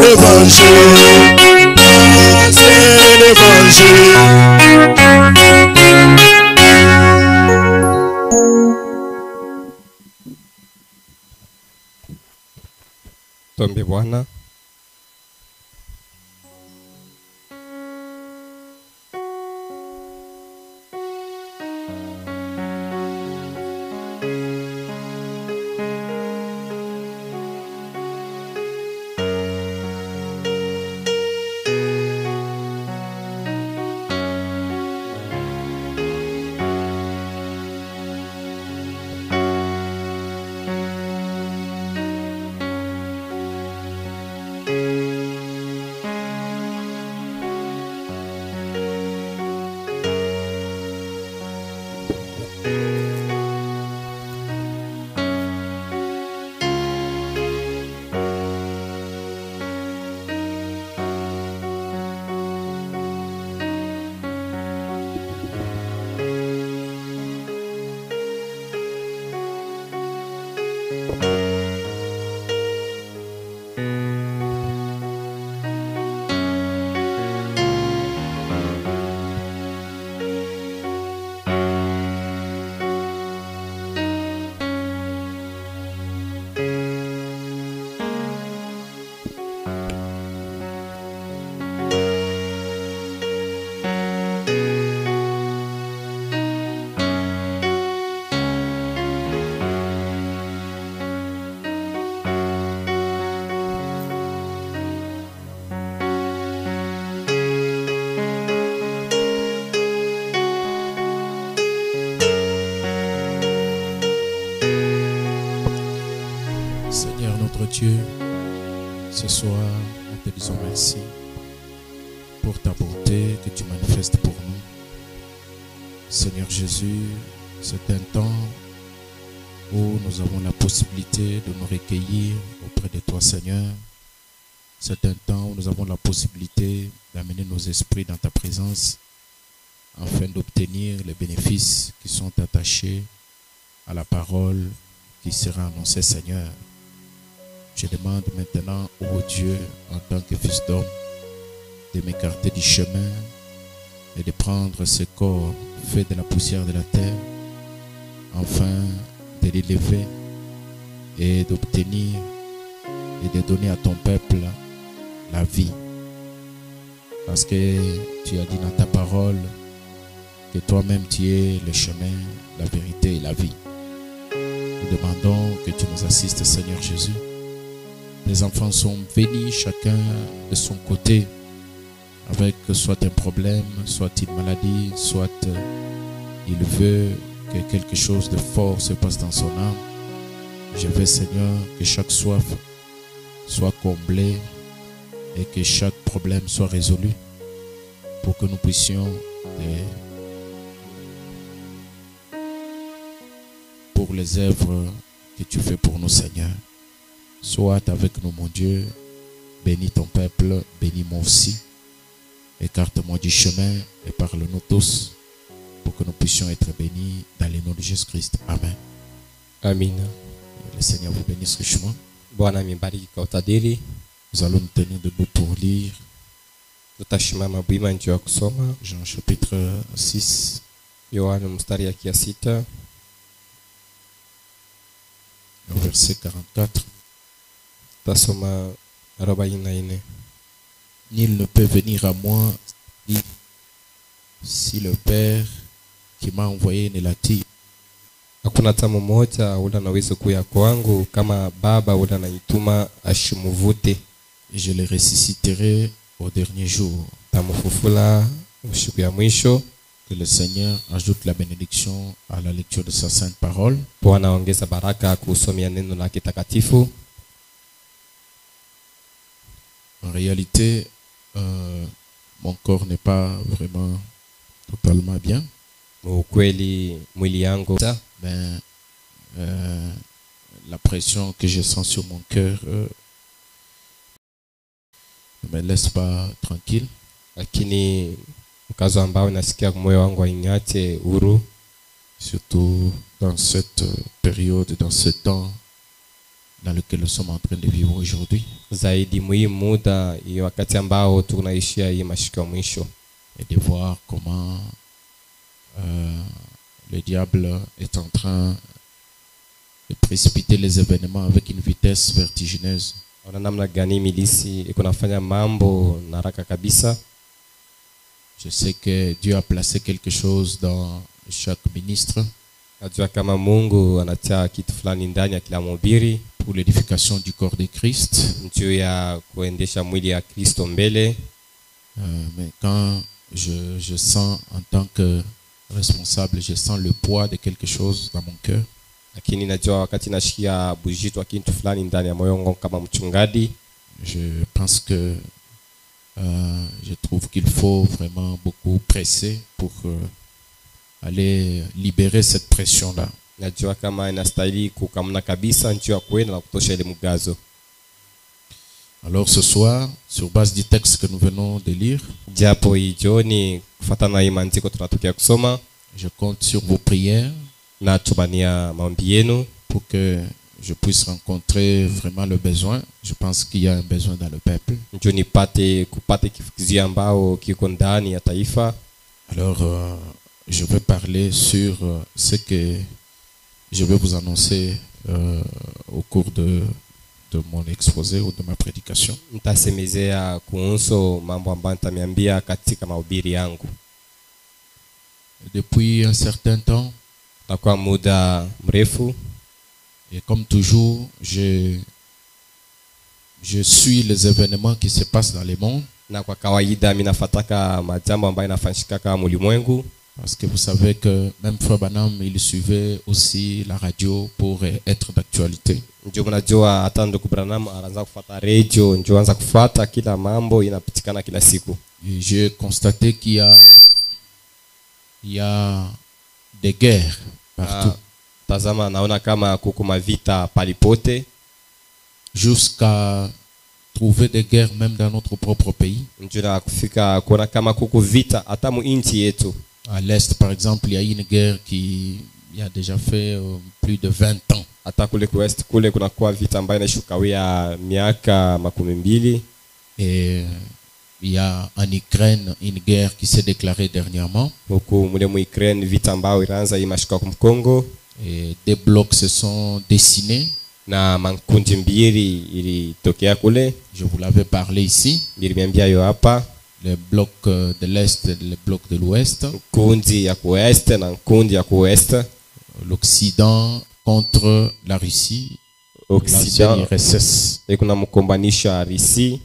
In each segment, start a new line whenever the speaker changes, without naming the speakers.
l'évangile. C'est l'évangile.
Tuombe Bwana.
Dieu, ce soir, nous te disons merci pour ta bonté que tu manifestes pour nous. Seigneur Jésus, c'est un temps où nous avons la possibilité de nous recueillir auprès de toi, Seigneur. C'est un temps où nous avons la possibilité d'amener nos esprits dans ta présence afin d'obtenir les bénéfices qui sont attachés à la parole qui sera annoncée, Seigneur. Je demande maintenant, ô Dieu, en tant que fils d'homme, de m'écarter du chemin et de prendre ce corps fait de la poussière de la terre, afin de l'élever et d'obtenir et de donner à ton peuple la vie. Parce que tu as dit dans ta parole que toi-même tu es le chemin, la vérité et la vie. Nous demandons que tu nous assistes, Seigneur Jésus. Les enfants sont bénis chacun de son côté avec soit un problème, soit une maladie, soit il veut que quelque chose de fort se passe dans son âme. Je veux, Seigneur, que chaque soif soit comblée et que chaque problème soit résolu pour que nous puissions pour les œuvres que tu fais pour nous, Seigneur. Sois avec nous, mon Dieu. Bénis ton peuple, bénis-moi aussi. Écarte-moi du chemin et parle-nous tous pour que nous puissions être bénis dans le nom de Jésus-Christ. Amen.
Amen.
Le Seigneur vous bénisse richement.
Bwana mibariki kwa utadiri.
Nous allons nous tenir debout pour lire
Tutashimama bwima njoo ya kusoma
Jean chapitre 6.
Yohana mstari ya 6
verset 44.
Tasoma 44.
Nul ne peut venir à moi si le Père qui m'a envoyé ne l'attire.
Hakuna hata mmoja ule anaweza kuja kwangu kama Baba ule ananituma ashimuvute.
Je le ressusciterai au dernier jour.
Tamufufula siku ya mwisho.
Que le Seigneur ajoute la bénédiction à la lecture de sa sainte parole.
Bwana ongeza baraka kusomea neno la kitakatifu.
En réalité, mon corps n'est pas vraiment totalement bien.
Ukweli mwili yangu
Ben, la pression que je sens sur mon cœur ne me laisse pas tranquille.
Lakini mkazo ambao nasikia moyo wangu ainyate huru,
surtout dans cette période, dans ce temps dans lequel nous sommes en train de vivre aujourd'hui.
zaidi muhimu muda hiyo wakati ambao tunaishia hii mashiko mwisho,
Et de voir comment le diable est en train de précipiter les événements avec une vitesse vertigineuse.
ona namna gani milisi iko nafanya mambo na haraka kabisa.
Je sais que Dieu a placé quelque chose dans chaque ministre
Najua kama Mungu anatia kitu fulani ndani ya kila mhubiri
pour l'édification du corps de Christ.
juu ya kuendesha mwili ya Kristo mbele.
Mais quand je sens en tant que responsable, je sens le poids de quelque chose dans mon cœur.
Lakini najua wakati nashikia bujitwa kitu fulani ndani ya moyo wangu kama mchungaji,
Je pense que je trouve qu'il faut vraiment beaucoup presser pour aller libérer cette pression-là.
najua kama inastahili kukamna kabisa njoo ya kwenda na kutosha ile mgazo.
Alors ce soir, sur base du texte que nous venons de lire,
Japo hii jioni kufuatana na hii maandiko tunatokea kusoma,
je compte sur vos prières
na tumania maombi yenu
pour que je puisse rencontrer vraiment le besoin. Je pense qu'il y a un besoin dans le peuple.
njoo nipate kupate kifikizio ambao kiko ndani ya taifa.
Alors je vais parler sur ce que je vais vous annoncer au cours de mon exposé ou de ma prédication.
Nitasemezea kuhusu mambo ambayo nitamiambia katika mahubiri yangu.
Depuis un certain temps,
Takuwa muda mrefu,
et comme toujours, je suis les événements qui se passent dans le monde.
na kwa kawaida mimi nafataka majambo ambayo yanafanyika kama ulimwengu,
Parce que vous savez que même Frère Branham, il suivait aussi la radio pour être d'actualité.
njoo mnajua hata ndugu Branham anaanza kufuata radio, njoo anza kufuata kila mambo inapitikana kila siku.
Et j'ai constaté qu'il y a des guerres partout.
Tazama naona kama kuko mavita palipote,
Jusqu'à trouver des guerres même dans notre propre pays.
njoo na kufika kuona kama kuko vita hata mu nchi yetu.
À l'Est, par exemple, il y a une guerre qui a déjà fait plus de 20 ans.
Hata kule ku west kule kuna kuwa vita ambayo inashukawia miaka 12.
Et il y a en Ukraine une guerre qui s'est déclarée dernièrement.
Huku mule mu Ukraine vita ambayo ilianza hii mashuka kwa Kongo,
Et des blocs se sont dessinés.
na mankundi mbili ilitokea kule.
Je vous l'avais parlé ici.
Niliambia yo hapa,
Le bloc de l'Est et le bloc de l'Ouest.
kundi ya kuwest na kundi ya kuwest.
L'Occident contre la Russie. L'ancienne
Occident
URSS.
kuna mkombanisha Russie.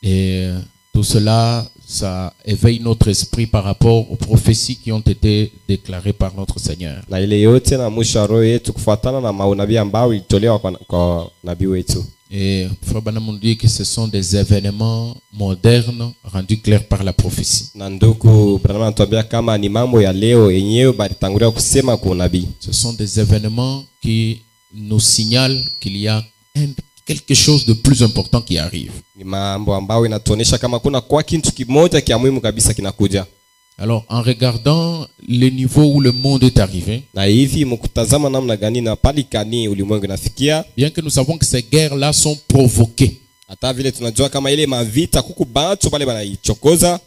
Et tout cela, ça éveille notre esprit par rapport aux prophéties qui ont été déclarées par notre Seigneur.
Na ile yote na mwisho roho yetu kufuatana na maunabii ambao ilitolewa kwa nabii wetu.
Et Frère Branham nous dit que ce sont des événements modernes rendus clairs par la prophétie.
Na ndugu Branham anatuambia kama ni mambo ya leo yenyewe balitangulia kusema kwa nabii.
Ce sont des événements qui nous signalent qu'il y a quelque chose de plus important qui arrive.
Ni mambo ambayo inatuonesha kama kuna kwa kitu kimoja kia muhimu kabisa kinakuja.
Alors, en regardant le niveau où le monde est arrivé,
Na hivi mkutazama namna gani na palikani ulimwengu inafikia,
bien que nous savons que ces guerres-là sont provoquées.
hata vile tunajua kama ile mavita kuku batu pale banaichokoza,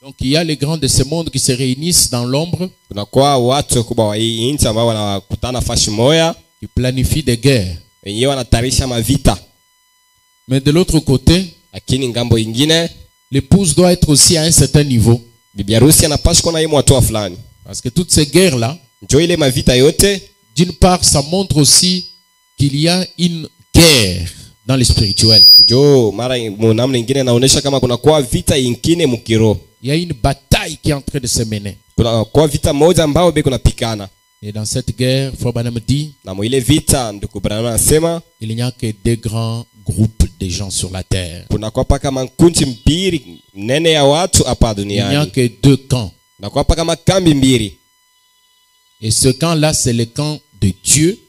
Donc, il y a les grands de ce monde qui se réunissent dans l'ombre,
kuna kwa watu kubwa wa hii nchi ambao wanakutana fashi moya,
qui planifient des guerres.
wenyewe wanatarisha mavita.
Mais de l'autre côté,
Lakini ngambo ingine
l'épouse doit être aussi à un certain niveau.
bibi harusi anapaswa kuwa na hii watu fulani.
Parce que toutes ces guerres-là,
Njoo ile mavita yote,
d'une part, ça montre aussi qu'il y a une guerre dans le spirituel.
njoo mara namna ingine naonesha kama kuna kwa vita ingine mkiro.
Il y a une bataille qui est en train de se mener.
Kuna kwa vita moja ambao beko napikana.
Et dans cette guerre, Frère Branham dit,
Na mwile vita ndugu Branham anasema
il n'y a que deux grands groupes de gens sur la terre.
kuna kwa paka makundi mbili nene ya watu hapa
Il n'y a
duniani.
que deux camps.
Na kwa paka makambi mbili.
Et ce camp-là, c'est le camp de Dieu,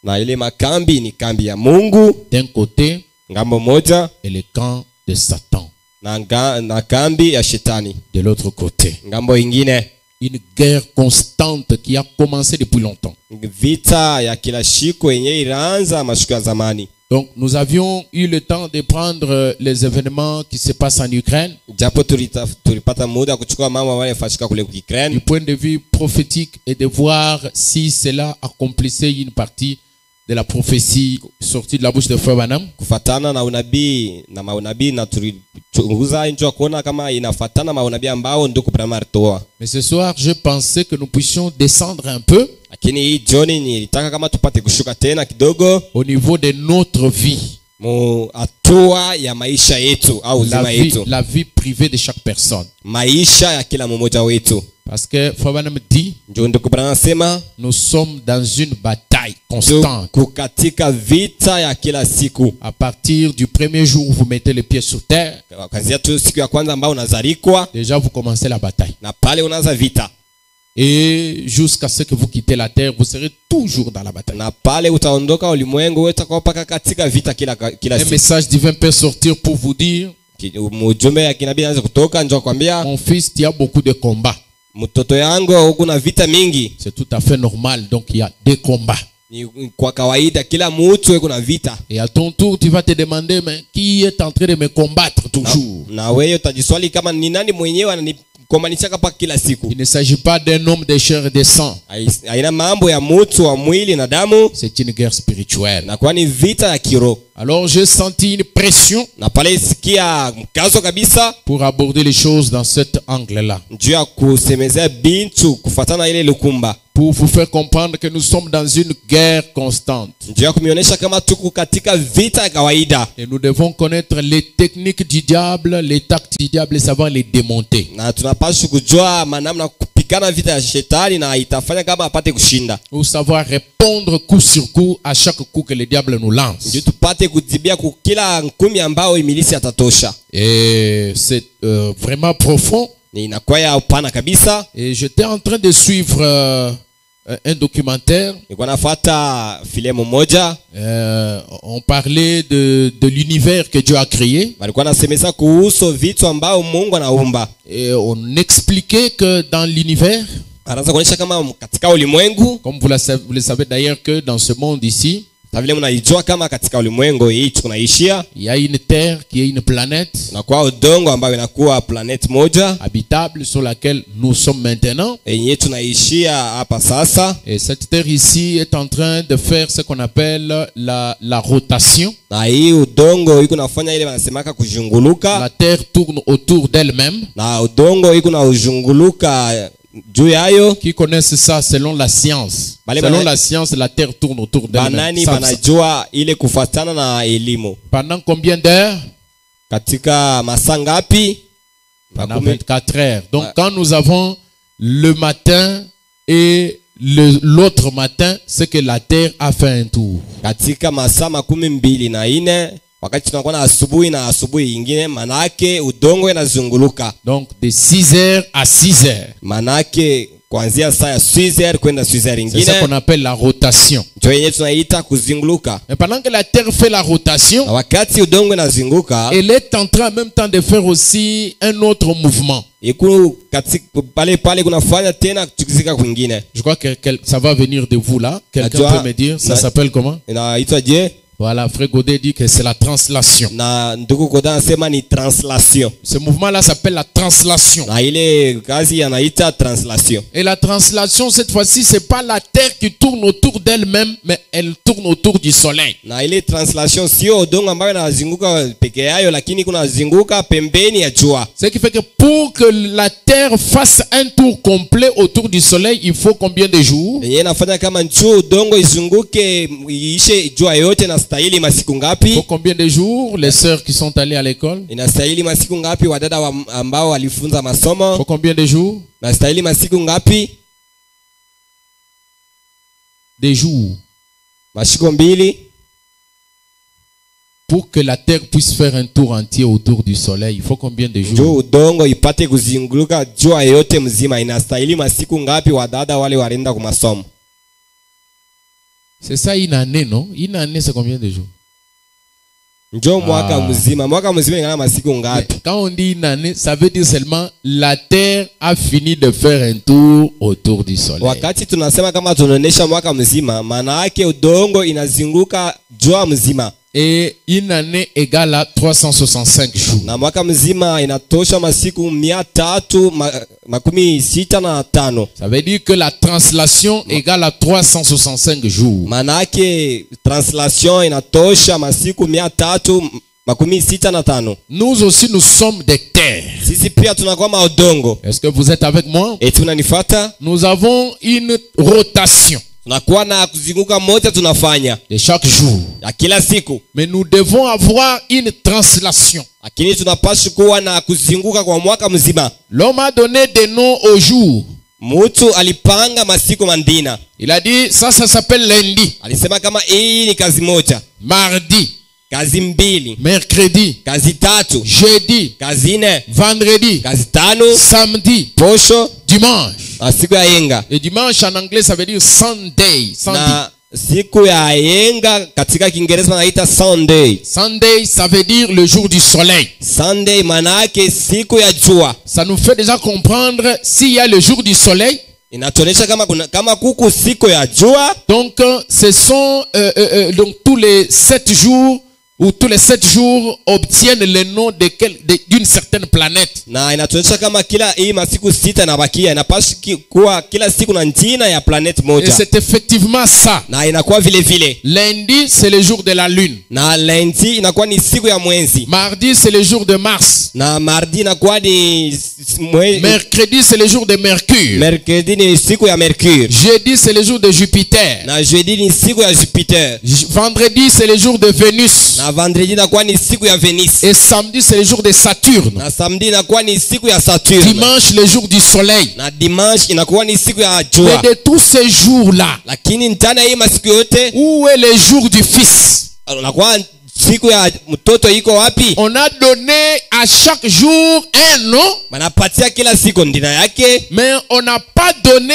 Na ile makambi ni kambi ya Mungu
d'un côté,
ngambo moja,
et le camp de Satan,
na kambi ya shetani
de l'autre côté.
ngambo ingine.
une guerre constante qui a commencé depuis longtemps.
Vita ya kila siku yenye ilianza masiku ya zamani.
Donc nous avions eu le temps de prendre les événements qui se passent en Ukraine.
Japo tulipata muda kuchukua mambo ambayo yanafanyika kule Ukraine.
Du point de vue prophétique et de voir si cela accomplissait une partie de la prophétie sortie de la bouche de Frère Branham.
Kufatana na unabii na maunabii na tulichunguza njoo kuona kama inafatana maunabii ambao ndugu Branham alitoa.
Mais ce soir, je pensais que nous puissions descendre un peu.
Lakini hii John nilitaka kama tupate kushuka tena kidogo
Au niveau de notre vie.
Mu hatua ya maisha yetu au uzima yetu.
La vie privée de chaque personne.
Maisha ya kila mmoja wetu.
Parce que Frère Branham dit,
ndugu Branham anasema
nous sommes dans une bataille constante.
Kukatika vita ya kila siku.
À partir du premier jour où vous mettez les pieds sur terre,
kuanzia tu siku ya kwanza ambao unazalikwa,
déjà vous commencez la bataille.
Na pale unaanza vita.
Et jusqu'à ce que vous quittez la terre, vous serez toujours dans la bataille.
Na pale utaondoka ulimwengu utakuwa paka katika vita kila siku.
Un message divin peut sortir pour vous dire,
ujumbe ya kinabii anza kutoka njoo kwambia,
mon fils, il y a beaucoup de combats.
Mtoto yangu huko na vita mingi.
C'est tout à fait normal, donc il y a des combats.
Ni kwa kawaida kila mtu yuko na vita.
Et à ton tour tu vas te demander, mais qui est en train de me combattre toujours?
Na wewe utajiswali kama ni nani mwenyewe ananikombanisha hapa kila siku.
Il ne s'agit pas d'un homme de chair et de sang.
Haina mambo ya mtu wa mwili na damu.
C'est une guerre spirituelle.
Na kwa ni vita ya kiroho.
Alors j'ai senti une pression
na pale sikia mkazo kabisa
pour aborder les choses dans cet angle-là.
Njoo ya kusemezea bintu kufuatana ile lukumba.
Pour vous faire comprendre que nous sommes dans une guerre constante.
Njoo ya kumionyesha kama tuko katika vita ya kawaida.
Et nous devons connaître les techniques du diable, les tactiques du diable et savoir les démonter.
Na tunapaswa kujua manamna kupigana vita ya shetani na itafanya kama apate kushinda.
Pour savoir répondre coup sur coup à chaque coup que le diable nous lance.
Njoo tupate kujibia kwa kila ngumi ambao imilisi atatosha.
Et c'est vraiment profond.
Ni inakuwa ya upana kabisa.
Et j'étais en train de suivre un documentaire.
Nilikuwa nafuata filamu moja.
On parlait de l'univers que Dieu a créé.
Walikuwa nasemeza kuhusu vitu ambao Mungu anaumba.
Et on expliquait que dans l'univers,
anaanza kuonyesha kama katika ulimwengu,
comme vous le savez d'ailleurs que dans ce monde ici,
vile mnaijua kama katika ulimwengu hii tunaishia,
il y a une terre qui est une planète,
na kwa udongo ambao inakuwa planet moja
habitable sur laquelle nous sommes maintenant,
yenye tunaishia hapa sasa.
Et cette terre ici est en train de faire ce qu'on appelle la rotation.
Na hii udongo iko nafanya ile wanasemaka kuzunguluka.
La terre tourne autour d'elle-même.
Na udongo iko na uzunguluka juu yayo.
Qui connaissent ça selon la science? Selon la science, la terre tourne autour d'elle-même.
Banani banajua ile kufuatana na elimu.
Pendant combien d'heures?
Katika masaa ngapi?
Pendant 24 heures. Donc quand nous avons le matin et l'autre matin, c'est que la terre a fait un tour.
Katika masaa 24 wakati tunakuwa na asubuhi ingine, manake udongo inazunguluka.
Donc de 6 heures à 6 heures.
Manake kuanzia saa ya 6 heures kwenda 6 heures ingine.
C'est ce qu'on appelle la rotation.
Ndio yenyewe tunaita kuzunguluka.
Mais pendant que la terre fait la rotation,
wakati udongo inazunguka,
elle est en train en même temps de faire aussi un autre mouvement.
Iku katika pale kunafanya tena kutikisika kwingine.
Je crois que ça va venir de vous là. Quelqu'un peut me dire ça s'appelle comment?
Inaitwa je?
Voilà, Frère Godet dit que c'est la translation.
Na ndugu Godet anasema ni translation.
Ce mouvement-là s'appelle la translation.
Na ile kazi anaita translation.
Et la translation cette fois-ci, c'est pas la terre qui tourne autour d'elle-même, mais elle tourne autour du soleil.
Na ile translation sio udongo ambayo inazunguka peke yao, lakini kuna zunguka pembeni ya jua.
Ce qui fait que pour que la terre fasse un tour complet autour du soleil, il faut combien de jours?
Yeye anafanya kama udongo izunguke iishe jua yote na inastahili masiku ngapi?
Pour combien de jours les sœurs qui sont allées à l'école?
Inastahili masiku ngapi wadada ambao walifunza masomo?
Pour combien de jours?
Inastahili masiku ngapi?
Des jours.
Masiku 2.
Pour que la terre puisse faire un tour entier autour du soleil, il faut combien de jours?
Jo udongo ipate kuzunguluka jua yote mzima, inastahili masiku ngapi wadada wale waenda kwa masomo?
C'est ça une année, non? Une année, c'est combien de jours?
Njoo mwaka mzima. Mwaka mzima ingana masiku ngapi?
Quand on dit une année, ça veut dire seulement la terre a fini de faire un tour autour du soleil.
Wakati tunasema kama tunaonesha mwaka mzima, maana yake udongo inazunguka jua mzima.
Et une année égale à 365 jours.
Na mwaka mzima inatosha masiku 365.
Ça veut dire que la translation égale à 365 jours.
Maana yake translation inatosha masiku 365.
Nous aussi nous sommes des terres.
Sisi pia tunakuwa maudongo.
Est-ce que vous êtes avec moi?
Eti unanifuata?
Nous avons une rotation
Tunakuwa na kuzunguka moja tunafanya
de chaque jour.
ya kila siku.
Mais nous devons avoir une translation.
Lakini tunapaswa kuwa na kuzunguka kwa mwaka mzima.
L'homme a donné des noms aux jours.
Mtu alipanga masiku mandina.
Il a dit ça s'appelle lundi,
Alisema kama hii ni kazi moja,
mardi,
kazi mbili,
mercredi,
kazi tatu,
jeudi,
kazi nne,
vendredi,
kazi tano,
samedi,
posho
dimanche.
na siku ya yenga.
Et dimanche en anglais ça veut dire Sunday. Sunday.
Na siku ya yenga katika Kiingereza wanaita Sunday.
Sunday ça veut dire le jour du soleil.
Sunday maana yake siku ya jua.
Ça nous fait déjà comprendre s'il y a le jour du soleil.
Inatuonyesha kama kuku siku ya jua.
Donc ce sont donc tous les 7 jours ou tous les 7 jours obtiennent le nom d'une certaine planète.
Na inatuonyesha kama kila hii masiku sita inabakia inapaswa kuwa kila siku na jina ya planet
Et
moja.
c'est effectivement ça.
Na inakuwa vile vile.
Lundi c'est le jour de la lune.
Na lundi inakuwa ni siku ya mwezi.
Mardi c'est le jour de Mars.
Na mardi inakuwa ni
Mercredi c'est le jour de Mercure.
Mercredi ni siku ya Mercure.
Jeudi c'est le jour de Jupiter.
Na jeudi ni siku ya Jupiter.
Vendredi c'est le jour de Vénus.
Na vendredi inakuwa ni siku ya Venus.
Et samedi c'est le jour de Saturne.
Na samedi inakuwa ni siku ya Saturne.
Dimanche le jour du soleil.
Na dimanche inakuwa ni siku ya jua.
Et de tous ces jours-là,
Lakini ndani hii masiku yote
où est le jour du fils?
unakuwa siku ya mtoto iko wapi?
On a donné à chaque jour un nom,
Manapatia kila siku ndina yake,
mais on n'a pas donné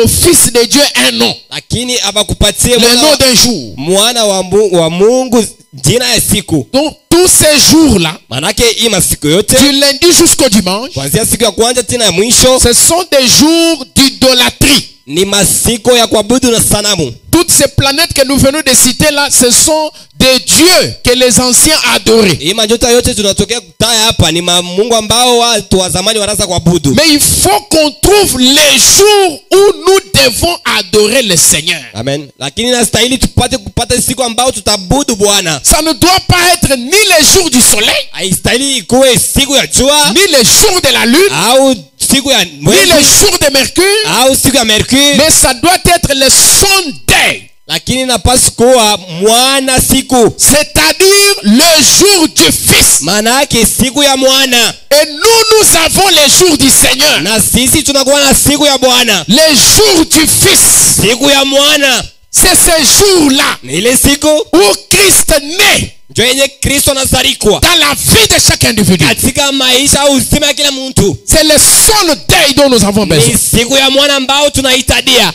au fils de Dieu un nom.
lakini abakupatie
Le nom d'un jour.
mwana wa Mungu jina ya siku.
Donc tous ces jours-là,
Manake hii masiku yote
du lundi jusqu'au dimanche,
kuanzia siku ya kwanza tena ya mwisho
ce sont des jours d'idolâtrie.
ni masiku ya kuabudu na sanamu.
Toutes ces planètes que nous venons de citer là, ce sont des dieux que les anciens adoraient.
Hii majota yote tunatokea kutaya hapa ni Mungu ambao watu wa zamani wanaanza kuabudu.
Mais il faut qu'on trouve les jours où nous devons adorer le Seigneur.
Amen. Lakini nastahili tupate kupata siku ambao tutabudu Bwana.
Ça ne doit pas être ni les jours du soleil,
Haistahili ikuwe siku ya jua
ni les jours de la lune,
au siku ya
ni
mwezi
les jours de Mercure,
au siku ya Merkuri,
mais ça doit être le Sunday,
lakini napaswa kuwa mwana siku,
c'est-à-dire le jour du Fils.
maana yake siku ya mwana.
Et nous avons les jours du Seigneur,
Na sisi tunakuwa na siku ya Bwana,
les jours du Fils.
siku ya mwana.
C'est ces jours-là
Ni ile siku
où Christ naît
ndio yenye Kristo anazaliwa
dans la vie de chaque individu.
katika maisha au uzima ya kila mtu.
C'est le Sunday dont nous avons besoin.
Ni siku ya mwana ambao tunahitadia.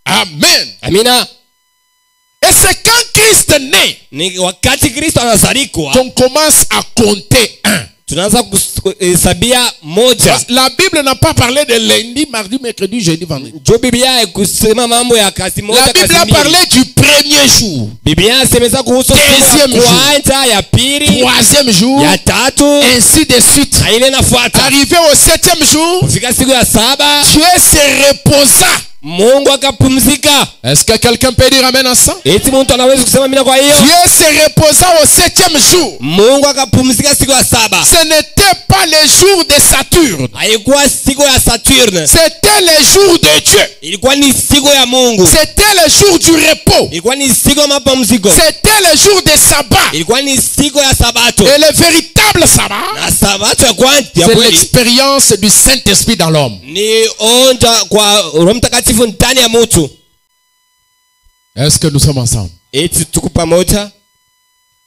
Amen.
Amina.
Et c'est quand Christ naît
Ni wakati Kristo anazaliwa
qu'on commence à compter un.
tunaanza kuhesabia moja.
La Bible n'a pas parlé de lundi, mardi, mercredi, jeudi, vendredi.
Jo Biblia haikusema mambo ya kazi moja,
La Bible
kazi
a
mbili.
parlé du premier jour,
Biblia inasemeza kuhusu siku
Deuxième
ya
jour.
kwanza, ya pili,
troisième jour,
ya tatu,
ainsi de suite.
na ile inafuata.
Arrivé au septième jour,
Kufika siku ya saba
Dieu se reposa.
Mungu akapumzika.
Est-ce que quelqu'un peut dire amen à ça?
Eti mtu anaweza kusema mina? Kwa hiyo
Dieu se reposa au septième jour.
Mungu akapumzika siku ya saba.
Ce n'était pas le jour de Saturne.
Haikuwa siku ya Saturne,
C'était le jour de Dieu.
ilikuwa ni siku ya Mungu.
C'était le jour du repos.
Ilikuwa ni siku ya mapumziko.
C'était le jour de sabbat.
Ilikuwa ni siku ya Sabato.
Et le véritable sabbat,
Na Sabato ya kwanza ya
c'est
kweli
l'expérience du Saint-Esprit dans l'homme.
ni onja kwa Roho Mtakatifu ndani ya mtu.
Est-ce que nous sommes ensemble?
Eti tuko pamoja.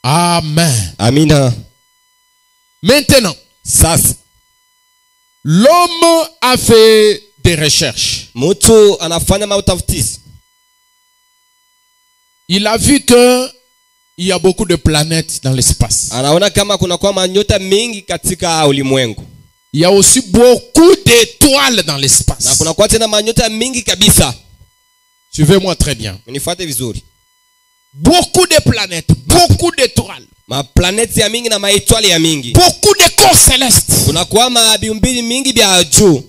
Amen.
Amina.
Maintenant,
Sasa
l'homme a fait des recherches.
mtu anafanya mautafiti.
Il a vu que il y a beaucoup de planètes dans l'espace.
anaona kama kuna kwa manyota mingi katika ulimwengu.
Il y a aussi beaucoup d'étoiles dans l'espace.
Na kuna kwa tena manyota mingi kabisa.
Suivez-moi très bien.
Unifuate vizuri.
Beaucoup de planètes, beaucoup d'étoiles.
Ma planeti ya mingi na maetwali ya mingi.
Beaucoup de corps célestes.
Kuna kwa mabiumbili mingi vya juu.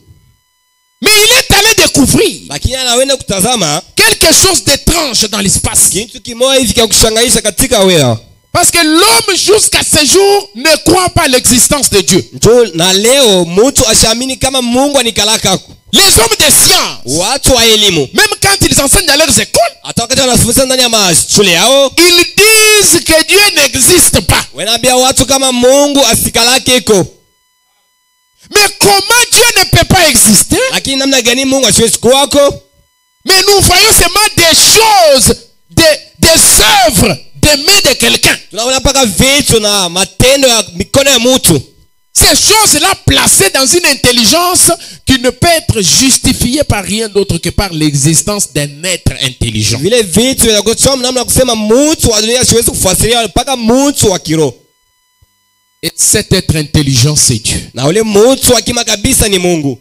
Mais il est allé découvrir
Lakini anaenda kutazama
quelque chose d'étrange dans l'espace.
kitu kimoja hivi cha kushangaisha katika wewe.
Parce que l'homme jusqu'à ce jour ne croit pas à l'existence de Dieu.
Njoo na leo mtu ashaamini kama Mungu anikalaka.
Les hommes de science,
Watu wa elimu,
même quand ils enseignent dans leurs écoles,
hata wakati wanafundisha ndani ya mashule yao,
ils disent que Dieu n'existe pas.
wanaambia watu kama Mungu asikalake iko.
Mais comment Dieu ne peut pas exister?
Lakini namna gani Mungu asiwezi kuwako?
Mais nous voyons seulement des choses, des œuvres des mains de quelqu'un.
Tunaona paka vitu na matendo ya mikono ya mtu.
Ces choses-là placées dans une intelligence qui ne peut être justifiée par rien d'autre que par l'existence d'un être intelligent.
Vile vitu vinakuchoma namna kusema mtu wa dunia siwezi kufuatilia mpaka mtu wa kiroho.
Et cet être intelligent, c'est Dieu.
Na ule mtu wa kima kabisa ni Mungu.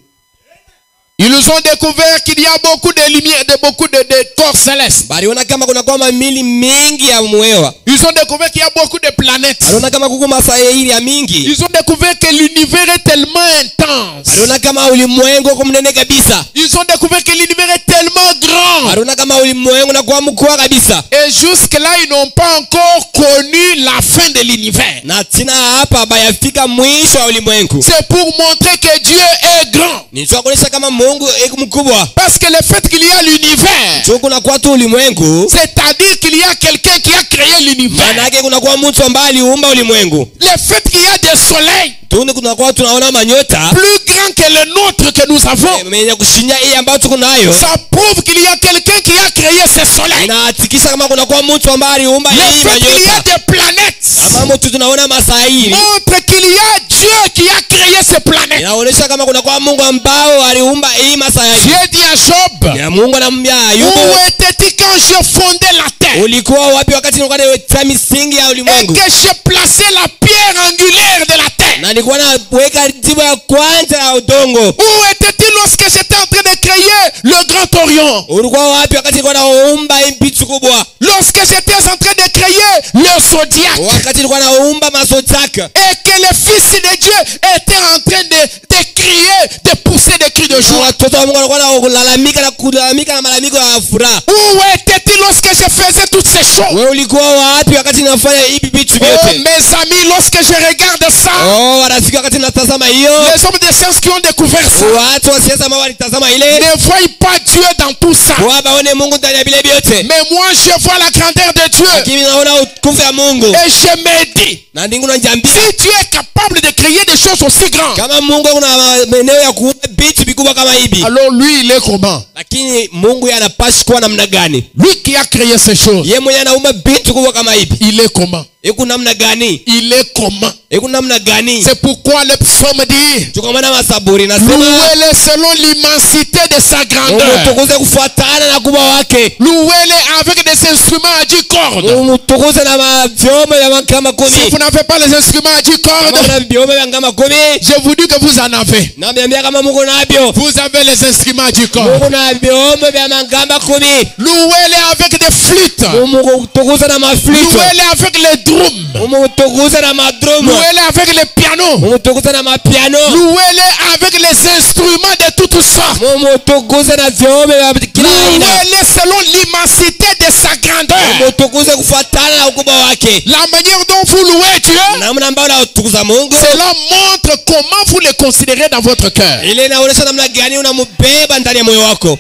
Ils ont découvert qu'il y a beaucoup de lumière, beaucoup de corps célestes.
Baliona kama kuna kwa mamili mingi ya mwewa.
Ils ont découvert qu'il y a beaucoup de planètes.
Aliona kama kuko masaili ya mingi.
Ils ont découvert que l'univers est tellement intense.
Aliona kama ulimwengu uko mnene kabisa.
Ils ont découvert que l'univers est tellement grand.
Aliona kama ulimwengu na kwa mkubwa kabisa.
Et jusque-là, ils n'ont pas encore connu la fin de l'univers.
Na tina hapa bayafika mwisho wa ulimwengu.
C'est pour montrer que Dieu est grand.
Ni sio kuonesha kama Mungu eko mkubwa.
Parce que le fait qu'il y a l'univers,
Sio kuna kwa tu ulimwengu.
c'est-à-dire qu'il y a quelqu'un qui a créé l'univers.
Maana yake kuna kwa mtu ambaye aliumba ulimwengu.
Le fait qu'il y a des soleils
Tuone kuna kwa tunaona manyota
plus grands que le nôtre que nous avons,
mwenye kushinya hii ambayo tuko nayo.
ça prouve qu'il y a quelqu'un qui a créé ces soleils.
Inatikisa kama kuna kwa mtu ambaye aliumba
Le
hii
fait qu'il y a
manyota.
des planètes
Kama mtu tunaona masaili.
montre qu'il y a Dieu qui a créé ces planètes.
Inaonyesha kama kuna kwa Mungu ambao aliumba hii masaili.
Dieu dit à Job,
Ya Mungu anamwambia
où
Ayubu,
étais-tu quand je fondais la terre
ulikuwa wapi wakati nilikuwa naweka misingi ya
et
ulimwengu?
que je plaçais la pierre angulaire de la terre?
Na nilikuwa naweka jibu ya kwanza ya udongo.
Où étais-tu lorsque j'étais en train de créer le Grand Orient?
Ulikuwa wapi wakati nilikuwa naumba hii mpichu kubwa?
Lorsque j'étais en train de créer le zodiaque?
Wakati nilikuwa naumba mazodiaka.
Et que les fils de Dieu étaient en train de crier, de pousser des cris de
Na
joie.
watoto wa Mungu walikuwa kulalamika na malalamiko ya furaha.
Où étais-tu lorsque je faisais toutes ces choses?
Wewe ulikuwa wapi wakati nafanya hivi vitu
Oh,
vyote?
mes amis, lorsque je regarde ça,
Oh, wanafika wakati natazama hiyo.
les hommes de science qui ont découvert ça
Watu wa siasa ambao walitazama ile.
ne voient pas Dieu dans tout ça.
Wabaone Mungu ndani ya vile vyote.
Mais moi, je vois la grandeur de Dieu.
Lakini naona utukufu ya Mungu.
Et je me dis,
Na ndingu najiambia
si Dieu est capable de créer des choses aussi grandes,
kama Mungu kuna maeneo ya kuumba vitu vikubwa kama hivi.
alors lui, il est comment?
Lakini Mungu yeye anapaswa kuwa namna gani?
Lui qui a créé ces choses,
Yeye mwenyewe anaumba vitu kubwa kama hivi.
il est comment?
Iko namna gani?
Il est comment?
Iko namna gani?
C'est pourquoi le psaume dit,
Tukamana masaburi nasema
louez-le selon l'immensité de sa grandeur.
umutukuze kufuatana na kubwa wake.
Louez-le avec des instruments à 10 cordes.
Umutukuze na vyombo vya kama
Si
kumi.
vous n'avez pas les instruments à 10 cordes,
Kama una vyombo vya kama kumi,
je vous dis que vous en avez.
na miambia kama Mungu navyo.
Vous avez les instruments à 10 cordes.
Mungu na vyombo vya mangamba kumi.
Louez-le avec des flûtes.
Umutukuze na maflito.
Louez-le avec les drums.
Umutukuze na madrumu.
Louez-le avec les pianos.
Umutukuze na mapiano.
Louez-le avec les instruments de toutes sortes.
Umutukuze na vyombo vya kila aina.
Louez-le selon l'immensité de sa grandeur.
Umutukuze kufuatana na ukubwa wake.
La manière dont vous louez Dieu,
Namna ambayo unatukuza Mungu.
cela montre comment vous le considérez dans votre cœur.
Ile inaonyesha namna gani unambeba ndani ya moyo wako.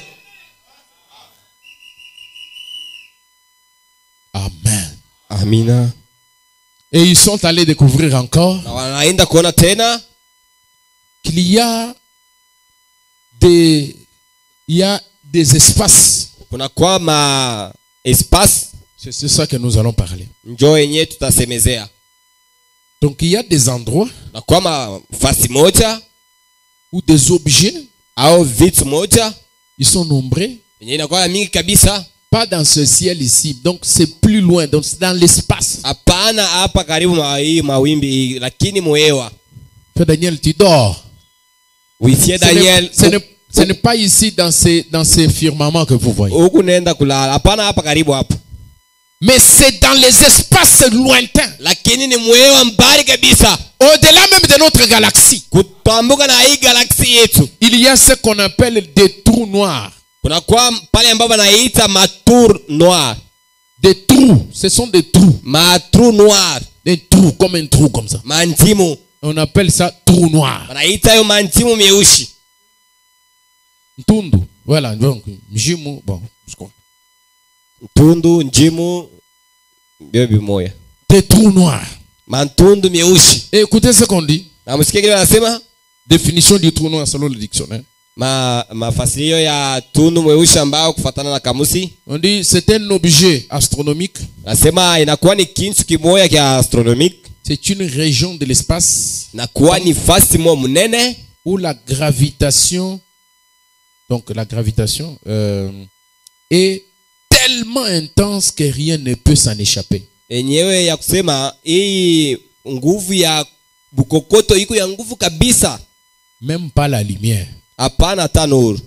Amen.
Amina.
Et ils sont allés découvrir encore
Na wanaenda kuona tena
qu'il y a des espaces.
kuna kwa ma espace
C'est ça que nous allons parler.
njoo yenyewe tutasemezea.
Donc il y a des endroits
Na kwa mafasi moja
où des objets,
au vitu moja
ils sont nombreux,
yenyewe inakuwa mingi kabisa.
Pas dans ce ciel ici. Donc c'est plus loin. Donc c'est dans l'espace.
Hapana hapa karibu hii mawimbi lakini mwewa.
Frère Daniel, tu dors.
Oui, c'est Daniel.
Ce n'est pas ici dans ces firmaments que vous voyez.
Huku nenda kulala. Hapana hapa karibu hapa.
Mais c'est dans les espaces lointains.
Lakini ni mwewa mbali kabisa.
Au-delà même de notre galaxie.
Kutambuka na hii galaxie yetu.
Il y a ce qu'on appelle des trous noirs.
Kuna kwa pale ambapo wanaita matour noir.
Des trous, ce sont des trous.
Matrou noir.
Des trous comme un trou comme ça.
Mantimu.
On appelle ça trou noir.
Wanaita yo mantimu meushi.
Ntundu. Voilà, donc mjimu bon, je crois.
Tundu, njimu, biobi moya.
Des trous noirs.
Mantundu meushi.
Et écoutez ce qu'on dit.
Na msikie kile wanasema?
Définition du trou noir selon le dictionnaire.
Mafasirio ya tundu mweusi ambao kufatana na kamusi.
On dit c'est un objet astronomique.
Nasema inakuwa ni kintu kimoya kia astronomique.
C'est une région de l'espace.
Nakuwa ni fasi mo munene.
Où la gravitation, donc la gravitation est tellement intense que rien ne peut s'en échapper.
Enyewe ya kusema hii nguvu ya bukokoto iko ya nguvu kabisa.
Même pas la lumière.
Hapana hata nuru.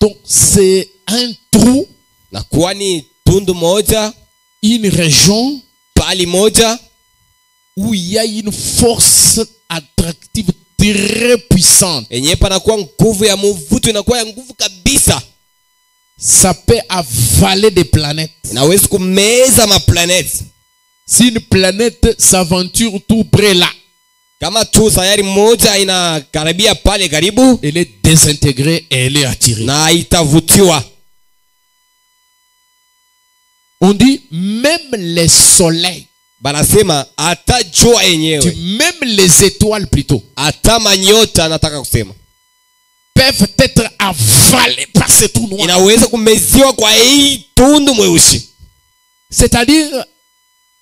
Donc c'est un trou.
Nakuwa ni tundu moja.
Une région.
Pali moja.
Où il y a une force attractive très puissante.
Enyewe panakuwa nguvu ya mvuto inakuwa ya nguvu kabisa.
Ça peut avaler des planètes.
Inaweza kumeza maplaneti.
Si une planète s'aventure tout près là,
kama tu sayari moja inakaribia pale karibu,
elle est désintégrée et elle est attirée.
Na itavutiwa.
On dit même les soleils.
Banasema hata jua yenyewe.
Même les étoiles plutôt.
Hata manyota nataka kusema.
Peuvent être avalés par ce trou noir.
Inaweza kumeziwa kwa hii tundu mweusi.
C'est-à-dire,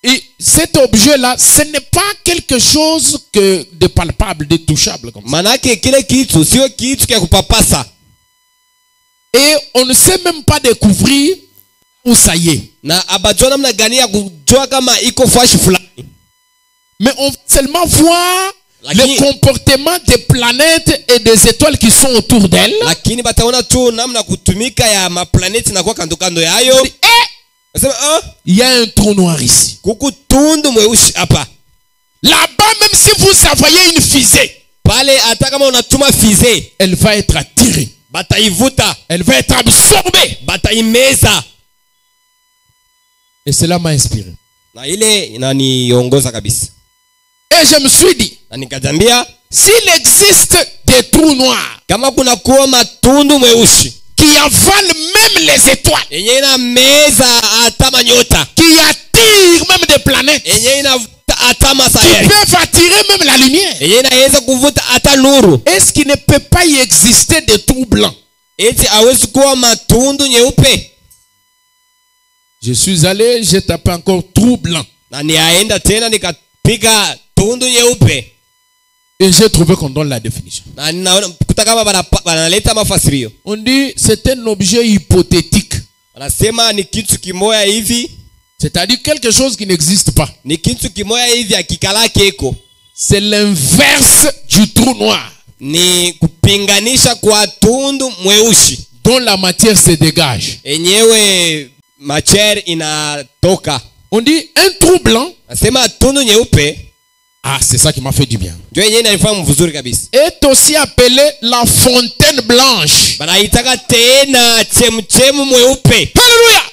et cet objet-là, ce n'est pas quelque chose que de palpable, de touchable comme ça.
Manake kile kitu sio kitu kia kupapasa.
Et on ne sait même pas découvrir où ça y est.
Na abajua namna gani ya kujua kama iko fashi fulani.
Mais on va seulement voir le comportement des planètes et des étoiles qui sont autour d'elles.
Lakini bataona tu namna kutumika ya maplaneti na kwa kando kando yayo.
Il y a un trou noir ici.
Kuku tundu mweusi hapa.
Là-bas, même si vous envoyez une fusée,
pale hata kama unatuma fusée,
elle va être attirée.
Bataivuta.
Elle va être absorbée.
Bataimeza.
Et cela m'a inspiré.
Na ile inaniongoza kabisa.
Et je me suis dit,
na nikajambia,
s'il existe des trous noirs,
kama kuna kuwa matundu mweusi
qui avalent même les étoiles,
yenye inameza hata manyota,
qui attirent même des planètes,
yenye inavuta hata masayari,
qui peuvent attirer même la lumière,
yenye inaweza kuvuta hata nuru,
est-ce qu'il ne peut pas y exister des trous blancs?
Eti hawezi kuwa matundu nyeupe?
Je suis allé, j'ai tapé encore trou blanc.
Na niaenda tena nikapiga tundu nyeupe.
Et j'ai trouvé qu'on donne la définition.
On
dit c'est un objet hypothétique. C'est-à-dire quelque chose qui n'existe pas. C'est l'inverse du trou noir. Dont la matière se dégage. On dit un trou blanc. Ah, c'est ça qui m'a fait du bien. Est aussi appelé la fontaine blanche. Alléluia.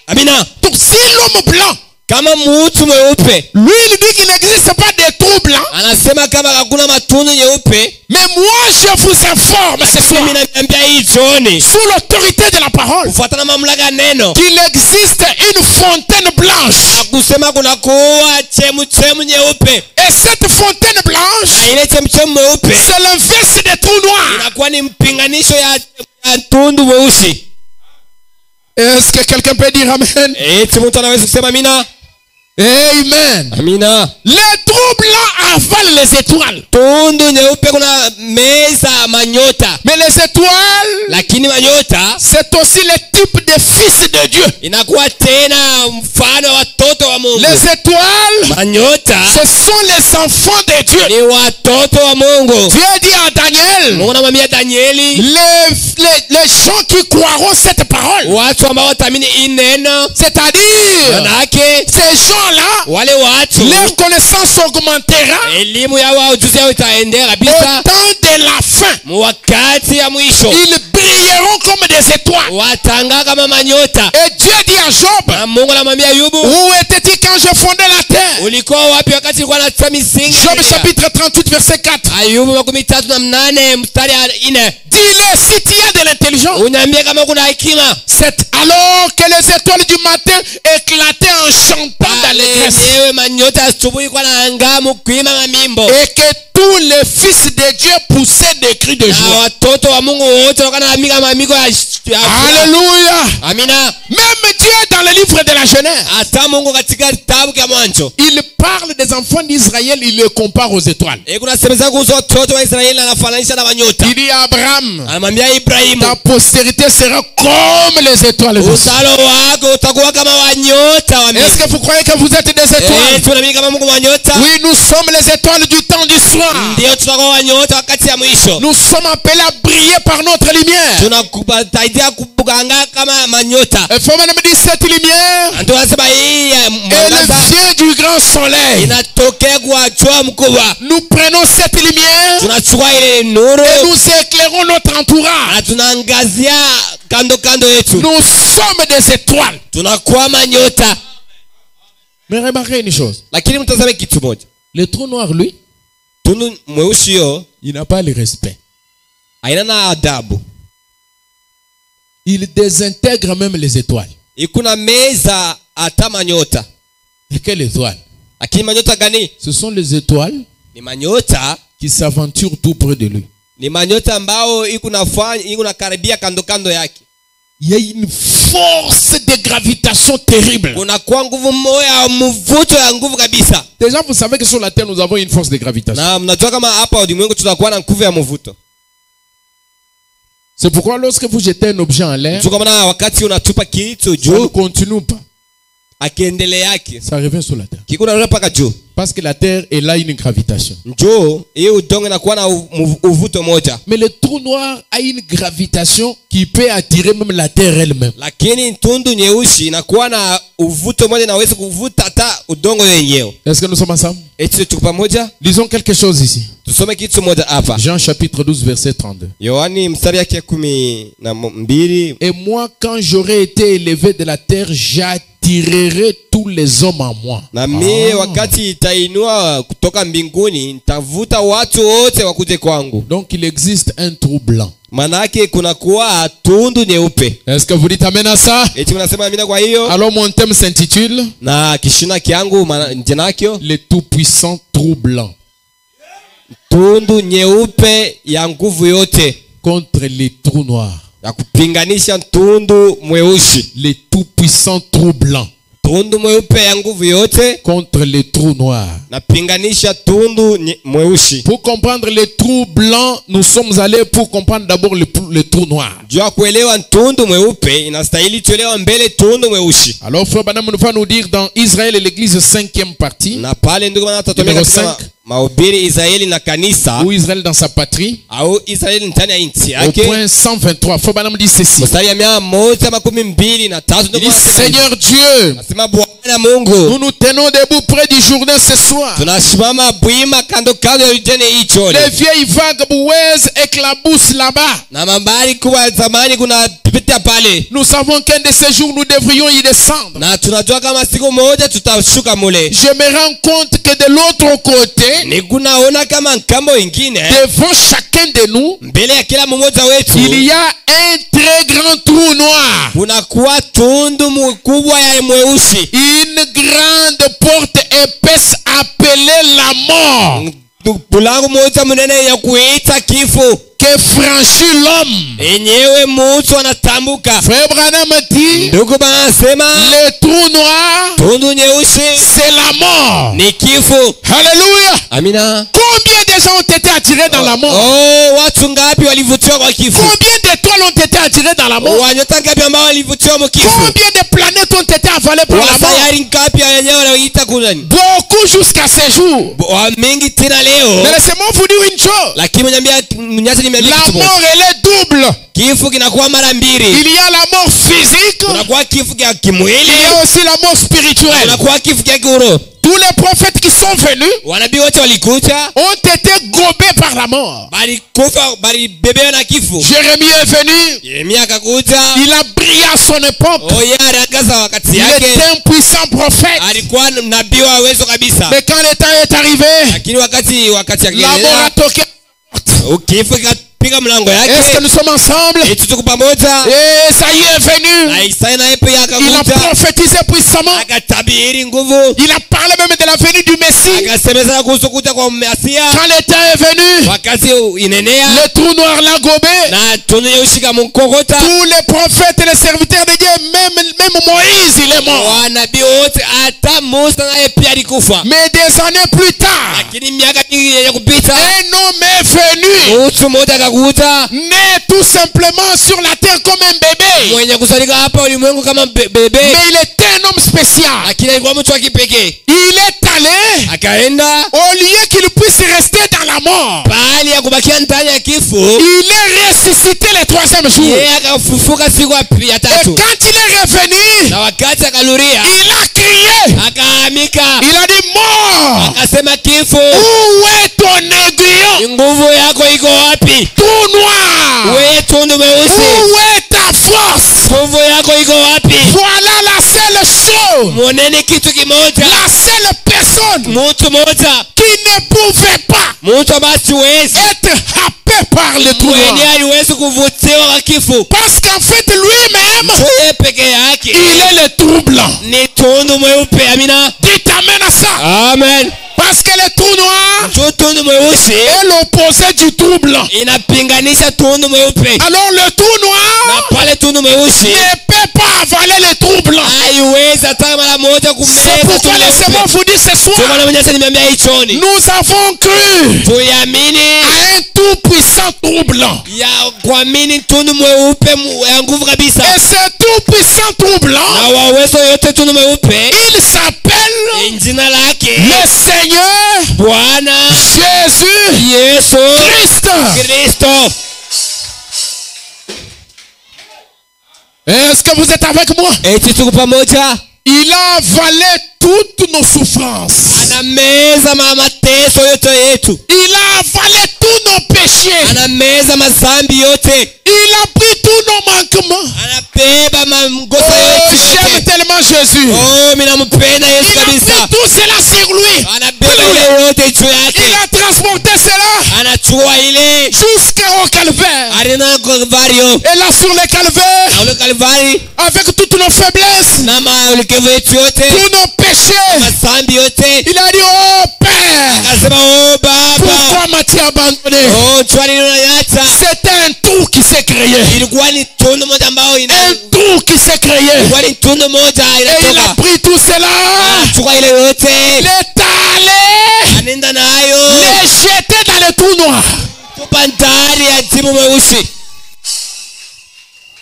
Amina.
Donc si l'homme blanc,
lui
il dit qu'il n'existe pas de trous blancs. Mais moi je vous informe ce soir, sous l'autorité de la parole, qu'il existe une fontaine blanche. Et cette fontaine blanche, c'est l'inverse des trous noirs. Est-ce que quelqu'un peut dire amen?
Amen.
Amina.
Les trous blancs avalent les étoiles.
Tundu nyeupe kuna meza manyota.
Mais les étoiles,
Lakini manyota
c'est aussi le type de fils de Dieu.
inakuwa tena mfano wa watoto wa Mungu.
Les étoiles,
Manyota
ce sont les enfants de Dieu.
ni watoto wa Mungu.
Dieu dit à Daniel,
Mungu anamwambia Danieli,
les gens qui croiront cette parole,
watu ambao wataamini hii neno,
c'est-à-dire
manake
ces gens-là,
wale watu
leur connaissance augmentera
elimu yao, ujuzi yao itaendea
au
kabisa.
temps de la fin.
Wakati ya mwisho
Ils brilleront comme des étoiles.
watanga kama manyota.
Et Dieu dit à Job,
Na Mungu anamwambia Ayubu,
où étais-tu quand je fondais la terre?
ulikuwa wapi wakati ulikuwa unatia misingi?
Job chapitre 38 verset 4.
Ayubu 38 mstari ya 4.
Dis-le si tu as de l'intelligence.
Uniambie kama kuna hekima.
C'est alors que les étoiles du matin éclataient en chantant d'allégresse.
Ewe manyota asubuhi kwa naangaa mkuima mamimbo.
Et que tous les fils de Dieu poussaient des cris de
Na
joie.
watoto wa Mungu wote wakana amiga mamiko ya
Alléluia.
Amina.
Même Dieu dans le livre de la Genèse,
Hata Mungu katika kitabu cha Mwanzo,
il parle des enfants d'Israël, il les compare aux étoiles.
kuna semeza kuhusu watoto wa Israeli anafananisha na manyota.
Il dit à Abraham,
Anamwambia Ibrahimu,
ta postérité sera comme les étoiles du ciel.
uzalo wako utakuwa kama wanyota wa
Est-ce que vous croyez que vous êtes des étoiles?
tunaamini kama Mungu wanyota?
Oui, nous sommes les étoiles du temps du soir.
Ndio tutakuwa wanyota wakati ya mwisho.
Nous sommes appelés à briller par notre lumière.
Tunakubaliana kubuganga kama manyota.
Il faut même dire cette lumière
Ndio nasema hii mwangaza
elle vient du grand soleil.
inatokea kwa jua mkubwa.
Nous prenons cette lumière
Tunachukua ile nuru
et nous éclairons notre entourage.
na tunaangazia kando kando yetu.
Nous sommes des étoiles.
Tunakuwa manyota.
Mais remarquez une chose.
Lakini mtazame kitu moja.
Le trou noir, lui,
Tundu mweusi yo
il n'a pas le respect.
haina na adabu.
Il désintègre même les étoiles.
Ikuna meza hata manyota.
Et quelle étoile?
Lakini manyota gani?
Ce sont les étoiles
Ni manyota,
qui s'aventurent tout près de lui.
ni manyota ambao ikuna karibia kando kando yake.
Il y a une force de gravitation terrible.
Kuna kwa nguvu moja, mvuto ya nguvu kabisa.
Déjà, vous savez que sur la terre, nous avons une force de gravitation.
Na mnajua kama hapa ulimwengu tutakuwa na nguvu ya mvuto.
C'est pourquoi lorsque vous jetez un objet en l'air,
Tuko maana wakati unatupa kitu
ça ne
juu
continue pas.
akiendelea yake
Ça revient sur la terre.
kikuna rudi paka juu.
Parce que la terre est là une gravitation.
Njoo hiyo udongo inakuwa na uvuto moja.
Mais le trou noir a une gravitation qui peut attirer même la terre elle-même.
Lakini tundu nyeusi inakuwa na uvuto moja na uweze kuvuta hata udongo wenyewe.
Est-ce que nous sommes ensemble?
Eti tuko pamoja?
Lisons quelque chose ici.
Tusome kitu moja hapa.
Jean chapitre 12 verset 32.
Yohani mstari yake 12.
Et moi, quand j'aurai été élevé de la terre, j'attirerai tous les hommes à moi.
Na mie wakati itainua kutoka mbinguni nitavuta watu wote wakuje kwangu.
Donc il existe un trou blanc.
Manake kuna kuwa tundu nyeupe.
Est-ce que vous dites amen à ça?
Eti unasema amina kwa hiyo?
Alors mon thème s'intitule
Na kishina kiangu jenakyo
le tout-puissant trou blanc
tundu nyeupe ya nguvu yote
contre les trous noirs.
ya kupinganisha tundu mweusi.
Le tout-puissant trou blanc
Tundu mweupe ya nguvu yote
contre les trous noirs.
na pinganisha tundu mweusi.
Pour comprendre les trous blancs, nous sommes allés pour comprendre d'abord le trou noir.
Juu ya kuelewa tundu mweupe inastahili tuelewa mbele tundu mweusi.
Alors frère Branham va nous dire dans Israël et l'église 5e partie,
Na pale ndugu maana tutatumia
Numero
katika
5.
mahubiri Israeli na kanisa
ou Israël dans sa patrie,
au Israeli ndani ya nchi
au
yake.
point 123. Frère Branham dit ceci.
Mstari ya 123
Il dit, Seigneur Dieu,
nasema Bwana Mungu,
nous nous tenons debout près du Jourdain ce soir.
tunasimama bwima kando kando ya ujane hicho.
Les vieilles vagues boueuses éclaboussent là-bas.
Na mambari kubwa zamani kuna pita pale.
Nous savons qu'un de ces jours nous devrions y descendre.
Na tunajua kama siku moja tutashuka mule.
Je me rends compte que de l'autre côté,
Ni kunaona kama nkambo ingine
devant chacun de nous,
mbele ya kila mmoja wetu
il y a un très grand trou noir.
kunakuwa tundu mkubwa ya mweusi.
Une grande porte épaisse appelée la mort.
Pulango moja mnene ya kuita kifo.
que franchit l'homme.
enyewe mtu anatambuka.
Frère Branham dit,
Ndugu banasema
le trou noir,
tundu nyeusi
c'est la mort.
ni kifo.
Alléluia.
Amina.
Combien de gens ont été attirés dans la mort?
Oh, watu ngapi walivutiwa kwa kifo?
Combien d'étoiles ont été attirées dans la mort?
Wanyota ngapi ambao walivutiwa kwa kifo?
Combien de planètes ont été avalées par la mort?
Wasayari ngapi wenyewe wanaoita kunani?
Beaucoup jusqu'à ce jour.
Mingi tena leo.
Mais laissez-moi vous dire une chose.
Lakini mnyasa nimeambia
La
kitu moja.
mort, elle est double.
Kifo kinakuwa mara mbili.
Il y a la mort physique.
Kunakuwa kifo cha
Il
kimwili.
y a aussi la mort spirituelle.
Kunakuwa kifo cha kiroho.
Tous les prophètes qui sont venus
Wanabii wote walikuja,
ont été gobés par la mort.
balibebewa na kifo.
Jérémie est venu.
Yeremia akakuja.
Il a brillé à son époque.
Oye aliangaza wakati
Il
yake.
était un puissant prophète.
Alikuwa nabii wa uwezo kabisa.
Mais quand le temps est arrivé,
Lakini wakati
la mort
akiendelea,
a toqué.
kifo kikapiga mlango
Est-ce que
yake.
nous sommes ensemble?
Eti tuko pamoja.
Et ça y est venu.
Na Isaya naye pia
Il a
akakuja.
prophétisé puissamment.
Akatabiri nguvu.
Il a parlé même de la venue du Messie.
Akasemeza kuhusu kuja kwa Mesia.
Quand le temps est venu,
Wakati inenea
le trou noir l'a gobé.
na tundu nyeusi kamkokota.
Tous les prophètes et les serviteurs de Dieu, même Moïse, il est mort.
Wanabii wote hata Musa naye pia alikufa.
Mais des années plus tard,
Lakini miaka mingi yenye kupita,
un homme est venu,
mtu mmoja akakuja
né tout simplement sur la terre comme un bébé.
mwenye kusalika hapa ulimwengu kama bebe,
Mais il était un homme spécial.
lakini alikuwa mtu wa kipekee.
Il est allé,
Akaenda
au lieu qu'il puisse rester dans la mort,
pahali ya kubakia ndani ya kifo,
il est ressuscité le troisième jour.
yeye akafufuka siku ya
Et
tatu.
quand il est revenu,
Na wakati akaluria,
il a crié.
akaamika,
Il a dit, mort,
akasema kifo,
où est ton aiguillon?
nguvu yako iko wapi?
Tout noir.
Wewe tundu mweusi,
Où est ta force?
nguvu yako iko wapi?
Voilà la seule chose,
Mwoneni kitu kimoja,
la seule personne
mtu moja,
qui ne pouvait pas
mtu basi wezi
être happé par le trou
mwenye
noir.
aliwezi kuvutiwa kwa kifo.
Parce qu'en fait, lui-même,
Yeye peke yake
il est le trou blanc.
ni tundu mweupe. Amina,
Dites amen à ça.
amen.
Parce que le trou noir
Jo tundu mweusi
est l'opposé du trou blanc.
inapinganisha tundu mweupe,
Alors le trou
na
noir
pale tundu mweusi
ne peut pas avaler le trou blanc.
haiwezi hata mara moja
C'est
kumeza
pourquoi
tundu
laissez-moi
mweupe.
vous dire ce
Ndio
soir,
maana mwenyezi nimeambia hichoni,
nous avons cru
tuiamini
à un tout puissant trou blanc.
ya kuamini tundu mweupe ya nguvu kabisa,
Et ce tout puissant trou blanc,
na wawezo yote tundu mweupe
il s'appelle
jina lake
le Seigneur
Bwana
Jésus
Yesu
Christ.
Kristo.
Est-ce que vous êtes avec moi?
Eti tuko pamoja.
Il a avalé toutes nos souffrances.
Anameza mateso yote yetu,
Il a avalé tous nos péchés.
anameza mazambi yote,
Il a pris tous nos manquements.
anabeba makosa
Oh,
yetu
j'aime
yote.
tellement Jésus.
Oh, mimi nampenda Yesu
Il a
kabisa.
pris tout cela sur lui.
Anabeba ile yote juu
Il
yake,
a transporté cela
anachukua ile
jusqu'au calvaire.
arena Kalvario,
Et là sur le calvaire,
na ule Kalvari
avec toutes nos faiblesses,
na maelekezo yetu yote,
tous nos péchés,
mazambi yote,
il a dit, oh Père,
akasema oh Baba,
pourquoi m'as-tu abandonné?
oh chwali unaniacha.
C'était un trou qui s'est créé.
Ilikuwa ni tundu moja ambao
Un trou qui s'est créé.
ilikuwa ni tundu moja
Et il a
inatoka,
pris tout cela,
anachukua ile yote,
l'est allé,
anaenda nayo
les jeter dans le trou noir.
tupa ndani ya jibu mweusi,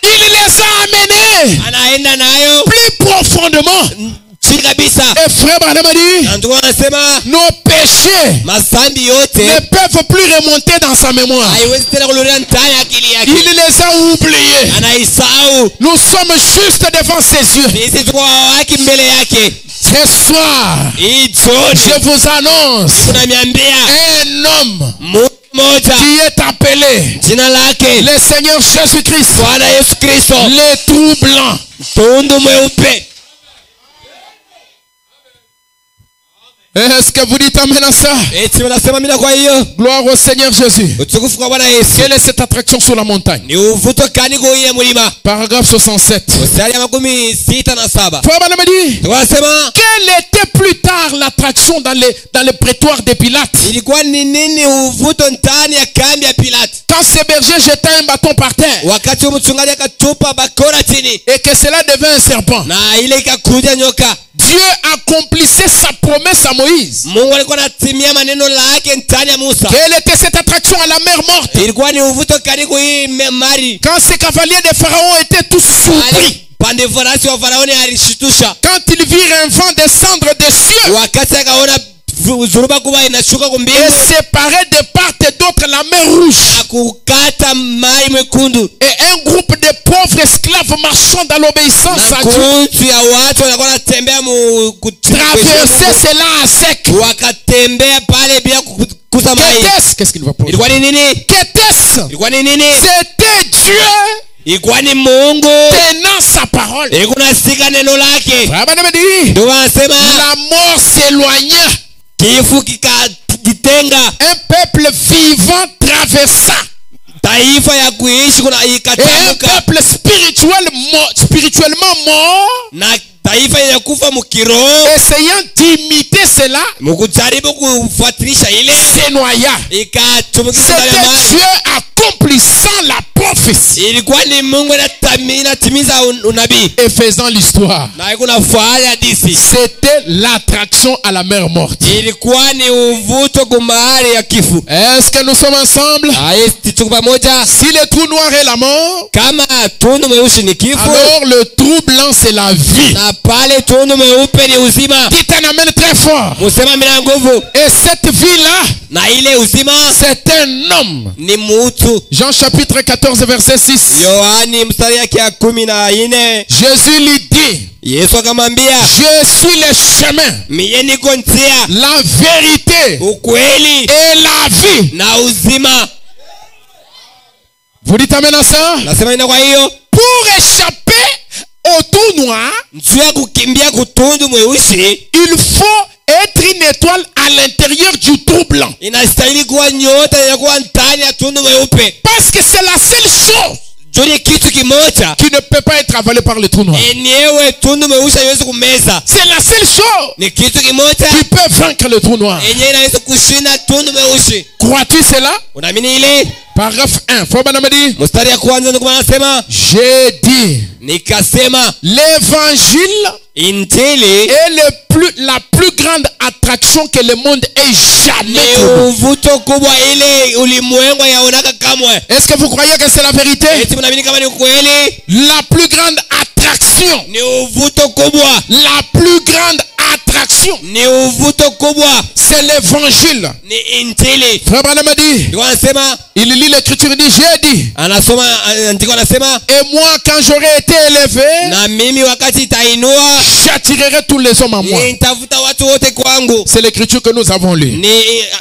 Il les a amenés
anaenda nayo
plus profondément.
chini kabisa.
Et frère Branham a dit,
Na ndugu anasema
nos péchés
mazambi
ne
yote
peuvent plus remonter dans sa mémoire.
haiwezi tena kurudia ndani ya akili yake,
Il les a oubliés.
anaisahau.
Nous sommes juste devant ses yeux.
Sisi tuko haki mbele yake.
Ce soir,
Hii jioni
je vous annonce
tunamiambia
un homme
mtu mmoja
qui est appelé
jina lake
le Seigneur Jésus-Christ,
Bwana Yesu Kristo,
le trou blanc.
tundu mweupe.
Est-ce que vous dites amen à ça?
eti mnasema mina kwa hiyo
Gloire au Seigneur Jésus.
utukufu kwa Bwana Yesu.
Quelle est cette attraction sur la montagne?
Ni uvuto kani kuiye mulima.
Paragraphe 67.
Mstari ya 67.
Frère Branham dit,
Tunasema
quelle était plus tard l'attraction dans les prétoires de Pilate?
ilikuwa ni nini uvuto ndani ya kambi ya Pilato?
Quand ce berger jeta un bâton par terre
Wakati mchungaji akatupa bakora chini
et que cela devint un serpent,
na ile ikakuja nyoka.
Dieu accomplissait sa promesse à Moïse.
Mungu alikuwa anatimia maneno lake ndani ya Musa.
Quelle était cette attraction à la mer morte?
Ilikuwa ni uvuto kani kuiye mari.
Quand ces cavaliers de Pharaon étaient tous surpris,
Pande farasi wa Faraoni alishitusha.
quand ils virent un vent descendre des cieux
Wakati akaona zuruba kubwa inashuka kwa mbingu
et séparer de part et d'autre la mer rouge,
na kukata mai mwekundu.
et un groupe de pauvres esclaves marchant dans l'obéissance
Na
à Dieu
kundi ya watu wanakuwa wanatembea
traversaient cela à sec.
wakatembea pale bila kukusa mai.
Qu'était-ce? Qu'est-ce qu'il va poser?
Ilikuwa ni nini?
Qu'était-ce?
Ilikuwa ni nini?
C'était Dieu
Ilikuwa ni Mungu
tenant sa parole.
ilikuwa nasika neno lake.
Frère Branham dit,
Ndio wanasema
la mort s'éloigna.
kifo kikajitenga,
Un peuple vivant traversa.
taifa ya kuishi kuna
Et un
ikatamka,
peuple spirituellement mort,
na taifa ya kufa mkiroho
essayant d'imiter cela,
mkujaribu kufuatilisha ile
se noya.
ikatumikisha ndani ya
C'était
maji.
Dieu accomplissant la prophétie
Ilikuwa ni Mungu inatimiza unabii
et faisant l'histoire.
na kuna fahari hadisi.
C'était l'attraction à la mer morte.
Ilikuwa ni uvuto kwa mahali ya kifu.
Est-ce que nous sommes ensemble?
Tuko pamoja.
Si le trou noir est la mort,
Kama tundu mweusi ni kifo,
alors le trou blanc c'est la vie.
na pale tundu mweupe ni uzima.
Dites un amen très fort.
Musema mina nguvu.
Et cette vie-là,
Na ile uzima
c'est un homme.
ni mutu.
Jean chapitre 14 verset 6.
Yohani mstari yake ya 14.
Jésus lui dit,
Yesu akamwambia,
je suis le chemin,
mie niko njia,
la vérité
ukweli
et la vie.
na uzima.
Vous dites amen à ça?
Nasema ina kwa hiyo
Pour échapper au trou noir,
njia kukimbia kutundu mweusi
il faut être une étoile à l'intérieur du trou blanc.
inastahili kuwa nyota inakuwa ndani ya tundu mweupe.
Parce que c'est la seule chose
Joni kitu kimoja
qui ne peut pas être avalée par le trou noir.
enyewe tundu mweusi haiwezi kumeza.
C'est la seule chose
Ni kitu kimoja
qui peut vaincre le trou noir.
enyewe inaweza kushinda tundu mweusi.
Crois-tu cela?
Unaamini ile?
Paragraphe 1. Frère Branham dit,
Mstari ya kwanza ndio anasema,
j'ai dit,
nikasema
l'évangile
injili
est la plus grande attraction que le monde ait jamais
ni
connue.
uvuto kubwa ile ulimwengu yaonaka kamwe.
Est-ce que vous croyez que c'est la vérité?
Eti mnaamini kama ni kweli?
La plus grande attraction.
Ni uvuto kubwa.
La plus grande attraction.
Ni uvuto kubwa.
C'est l'évangile.
Ni injili.
Frère Branham dit,
Ndio anasema,
il lit l'écriture, il dit, j'ai dit,
anasoma andiko anasema,
et moi quand j'aurai été élevé,
na mimi wakati itainua
j'attirerai tous les hommes à moi.
nitavuta watu wote kwangu.
C'est l'écriture que nous avons lue.
Ni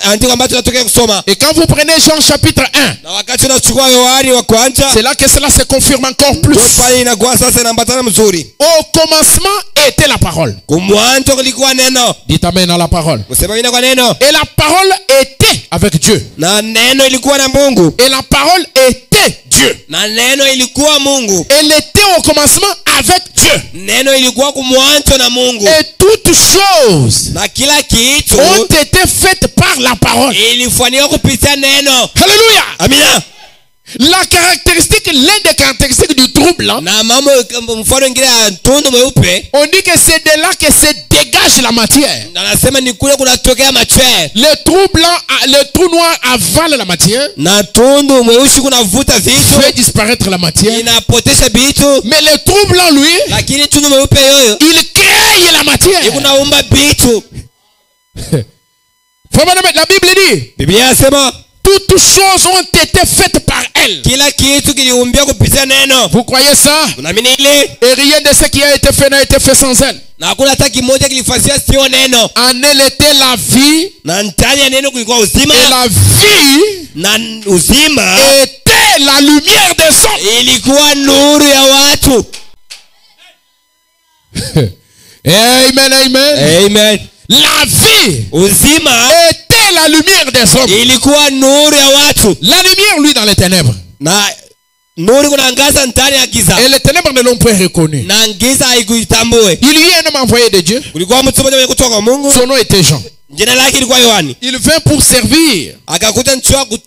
andiko ambacho tunatokea kusoma.
Et quand vous prenez Jean chapitre 1,
Na wakati unachukua Yohani wa kwanza,
c'est là que cela se confirme encore plus.
ndio pale inakuwa sasa inaambatana mzuri.
Au commencement était la parole.
Kumwanzo kulikuwa neno.
Dites amen à la parole.
Msema ina kwa neno.
Et la parole était avec Dieu.
Na neno ilikuwa na Mungu.
Et la parole était Dieu.
Na neno ilikuwa Mungu.
Elle était au commencement avec Dieu.
Neno ilikuwa kumwanzo na Mungu.
Et toutes choses
Na kila kitu
ont été faites par la parole.
ilifanywa kupitia neno.
Alléluia.
Amina.
La caractéristique, l'une des caractéristiques du trou blanc,
Na mambo mfano ingine ya tundu mweupe,
on dit que c'est de là que se dégage la matière.
na nasema ni kule kunatokea machwe.
Le trou blanc, le trou noir avale la matière,
Na tundu mweusi kunavuta vitu,
fait disparaître la matière.
inapotesha vitu,
Mais le trou blanc, lui,
lakini tundu mweupe yoyo
il crée la matière.
ikunaumba vitu.
La Bible dit,
Biblia inasema
toutes choses ont été faites par elle.
kila kitu kiliumbia kupitia neno.
Vous croyez ça?
Unaamini ile?
Et rien de ce qui a été fait n'a été fait sans elle.
Na hakuna hata kimoja kilifanywa sio neno.
En elle était la vie,
Na ndani ya neno kulikuwa uzima,
et la vie
na uzima
était la lumière des hommes.
ilikuwa nuru ya watu.
Amen, amen.
Amen.
La vie
uzima
était la lumière des hommes.
ilikuwa nuru ya watu,
La lumière, lui, dans les ténèbres.
na nuru kunaangaza ndani ya giza,
Et les ténèbres ne l'ont point reconnu.
na giza haikuitambue.
Il y a un homme envoyé de Dieu.
Kulikuwa mtu mmoja mwenye kutoka kwa Mungu,
Son nom était Jean.
jina lake ilikuwa Yohani.
Il vint pour servir.
Akakuta mtu wa
Pour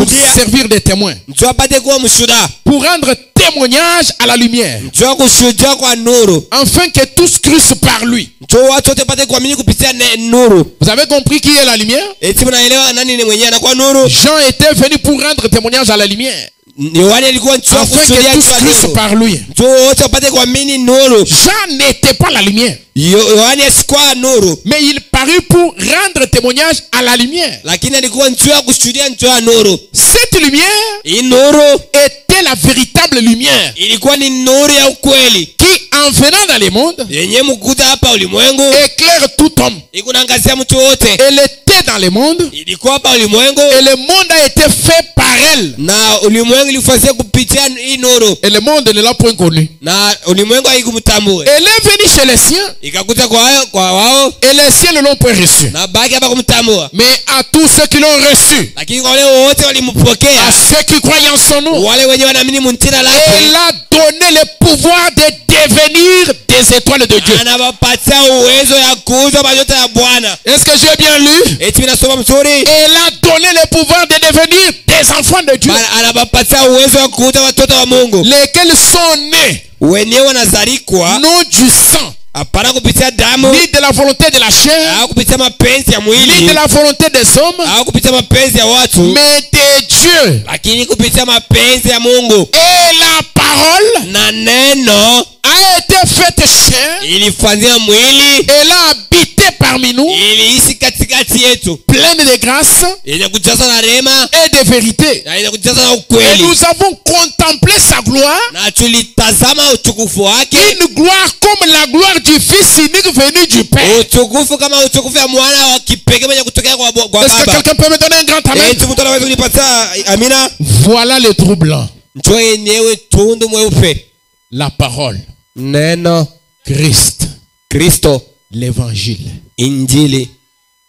kushuhudia,
servir des témoins.
mtu apate kuwa mshuhuda,
Pour rendre témoignage à la lumière.
mtu wa kushuhudia kwa nuru,
Afin que tous crussent par lui.
mtu watu wote pate kuamini kupitia nuru.
Vous avez compris qui est la lumière?
Eti mnaelewa nani ni mwenyewe anakuwa nuru?
Jean était venu pour rendre témoignage à la lumière.
Yohani alikuwa mtu wa
Afin que
kushuhudia
tous
kwa
crussent
nuru,
par lui.
mtu wote wapate kuamini nuru.
Jean n'était pas la lumière.
Yohani asikuwa nuru,
Mais il parut pour rendre témoignage à la lumière.
lakini alikuwa mtu wa kushuhudia mtu wa nuru.
Cette lumière
Hii nuru
était la véritable lumière
ilikuwa ni nuru ya ukweli
qui, en venant dans le monde,
yenye mkuta hapa ulimwengu,
éclaire tout homme.
ikunangazia mtu wote.
Elle était dans le monde
Ilikuwa hapa ulimwengu,
et le monde a été fait par elle.
na ulimwengu ilifanyika kupitia hii nuru,
Et le monde ne l'a point connue.
na ulimwengu haikumtambua.
Elle est venue chez les siens
Ikakuta kwa wao,
et les siens ne l'ont point reçue.
na baki hapa kumtambua,
Mais à tous ceux qui l'ont reçu,
lakini kwa wale wote
à
walimpokea,
ceux qui croient en son nom,
wale wenye wanaamini mtira
elle
lake,
a donné le pouvoir de devenir des étoiles de Dieu.
anawapatia uwezo ya kuuza manyota ya Bwana.
Est-ce que j'ai bien lu?
Eti vinasoma mzuri,
Elle a donné le pouvoir de devenir des enfants de Dieu,
anawapatia uwezo wa kuuza watoto wa Mungu
lesquels sont nés
wenyewe wanazarikwa
non du sang,
hapana kupitia damu
ni de la volonté de la chair,
au kupitia mapenzi ya
ni
mwili
de la volonté des hommes,
au kupitia mapenzi ya watu,
mais de Dieu.
lakini kupitia mapenzi ya Mungu.
Et la parole
Na neno
a été faite chair,
ilifanyika mwili,
elle a habité parmi nous,
iliishi katikati yetu,
pleine de grâce
yenye kujaza na rehema
et de vérité.
na yenye kujaza na
Et
ukweli,
nous avons contemplé sa gloire,
na tulitazama utukufu wake,
une gloire comme la gloire du Fils unique venu du Père.
utukufu kama utukufu ya mwana wa kipekee mwenye kutokea kwa
Est-ce que
Baba.
quelqu'un peut me donner un grand amen?
Eti mtu anaweza kunipatia amina?
Voilà le trou blanc.
Njoo yenyewe tundu mweupe,
La parole,
neno,
Christ,
Kristo,
l'évangile.
injili.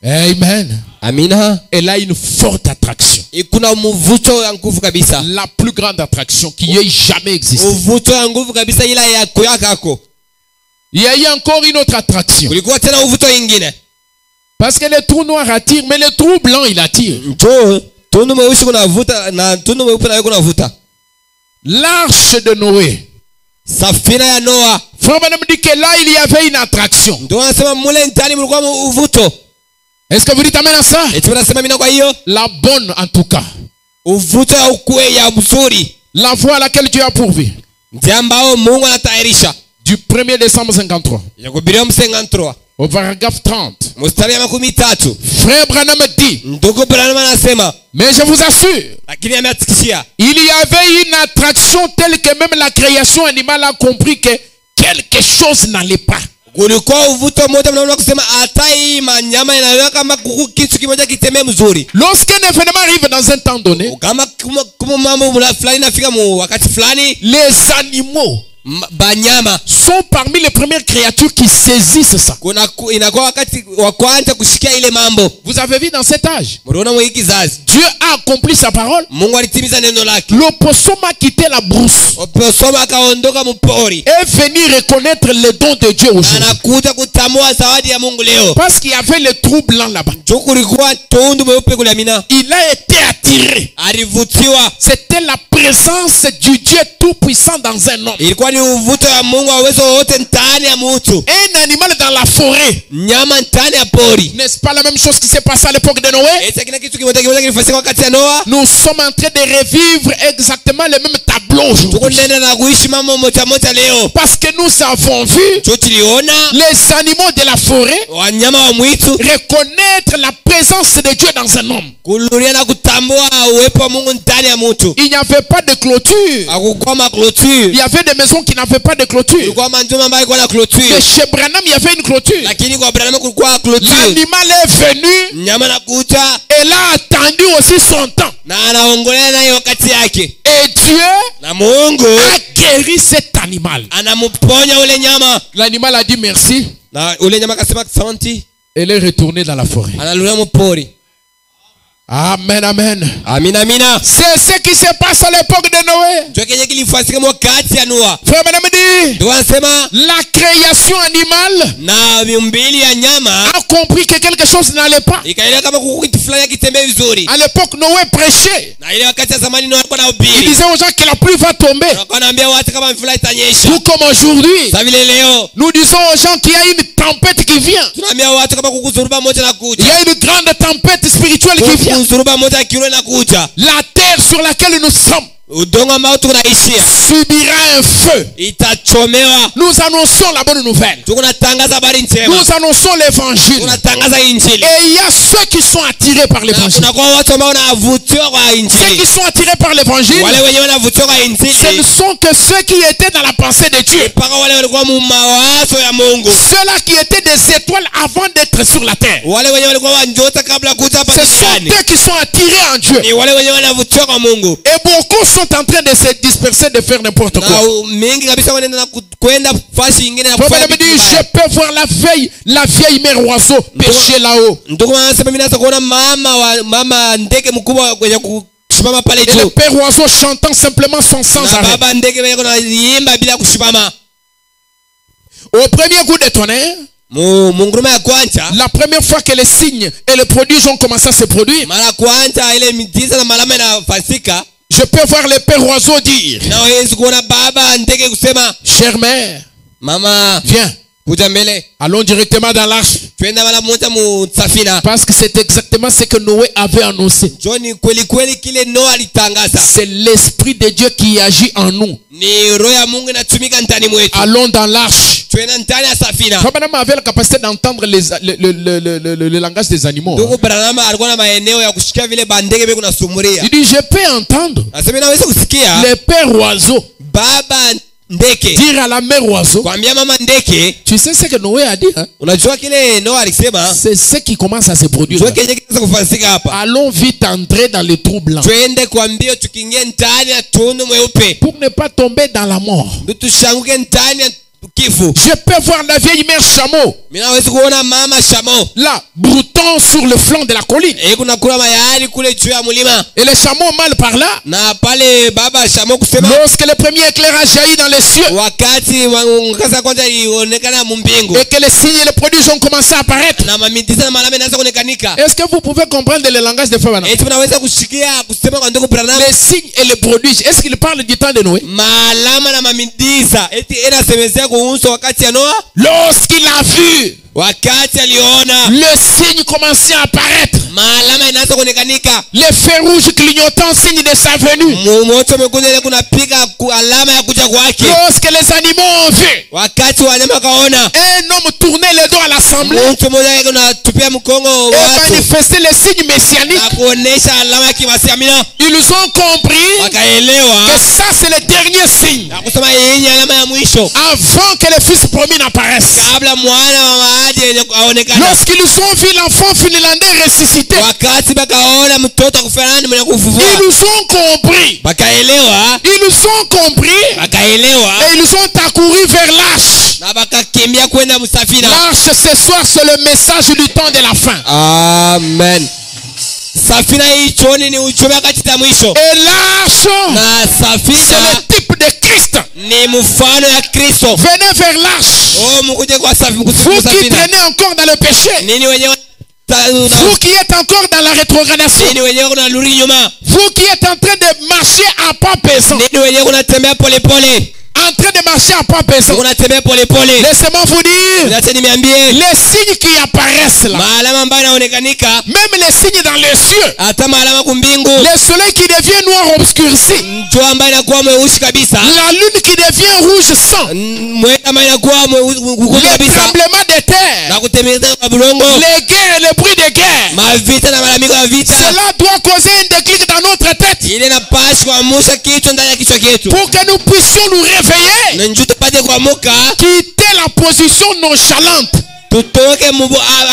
Amen.
Amina.
Elle a une forte attraction.
Kuna mvuto ya nguvu kabisa,
La plus grande attraction qui ait jamais existé.
mvuto ya nguvu kabisa, ila ya kuyakako.
Il y a eu encore une autre attraction.
Kulikuwa tena uvuto ingine.
Parce que le trou noir attire, mais le trou blanc il attire.
Njoo tundu mweusi kunavuta na tundu mweupe nayo kunavuta.
L'arche de Noé.
Safina ya Noa,
Frère Branham dit que là il y avait une attraction.
ndio anasema mule ndani mlikuwa uvuto.
Est-ce que vous dites amen à ça?
Eti wanasema mina, kwa hiyo
La bonne en tout cas.
uvuto ya ukweli ya mzuri,
La voie à laquelle Dieu a pourvu.
ndio ambao Mungu anatayarisha.
Du 1er décembre 53
Ya kubiria msengantroa
au paragraphe 30.
mstari ya 13,
Frère Branham dit,
ndugu Branham anasema,
mais je vous assure,
lakini ameatikishia,
il y avait une attraction telle que même la création animale a compris que quelque chose n'allait pas.
kulikuwa uvuto mmoja mnaona kusema hata hii manyama inaelewa kama kuku kitu kimoja kitemee mzuri.
Lorsqu'un événement arrive dans un temps donné,
Kama mambo fulani nafika mu wakati fulani,
les animaux
banyama
sont parmi les premières créatures qui saisissent ça.
inakuwa wakati wa kwanza kushikia ile mambo.
Vous avez vu dans cet âge,
Mnaona mwa hiki kizazi
Dieu a accompli sa parole.
Mungu alitimiza neno lake.
L'opossum a quitté la brousse
Oposoma akaondoka mpori,
et venu reconnaître le don de Dieu aujourd'hui.
anakuja kutambua zawadi ya Mungu leo.
Parce qu'il y avait le trou blanc là-bas.
Ndio kulikuwa tundu mweupe kule Amina,
Il a été attiré.
alivutiwa.
C'était la présence du Dieu tout-puissant dans un homme.
Ilikuwa ni uvuto wa Mungu wa uwezo wote ndani ya mtu,
Un animal dans la forêt.
nyama ndani ya pori.
N'est-ce pas la même chose qui s'est passée à l'époque de Noé?
Esa kila kitu kimoja kilifanyika wakati ya Noa.
Nous sommes en train de revivre exactement le même tableau
Tuko
aujourd'hui.
nenda na kuishi mambo moja moja leo.
Parce que nous avons vu
Tuliona
les animaux de la forêt
wanyama wa mwitu
reconnaître la présence de Dieu dans un homme.
kululia na kutambua uwepo wa Mungu ndani ya mtu.
Il n'y avait pas de clôture.
Hakukuwa maclôture,
Il y avait des maisons qui n'avaient pas de clôture.
kulikuwa manjuma ambayo ilikuwa na
Mais
clôture,
chez Branham, il y avait une clôture.
lakini kwa Abrahamu kulikuwa clôture.
L'animal est venu
Nyama nakuja
et l'a attendu aussi son temps.
na anaongolea naye wakati yake,
Et Dieu
na Mungu
a guéri cet animal.
anamponya ule nyama,
L'animal a dit merci.
na ule nyama akasema asante.
Elle est retournée dans la forêt.
analulia mpori.
Amen, amen.
Amina amina.
C'est ce qui se passe à l'époque de Noé.
Ndio kenye kilifanyika wakati ya Noa.
Frère, madame dit,
Ndio wanasema
la création animale
na miumbili ya nyama
a compris que quelque chose n'allait pas.
ikaelewa kama kuku kitu fulani kitembea vizuri.
À l'époque, Noé prêchait.
Na ile wakati ya zamani Noa alikuwa
Il
anahubiri.
disait aux gens que la pluie va tomber.
Alikuwa anaambia watu kama mvula itanyesha.
Tout comme aujourd'hui,
Sasa vile leo
nous disons aux gens qu'il y a une tempête qui vient.
tunaambia watu kama kuku zuruba moja na
Il y
kuja.
a une grande tempête spirituelle qui vient.
Kuku zuruba moja ya kiroho na kuja.
La terre sur laquelle nous sommes
Udongo ambao tunaishia
subira un feu.
itachomewa.
Nous annonçons la bonne nouvelle.
Tunatangaza habari njema.
Nous annonçons l'évangile.
Tunatangaza injili.
Et il y a ceux qui sont attirés par
Na
l'évangile.
kuna kwa watu ambao wanavutiwa kwa
Ceux
injili.
qui sont attirés par l'évangile,
Wale wenyewe wanavutiwa kwa
ce ne
injili.
sont que ceux qui étaient dans la pensée de Dieu.
Mpaka wale walikuwa mu mawazo ya Mungu.
Ceux-là qui étaient des étoiles avant d'être sur la terre.
Wale wenyewe walikuwa wanjota kabla kuja hapa
Ce sont
duniani.
eux qui sont attirés en Dieu.
Ni wale wenyewe wanavutiwa kwa Mungu.
Et beaucoup sont en train de se disperser, de faire n'importe
Na
quoi.
mingi kabisa wanaenda na kwenda fasi nyingine na
Frère
kufanya
me
vitu
dit,
vibaya.
je peux voir la vieille mère oiseau pêcher là-haut.
Ndugu anasema mimi naweza kuona mama ndege mkubwa kwenye kusimama pale
Et le
juu.
père oiseau chantant simplement sans
Na
arrêt.
baba ndege wenyewe kunaimba bila kusimama.
Au premier coup de tonnerre,
Munguruma ya kwanza,
la première fois que les signes et les prodiges ont commencé à se produire,
mara kwanza ile miujiza na malama inafanyika.
je peux voir le père oiseau dire,
Na Yesu kuona baba ndege kusema,
chère mère,
mama
viens,
kuja mbele.
allons directement dans l'arche.
Twenda mara moja mu safina.
Parce que c'est exactement ce que Noé avait annoncé.
Joni kweli kweli kile Noa alitangaza.
C'est l'esprit de Dieu qui agit en nous.
Ni roho ya Mungu inatumika ndani mwetu.
Allons dans l'arche.
Twenda ndani ya safina.
Frère Branham avait la capacité d'entendre le langage des animaux.
Ndugu Branham alikuwa na maeneo ya kushikia vile bandege beko nasumuria.
Il dit, je peux entendre
Nasema naweza kusikia
le père oiseau
baba ndeke
dire à la mère oiseau,
kwambia mama ndeke.
tu sais ce que Noé a dit, hein?
Unajua kile Noa alisema?
C'est ce qui commence à se produire.
Unajua kenye kinaweza kufanyika hapa.
Allons vite entrer dans le trou blanc
Twende kwa mbio tukiingia ndani ya tundu mweupe.
pour ne pas tomber dans la mort.
Ndio tushanguke ndani ya kifo.
Je peux voir la vieille mère chameau
Mimi naweza kuona mama Shamo.
là, broutant sur le flanc de la colline.
Kuna kula mayai kule juu ya mlima.
Et les chameaux mal par là.
Na pale baba Shamo kusema
Lorsque le premier éclairage jaillit dans les cieux
wakati mwangaza kwanza ilionekana mbingu.
et que les signes et les prodiges ont commencé à apparaître.
Na mamitiza na malama inaanza kuonekanika.
Est-ce que vous pouvez comprendre le langage de Frère Branham?
Eti unaweza kushikia kusema kwa ndugu Branham.
Les signes et les prodiges, est-ce qu'il parle du temps de Noé?
Malama na mamitiza eti inasemezea kuhusu wakati ya Noa.
Lorsqu'il a vu
Wakati aliona
le signe commençait à apparaître,
malama inaanza kuonekanika.
les feux rouges clignotant signe de sa venue.
Moto mwekundu ile kunapiga alama ya kuja kwake.
Lorsque les animaux ont vu
Wakati wanyama kaona
un homme tourner le dos à l'assemblée
mtu mmoja kunatupia mkongo
et
watu
manifester les signes
na
messianiques,
kuonesha alama ya kimasamina,
ils ont compris
wakaelewa
que ça c'est le dernier signe
na kusema hii ni alama ya mwisho
avant que le fils promis n'apparaisse.
kabla mwana wa maadi aonekane.
Lorsqu'ils ont vu l'enfant finlandais ressuscité,
Wakati bakaona mtoto kufanana mwenye kufufua,
ils ont compris.
bakaelewa
Ils ont compris
bakaelewa
et ils ont accouru vers l'arche.
na bakakimbia kwenda msafina.
L'arche ce soir c'est le message du temps de la fin.
Amen. Safina hii choni ni ujumbe wakati wa mwisho.
Et l'arche
Na
c'est
safina
le type de Christ.
ni mfano ya Kristo.
Venez vers l'arche.
Oh, mkuje kwa
Vous qui
safina.
traînez encore dans le péché,
Nini wenyewe
vous qui êtes encore dans la rétrogradation,
nini wenyewe kunarudi nyuma.
vous qui êtes en train de marcher à pas pesant,
Nini wenyewe kunatembea pole pole.
en train de marcher à pas pesant,
Kunatembea pole pole.
laissez-moi vous dire,
Acha niambie
les signes qui apparaissent là,
maalama ambayo inaonekanika,
même les signes dans les cieux,
hata maalama kumbingu,
le soleil qui devient noir obscurci,
jua ambayo inakuwa mweusi kabisa,
la lune qui devient rouge sang,
mwezi ambayo inakuwa mweusi
les
kabisa,
tremblements de terre,
na kutetemeka kwa bulongo,
les guerres et le bruit des guerres,
mavita na malalamiko ya vita.
cela doit causer un déclic dans notre tête
Ile inapaswa kuamsha kichwa ndani ya kichwa chetu,
pour que nous puissions nous réveiller,
na njoo tupate kuamuka,
quitter la position nonchalante
tutoke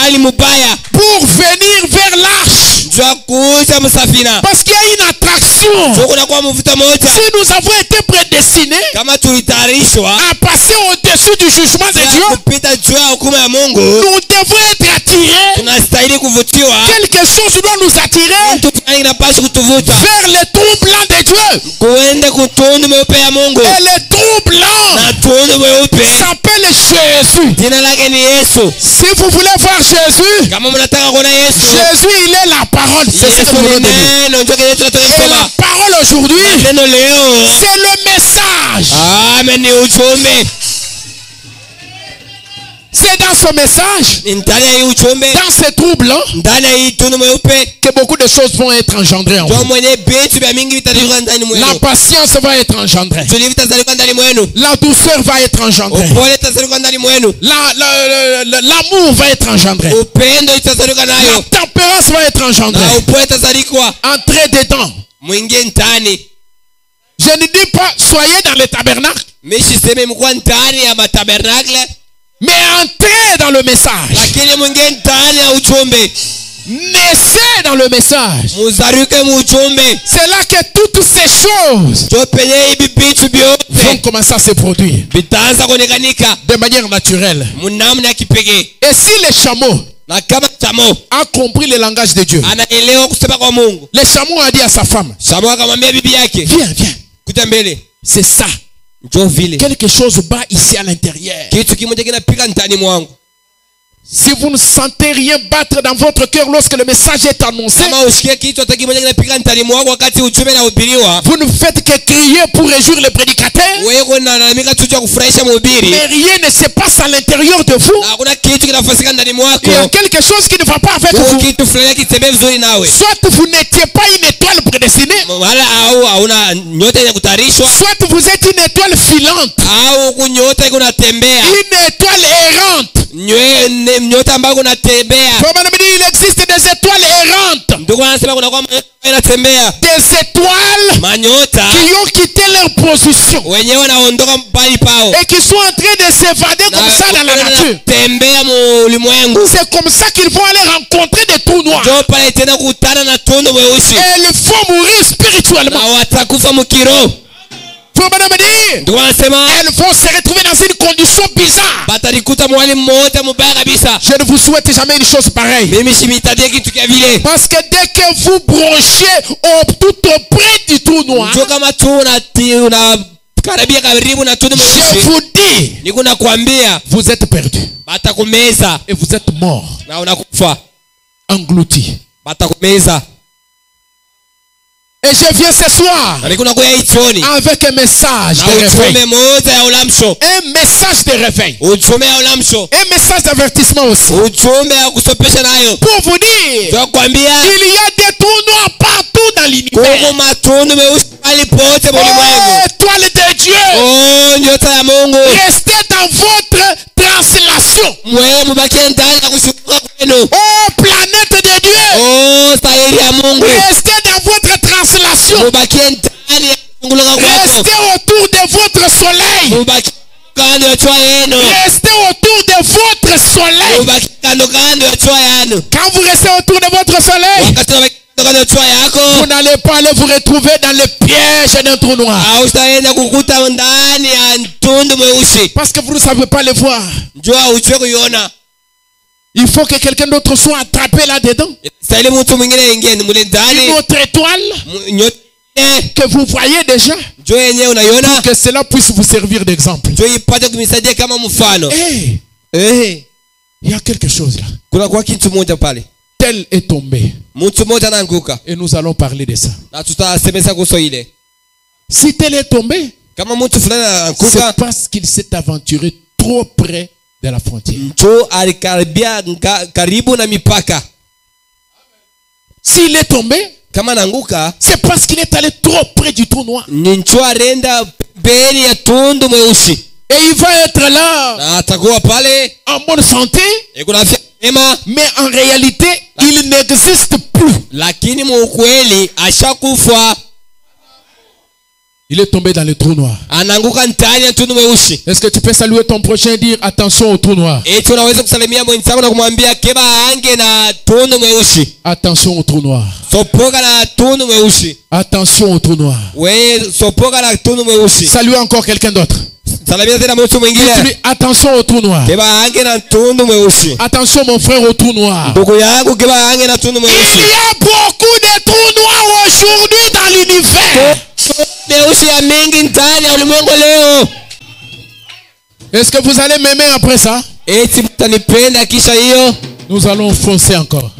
hali mubaya,
pour venir vers l'arche.
njoo kuja msafina.
Parce qu'il y a une attraction onction. Si nous avons été prédestinés à passer au-dessus du jugement de Dieu, nous devons être attirés. Quelque chose doit nous attirer vers les trous blancs de Dieu. Et les trous blancs s'appellent Jésus. Si vous voulez voir Jésus, Jésus, il est la parole. C'est ce que nous voulons dire. Et la parole aujourd'hui, c'est le message. C'est dans ce message, dans ces troubles, que beaucoup de choses vont être engendrées en vous. La patience va être engendrée. La douceur va être engendrée. L'amour va être engendré. La tempérance va être engendrée. Entrez dedans. Je ne dis pas soyez dans le tabernacle, mais entrez dans le message. Naissez dans le message. C'est là que toutes ces choses vont commencer à se produire de manière naturelle. Et si les chameaux a compris le langage de Dieu, le chameau a dit à sa femme, viens, viens. C'est ça. Quelque chose bat ici à l'intérieur. Si vous ne sentez rien battre dans votre cœur lorsque le message est annoncé, vous ne faites que crier pour réjouir le prédicateur, mais rien ne se passe à l'intérieur de vous. Il y a quelque chose qui ne va pas avec vous. Soit vous n'étiez pas une étoile prédestinée, soit vous êtes une étoile filante, une étoile errante. Il existe des étoiles errantes, des étoiles qui ont quitté leur position et qui sont en train de s'évader comme ça dans la nature. C'est comme ça qu'ils vont aller rencontrer des trous noirs et ils vont mourir spirituellement. Elles vont se retrouver dans une condition bizarre. Je ne vous souhaite jamais une chose pareille. Parce que dès que vous branchez tout auprès du trou noir, je vous dis, vous êtes perdu et vous êtes mort, englouti. Et je viens ce soir avec un message de réveil. Un message de réveil. Un message d'avertissement aussi. Pour vous dire, il y a des trous noirs partout dans l'univers. Oh, étoile de Dieu. Restez dans votre translation. Oh, planète de Dieu. Restez dans votre translation. Restez autour de votre soleil. Restez autour de votre soleil. Quand vous restez autour de votre soleil, vous n'allez pas aller vous retrouver dans le piège d'un trou noir. Parce que vous ne savez pas le voir. Il faut que quelqu'un d'autre soit attrapé là-dedans. Une autre étoile que vous voyez déjà, pour que cela puisse vous servir d'exemple. Hey, il y a quelque chose là. Tel est tombé. Et nous allons parler de ça. Si tel est tombé, c'est parce qu'il s'est aventuré trop près de la frontière. S'il est tombé, c'est parce qu'il est allé trop près du trou noir. Et il va être là en bonne santé, mais en réalité il n'existe plus.
Il est tombé dans le trou noir.
Anaanguka ndani ya tundu mweusi.
Est-ce que tu peux saluer ton prochain et dire attention au trou noir?
Eti unaweza kusalimia mwenzako na kumwambia keba aange na tundu mweusi.
Attention au trou noir.
Sopoka na tundu mweusi.
Attention au trou noir.
Wewe sopoka na tundu mweusi.
Saluer encore quelqu'un d'autre.
Salamia tena mtu mwingine.
Attention au trou noir.
Keba aange na tundu mweusi.
Attention mon frère au trou noir.
Ndugu yangu keba aange na tundu mweusi.
Il y a beaucoup de trous noirs aujourd'hui dans l'univers. Est-ce que vous allez m'aimer après ça? Nous allons foncer encore.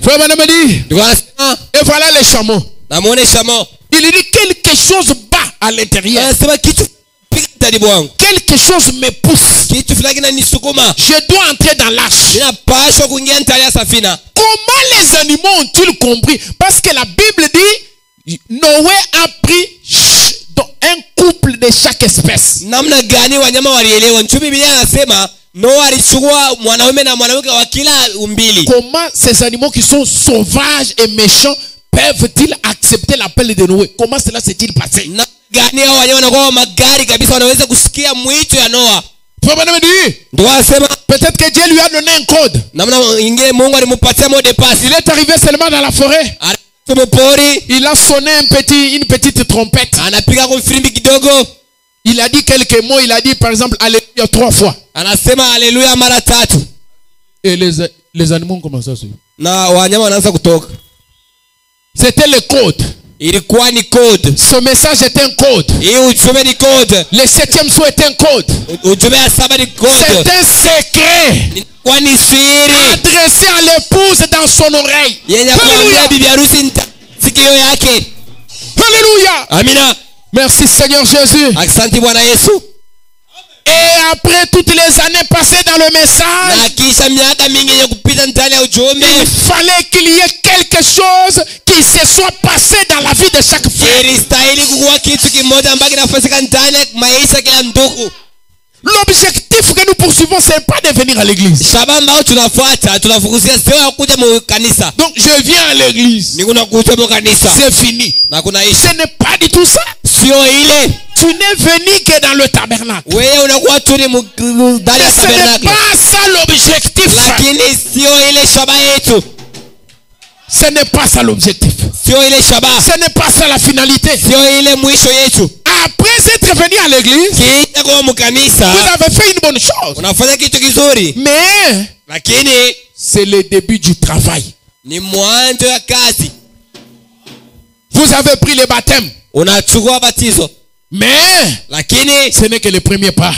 Frère Manamadi, et voilà les chameaux. Il dit quelque chose bat à l'intérieur. Quelque chose me pousse. Je dois entrer dans l'arche. Comment les animaux ont-ils compris? Parce que la Bible dit Noé a pris un couple de chaque espèce.
Namna gani wanyama walielewa? Biblia anasema Noa alichukua mwanaume na mwanamke wa kila umbili.
Comment ces animaux qui sont sauvages et méchants peuvent-ils accepter l'appel de Noé? Comment cela s'est-il passé?
Namna gani hao wanyama wanakuwa magari kabisa wanaweza kusikia mwito ya Noa?
Peut-être que Dieu lui a donné un code.
Namna ingine Mungu alimpatia mot de passe.
Il est arrivé seulement dans la forêt. Il a sonné une petite trompette. Il a dit quelques mots. Il a dit par exemple Alléluia 3 fois. Et les animaux ont commencé à suivre. C'était le code. Ce message est un code. Le 7e saut est un code. C'est un secret adressé à l'épouse dans son oreille. Alléluia.
Amina.
Merci Seigneur Jésus. Et après toutes les années passées dans le message, il fallait qu'il y ait quelque chose qui se soit passé dans la vie de chaque frère. L'objectif que nous poursuivons, c'est pas de venir à l'église. Donc je viens à l'église. C'est fini. Ce n'est pas du tout ça. Tu n'es venu que dans le tabernacle. Ce n'est pas ça l'objectif. Ce n'est pas ça l'objectif. Ce n'est pas ça la finalité. Après être venu à l'église, vous avez fait une bonne chose. Mais c'est le début du travail. Vous avez pris le baptême. Mais ce n'est que le premier pas.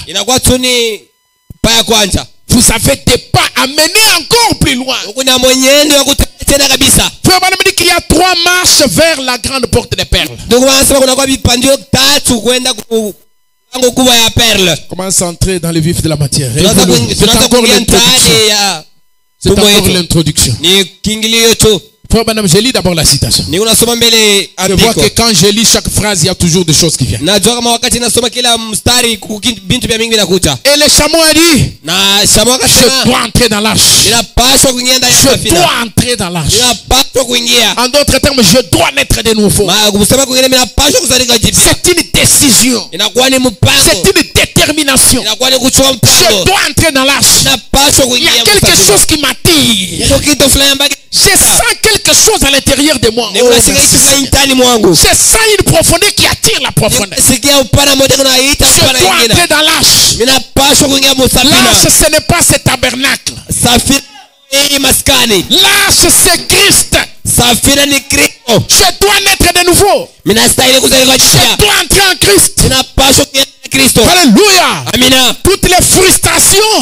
Vous avez des pas à mener encore plus loin. Frère Branham dit qu'il y a 3 marches vers la grande porte des perles. Commence à entrer dans le vif de la matière. C'est encore l'introduction. Frère Branham, je lis d'abord la citation. Je vois que quand je lis chaque phrase, il y a toujours des choses qui viennent. Et le chameau a dit, je dois entrer dans l'arche. Je dois entrer dans l'arche. En d'autres termes, je dois naître de nouveau. C'est une décision. C'est une détermination. Je dois entrer dans l'arche. Il y a quelque chose qui m'attire. Je sens quelque chose à l'intérieur de moi. Je sens une profondeur qui attire la profondeur. Je dois entrer dans l'arche. L'arche, ce n'est pas ce tabernacle. L'arche, c'est Christ. Je dois naître de nouveau. Je dois entrer en Christ. Alléluia. Amina. Toutes les frustrations,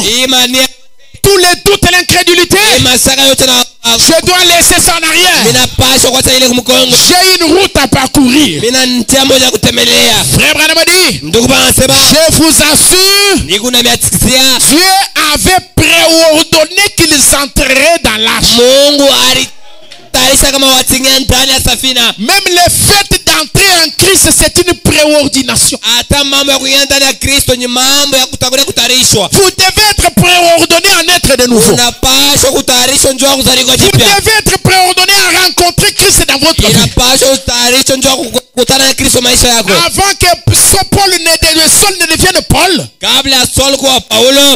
tous les doutes et l'incrédulité, je dois laisser ça en arrière. J'ai une route à parcourir. Frère Branham dit, je vous assure, Dieu avait préordonné qu'ils entreraient dans l'arche. Même le fait d'entrer en Christ, c'est une préordination. Vous devez être préordonné à naître de nouveau. Vous devez être préordonné à rencontrer Christ
c'est dans votre vie. Avant que Saul ne devienne Paul,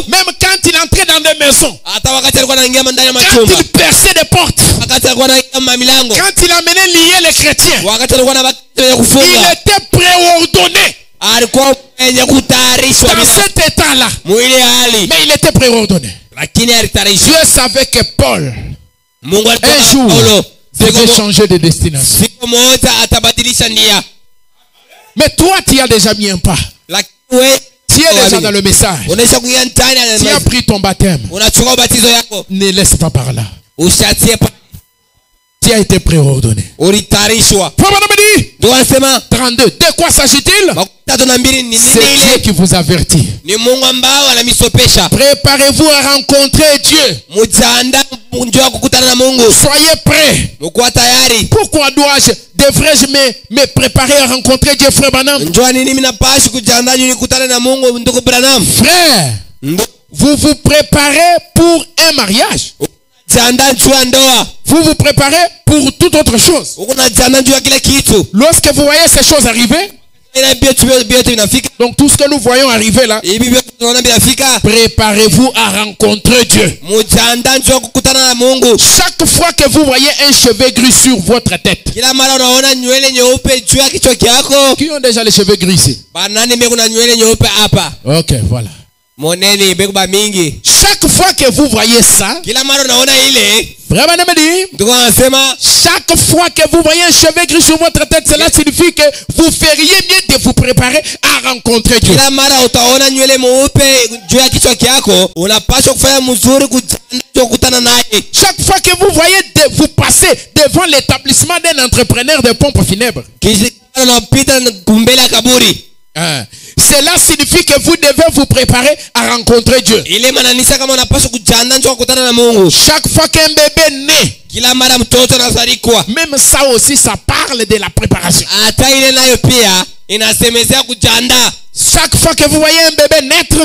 même quand il entrait dans des maisons, quand il perçait des portes, quand il amenait lier les chrétiens, il était préordonné. Dans cet état-là, mais il était préordonné. Dieu savait que Paul, un jour, devait changer de destination. Mais toi, tu as déjà mis un pas. Tu es déjà dans le message. Tu as pris ton baptême. Ne laisse pas par là. Tu as été préordonné. 32. De quoi s'agit-il? C'est Dieu qui vous avertit. Préparez-vous à rencontrer Dieu. Soyez prêts. Pourquoi devrais-je me préparer à rencontrer Dieu, frère Branham? Frère, vous vous préparez pour un mariage. Vous vous préparez pour toute autre chose. Lorsque vous voyez ces choses arriver, donc tout ce que nous voyons arriver là, préparez-vous à rencontrer Dieu. Chaque fois que vous voyez un cheveu gris sur votre tête, qui ont déjà les cheveux gris ici? Ok, voilà. Chaque fois que vous voyez ça, chaque fois que vous voyez un cheveu gris sur votre tête, cela signifie que vous feriez mieux de vous préparer à rencontrer Dieu. Chaque fois que vous voyez vous passer devant l'établissement d'un entrepreneur de pompes funèbres, cela signifie que vous devez vous préparer à rencontrer Dieu. Chaque fois qu'un bébé naît, même ça aussi, ça parle de la préparation. Chaque fois que vous voyez un bébé naître,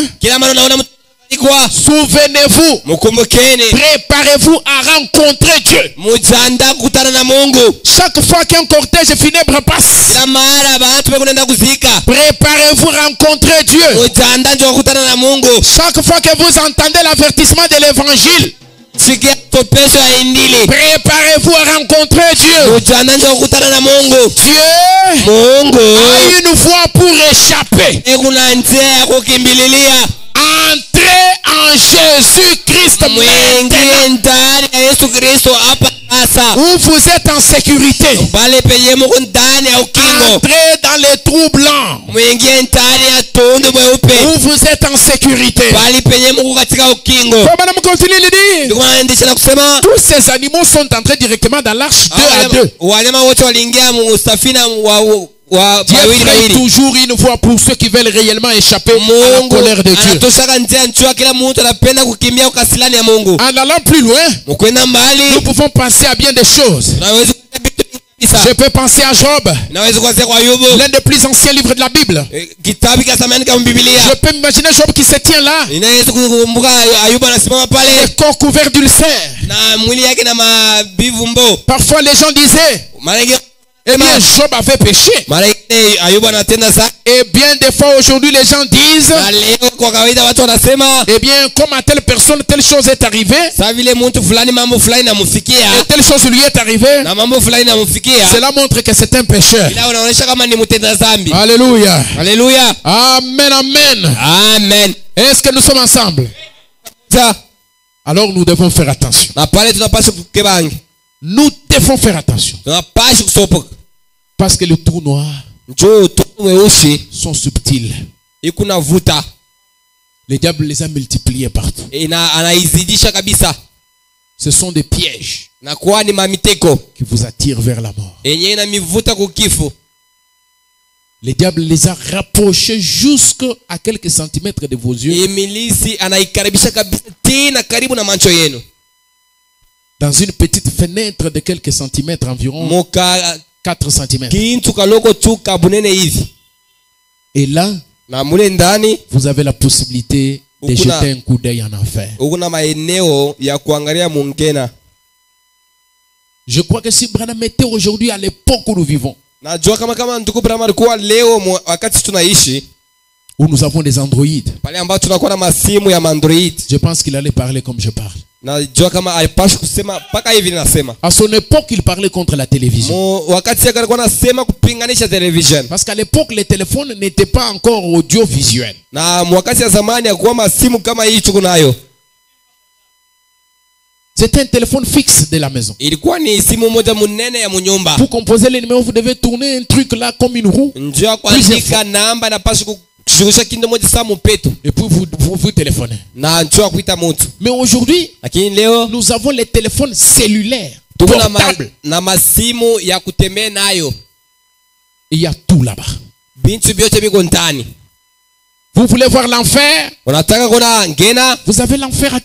souvenez-vous, préparez-vous à rencontrer Dieu. Chaque fois qu'un cortège funèbre passe, préparez-vous à rencontrer Dieu. Chaque fois que vous entendez l'avertissement de l'évangile, préparez-vous à rencontrer Dieu. Dieu a une voie pour échapper. Entrez en Jésus-Christ où vous êtes en sécurité. Entrez dans les trous blancs où vous êtes en sécurité. Tous ces animaux sont entrés directement dans l'arche 2 à 2. Dieu crée toujours une voie pour ceux qui veulent réellement échapper à la colère de Dieu. En allant plus loin, nous pouvons penser à bien des choses. Je peux penser à Job, l'un des plus anciens livres de la Bible. Je peux m'imaginer Job qui se tient là, le corps couvert d'ulcères. Parfois les gens disaient, eh bien, Job avait péché. Et bien des fois aujourd'hui les gens disent, eh bien comme à telle personne telle chose est arrivée, et telle chose lui est arrivée, cela montre que c'est un pécheur. Alléluia.
Alléluia.
Amen, amen.
Amen.
Est-ce que nous sommes ensemble? Alors nous devons faire attention. Nous devons faire attention. Parce que les trous noirs sont subtils. Le diable les a multipliés partout. Ce sont des pièges qui vous attirent vers la mort. Le diable les a rapprochés jusqu'à quelques centimètres de vos yeux. Dans une petite fenêtre de quelques centimètres environ. 4 centimètres. Et là, vous avez la possibilité de jeter un coup d'œil en enfer.
Je crois que si Branham était aujourd'hui à l'époque où nous vivons,
Najua kama ndugu Branham alikuwa leo wakati tunaishi
où nous avons des androïdes,
pale ambapo tunakuwa na masimu ya Android.
je pense qu'il allait parler comme je parle.
Najua kama alipaswa kusema paka hivi ninasema.
À son époque, il parlait contre la télévision.
Wakati yake alikuwa anasema kupinganisha television.
Parce qu'à l'époque, les téléphones n'étaient pas encore audiovisuels.
Na wakati ya zamani hakuwa masimu kama hii tuko nayo.
C'était un téléphone fixe de la maison.
Ilikuwa ni simu moja munene ya munyumba.
Pour composer les numéros, vous devez tourner un truc là comme une roue.
Njoo kuandika namba na paswa kushughulisha kindo moja saa mupetu.
Et puis vous téléphonez.
Na njoo kuita mtu.
Mais aujourd'hui,
Lakini leo
nous avons les téléphones cellulaires,
tuko
portables.
na masimu ya kutembea nayo.
Il y a tout là-bas.
Bintu byote biko ndani.
Vous voulez voir l'enfer?
Unataka kuna ngena?
Vous avez l'enfer à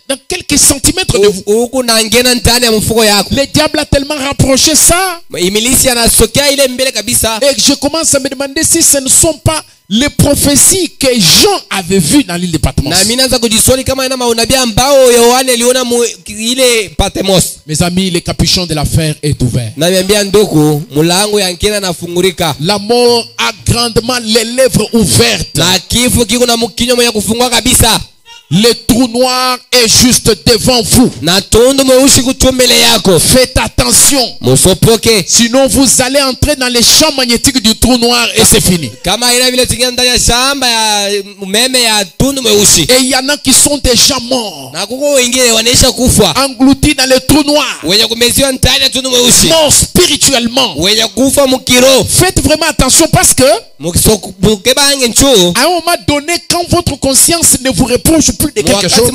dans quelques centimètres de vous.
Huko na ngena ndani ya mfuko yako.
Le diable a tellement rapproché ça.
Ibilisi anasokea ile mbele kabisa.
Et je commence à me demander si ce ne sont pas les prophéties que Jean avait vues dans l'île de Patmos.
Na mimi naanza kujiswali kama ina maunabii ambao Yohana aliona ile Patmos.
Mes amis, le capuchon de l'enfer est ouvert.
Na niambia ndugu, mlango ya ngena nafungurika.
La mort a grandement les lèvres ouvertes.
Na kifo kiko na mkinyo mwenye kufungua kabisa.
Le trou noir est juste devant vous.
Na tundu mweusi kutumbele yako.
Faites attention.
Musopoke.
Sinon vous allez entrer dans les champs magnétiques du trou noir et c'est fini.
Kama ina vile tingia ndani ya shamba ya umeme ya tundu mweusi.
Et il y en a qui sont déjà morts.
Na kuko wengine wanaisha kufa.
Engloutis dans le trou noir.
Wenye kumeziwa ndani ya tundu mweusi.
Morts spirituellement.
Wenye kufa mukiro.
Faites vraiment attention parce que à un moment donné, quand votre conscience ne vous reproche plus de quelque chose,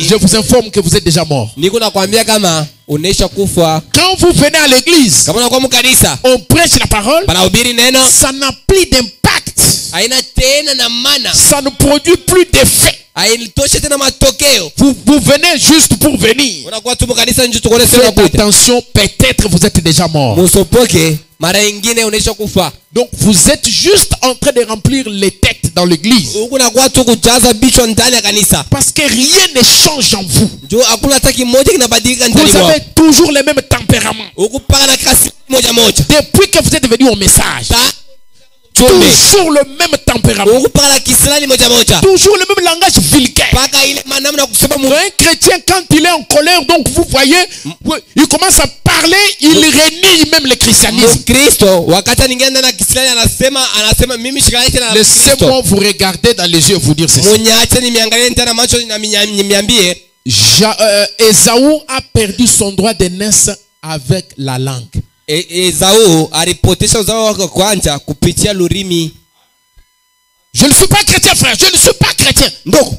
je vous informe que vous êtes déjà mort. Quand vous venez à l'église, on prêche la parole, ça n'a plus d'impact, ça ne produit plus d'effet. Vous venez juste pour venir. Faites attention, peut-être vous êtes déjà mort. Donc vous êtes juste en train de remplir les têtes dans l'église. Parce que rien ne change en vous. Vous avez toujours le même tempérament. Depuis que vous êtes venu au message, toujours le même tempérament, toujours le même langage vulgaire. Un chrétien, quand il est en colère, donc vous voyez, il commence à parler, il renie même le christianisme. Laissez-moi vous regarder dans les yeux et vous dire ceci. Ésaü a perdu son droit de naissance avec la langue.
Esau alipotesha uzao wake kwanza kupitia lurimi.
Je ne suis pas chrétien, frère, je ne suis pas chrétien.
Ndoko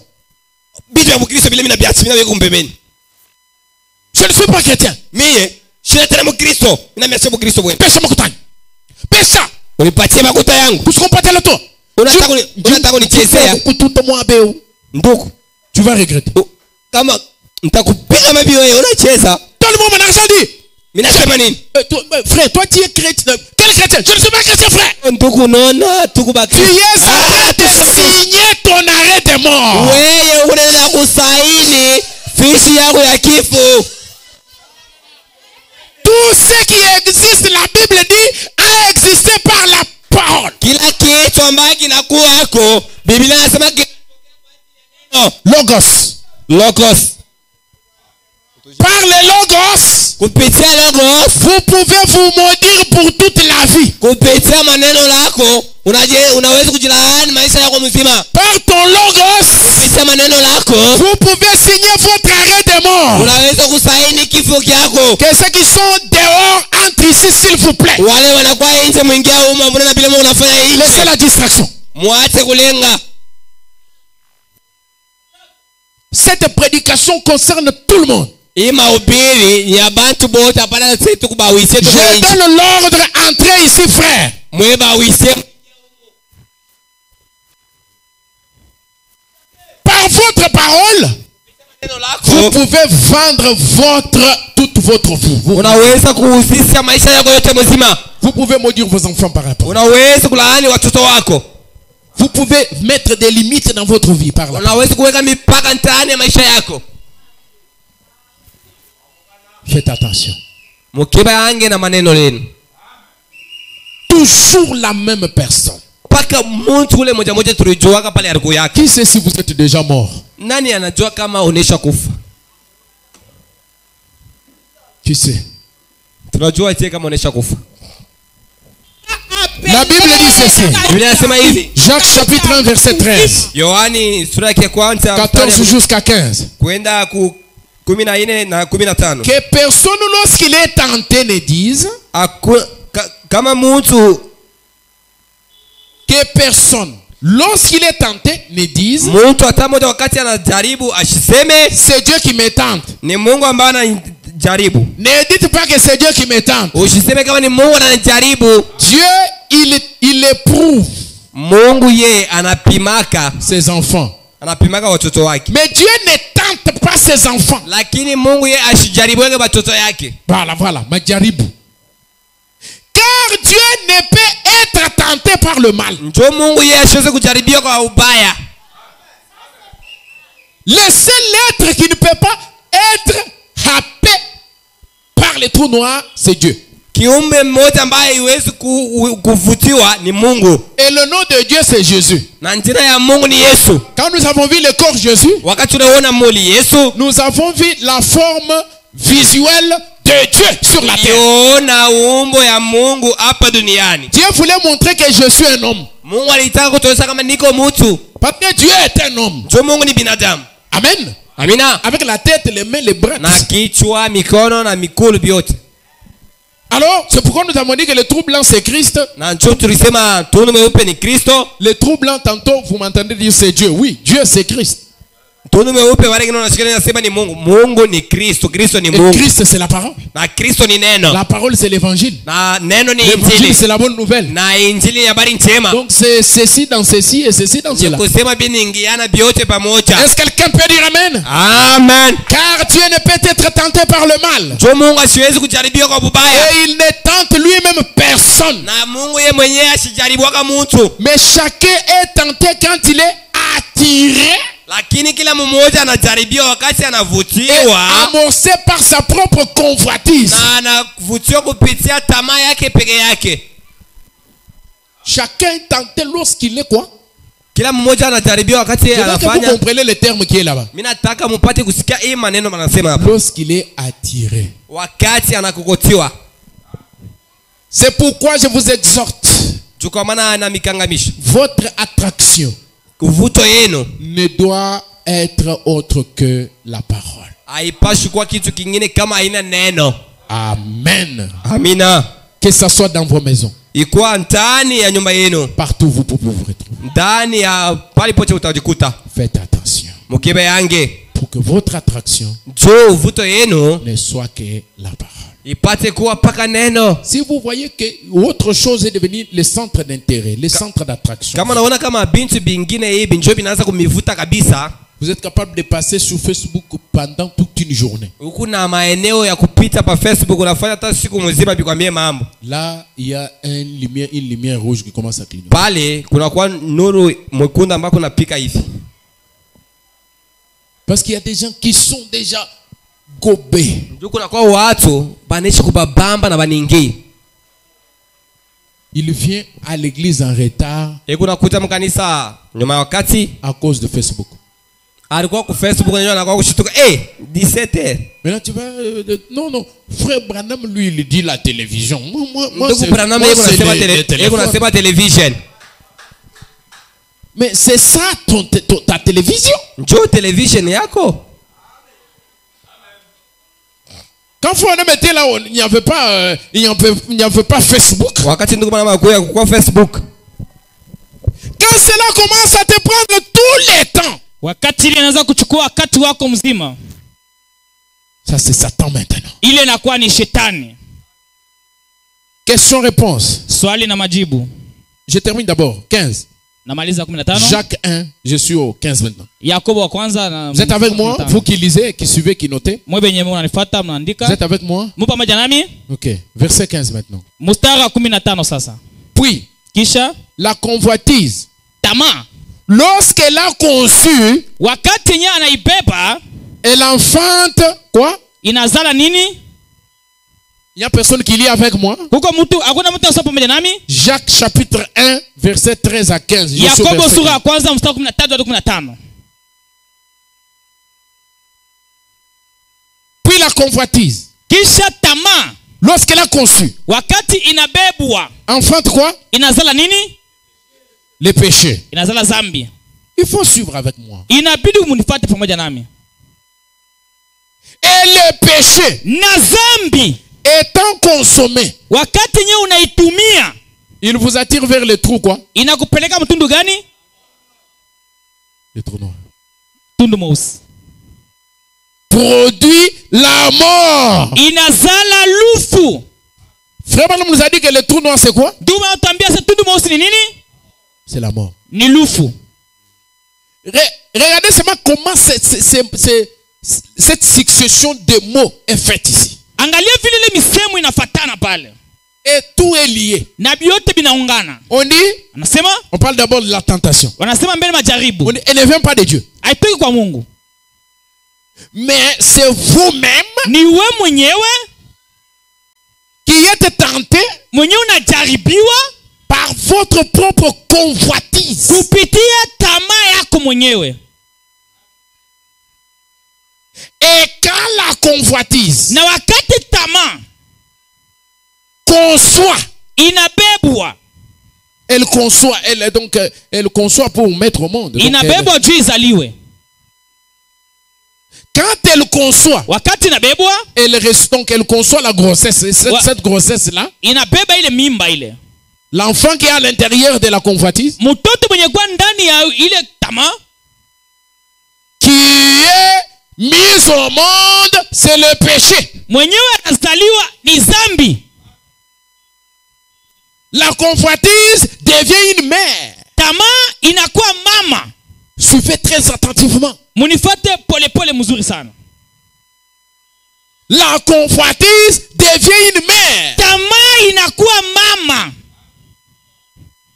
bitu ya Mkristo vile mimi nabiachi mimi naweka mpembeni.
Je ne suis pas chrétien.
Mimi sina tena Mkristo, ninamiacha Mkristo bwana.
Pesa makutani. Pesa.
Unipatie makuta yangu.
Usikompate le to.
Unataka kunichezea.
Kututa mwabeu.
Ndoko
tu vas regretter.
Kama nitakupiga mabi wewe unacheza.
Donne-moi mon argent dit. Frère, toi tu es chrétien. Quel chrétien? Je ne suis pas chrétien, frère. Tu es en train de signer ton arrêt de mort. Tout ce qui existe, la Bible dit, a existé par la parole. Logos. Par le logos, vous pouvez vous maudire pour toute la vie. Par ton logos, vous pouvez signer votre arrêt de mort. Que ceux qui sont dehors entrent ici, s'il vous plaît. Laissez la distraction. Cette prédication concerne tout le monde. Je donne l'ordre, entrez ici, frère. Par votre parole, vous pouvez vendre toute votre vie. Vous pouvez maudire vos enfants par rapport. Vous pouvez mettre des limites dans votre vie par là. Faites attention.
Mukibe yange na maneno lenu.
Toujours la même personne.
Paka mtu ule moja moja tulijuaga pale aliku yake.
Qui sait si vous êtes déjà mort?
Nani anajua kama unesha kufa?
Qui sait?
Tunajua eti kama unesha kufa.
La Bible dit ceci.
Biblia inasema hivi.
Jacques chapitre 1 verset 13.
Yohani sura ya kwanza
14 jusqu'à 15.
kwenda ku 14 na 15.
Que personne lorsqu'il est tenté ne dise
kama mtu
que personne lorsqu'il est tenté ne dise
mtu hata mmoja wakati anajaribu asiseme
c'est Dieu qui me tente.
ni Mungu ambaye anajaribu.
Ne dites pas que c'est Dieu qui me tente.
Usiseme kama ni Mungu anajaribu.
Dieu il éprouve
Mungu yeye anapimaka
ses enfants.
Anapimaka watoto wake.
Mais Dieu ne tente pas ses enfants.
Lakini Mungu yeye ashijaribu watoto yake.
Voilà, majaribu. Car Dieu ne peut être tenté par le mal.
Ndio Mungu yeye asiweze kujaribiwa kwa ubaya.
Le seul être qui ne peut pas être happé par les trous noirs, c'est Dieu.
Kiumbe mmoja ambaye haiwezi kuvutiwa ni Mungu.
Et le nom de Dieu c'est Jésus.
Na jina ya Mungu ni Yesu.
Quand nous avons vu le corps Jésus,
wakati tunaona mwili Yesu,
nous avons vu la forme visuelle de Dieu sur la terre.
Tunaona umbo ya Mungu hapa duniani.
Dieu voulait montrer que je suis un homme.
Mungu alitaka kutuonyesha kama niko mtu.
Parce que Dieu est un homme.
Ndio Mungu ni binadamu.
Amen.
Amina.
Avec la tête, les mains, les bras.
Na kichwa, mikono na mikulu vyote.
Alors, c'est pourquoi nous avons dit que le trou blanc c'est Christ.
Na ndio tulisema tunu meupe ni Kristo.
Le trou blanc tantôt vous m'entendez dire c'est Dieu. Oui, Dieu c'est Christ.
Tunu meupe wale wengine wanashikilia nasema ni Mungu. Mungu ni Kristo, Kristo ni Mungu.
Et Christ c'est la parole.
Na Kristo ni neno.
La parole c'est l'évangile.
Na neno ni
L'évangile c'est la bonne nouvelle.
Na injili ni habari njema.
Donc c'est ceci dans ceci et ceci dans cela.
Kusema binaingiana vyote pamoja.
Est-ce que quelqu'un peut dire amen?
Amen.
Car Dieu ne peut être tenté par le mal.
Ndio Mungu asiwezi kujaribiwa kwa ubaya.
Et il ne tente lui-même personne.
Na Mungu yeye mwenyewe asijaribiwa kama mtu.
Mais chacun est tenté quand il est attiré.
Lakini kila mmoja anajaribiwa wakati anavutiwa,
amorcé par sa propre convoitise.
Na anavutiwa kupitia tamaa yake peke yake.
Chacun est tenté lorsqu'il est quoi?
Kila mmoja anajaribiwa wakati anafanya.
Vous comprenez le terme qui est là-bas.
Mimi nataka mpate kusikia hii maneno wanasema hapa.
Lorsqu'il est attiré.
Wakati anakokotiwa.
C'est pourquoi je vous exhorte.
Kwa maana ana mikangamisho.
Votre attraction
kuvuto yenu
ne doit être autre que la parole.
Haipashi kuwa kitu kingine kama haina neno.
Amen.
Amina.
Que ça soit dans vos maisons.
Ikuwa ndani ya nyumba yenu.
Partout vous pouvez vous retrouver.
Ndani ya pale pote utajikuta.
Faites attention.
Mukibe yange.
Pour que votre attraction
uvuto yenu
ne soit que la parole.
Ipate kuwa paka neno.
Si vous voyez que autre chose est devenu le centre d'intérêt, le centre d'attraction.
Kama naona kama bintu bingine hivi ndio binaanza kumivuta kabisa.
Vous êtes capable de passer sur Facebook pendant toute une journée.
Huko na maeneo ya kupita pa Facebook unafanya hata siku mzima bikwambie mambo.
Là, il y a une lumière rouge qui commence à clignoter.
Pale kuna kwa nuru mwekundu ambako napika hivi.
Parce qu'il y a des gens qui sont déjà gobés.
Ndio kuna kwa watu banaishi kubabamba na baningi.
Il vient à l'église en retard.
Kuna kuta mkanisa nyuma wakati
à cause de Facebook.
Alikuwa ku Facebook ndio anakuwa kushituka 17h.
Maintenant tu vas non frère Branham lui il dit la télévision. Moi
c'est Branham c'est pas télévision.
Mais c'est ça ta télévision.
Ndio télévision yako.
Quand Branham était là, il n'y avait pas Facebook.
Wakati ndugu Branham akuya kwa Facebook.
Quand cela commence à te prendre tous les temps.
Wakati ile inaanza kuchukua wakati wako mzima.
Ça c'est Satan maintenant.
Ile inakuwa ni shetani.
Question réponse.
Swali na majibu.
Je termine d'abord 15.
Namaliza 15.
Jacques 1, je suis au 15 maintenant.
Yakobo wa kwanza na.
Vous êtes avec moi, vous qui lisez, qui suivez, qui notez?
Mwe benye mnanifuata mnaandika.
Vous êtes avec moi?
Mpo pamoja nami?
OK, verset 15 maintenant.
Mstari wa 15 sasa.
Puis,
kisha
la convoitise.
Tamaa.
Lorsqu'elle a conçu,
wakati nya anaibeba,
elle enfante quoi?
Inazala nini?
Il n'y a personne qui lit avec moi.
Kuko mtu hakuna mtu anasoma pamoja nami?
Jacques chapitre 1 verset 13 à 15.
Yakobo sura ya kwanza mstari 13 hadi 15.
Puis la convoitise.
Kisha tamaa.
Lorsqu'elle a conçu.
Wakati inabebwa.
Enfante quoi?
Inazala nini?
Les péchés.
Inazala zambi.
Il faut suivre avec moi.
Inabidi munifuate pamoja nami.
Et le péché
na zambi
étant consommé,
wakati nye unaitumia,
il vous attire vers le trou quoi?
Inakupeleka mtundu gani?
Le trou noir.
Tundu mweusi.
Produit la mort.
Inazala lufu.
Frère Branham nous a dit que le trou noir c'est quoi?
Duma utambia se tundu mweusi ni nini?
C'est la mort.
Ni lufu.
Regardez seulement comment cette succession de mots est faite ici.
Angalia vile ile misemo inafatana pale.
Et tout est lié.
Na biote binaungana.
On dit,
anasema,
on parle d'abord de la tentation.
Wanasema mbele majaribu.
On dit, elle ne vient pas de Dieu.
Haitoki kwa Mungu.
Mais c'est vous-même
ni we mwenyewe
qui êtes tenté
mwenyewe unajaribiwa
par votre propre convoitise.
Kupitia tamaa yako mwenyewe.
Et quand la convoitise
na wakati tamaa
conçoit,
inabebwa,
elle conçoit, elle conçoit pour mettre au monde.
Inabebwa juu izaliwe.
Quand elle conçoit,
wakati inabebwa,
elle conçoit la grossesse. Cette grossesse-là,
inabeba ile mimba ile.
L'enfant qui est à l'intérieur de la convoitise,
mtoto mwenye kwa ndani ya ile tamaa,
qui est mis au monde, c'est le péché.
Mwenyewe anazaliwa ni zambi.
La convoitise devient une mère.
Tamaa inakuwa mama.
Suivez très attentivement.
Munifate pole pole mzuri sana.
La convoitise devient une mère.
Tamaa inakuwa mama.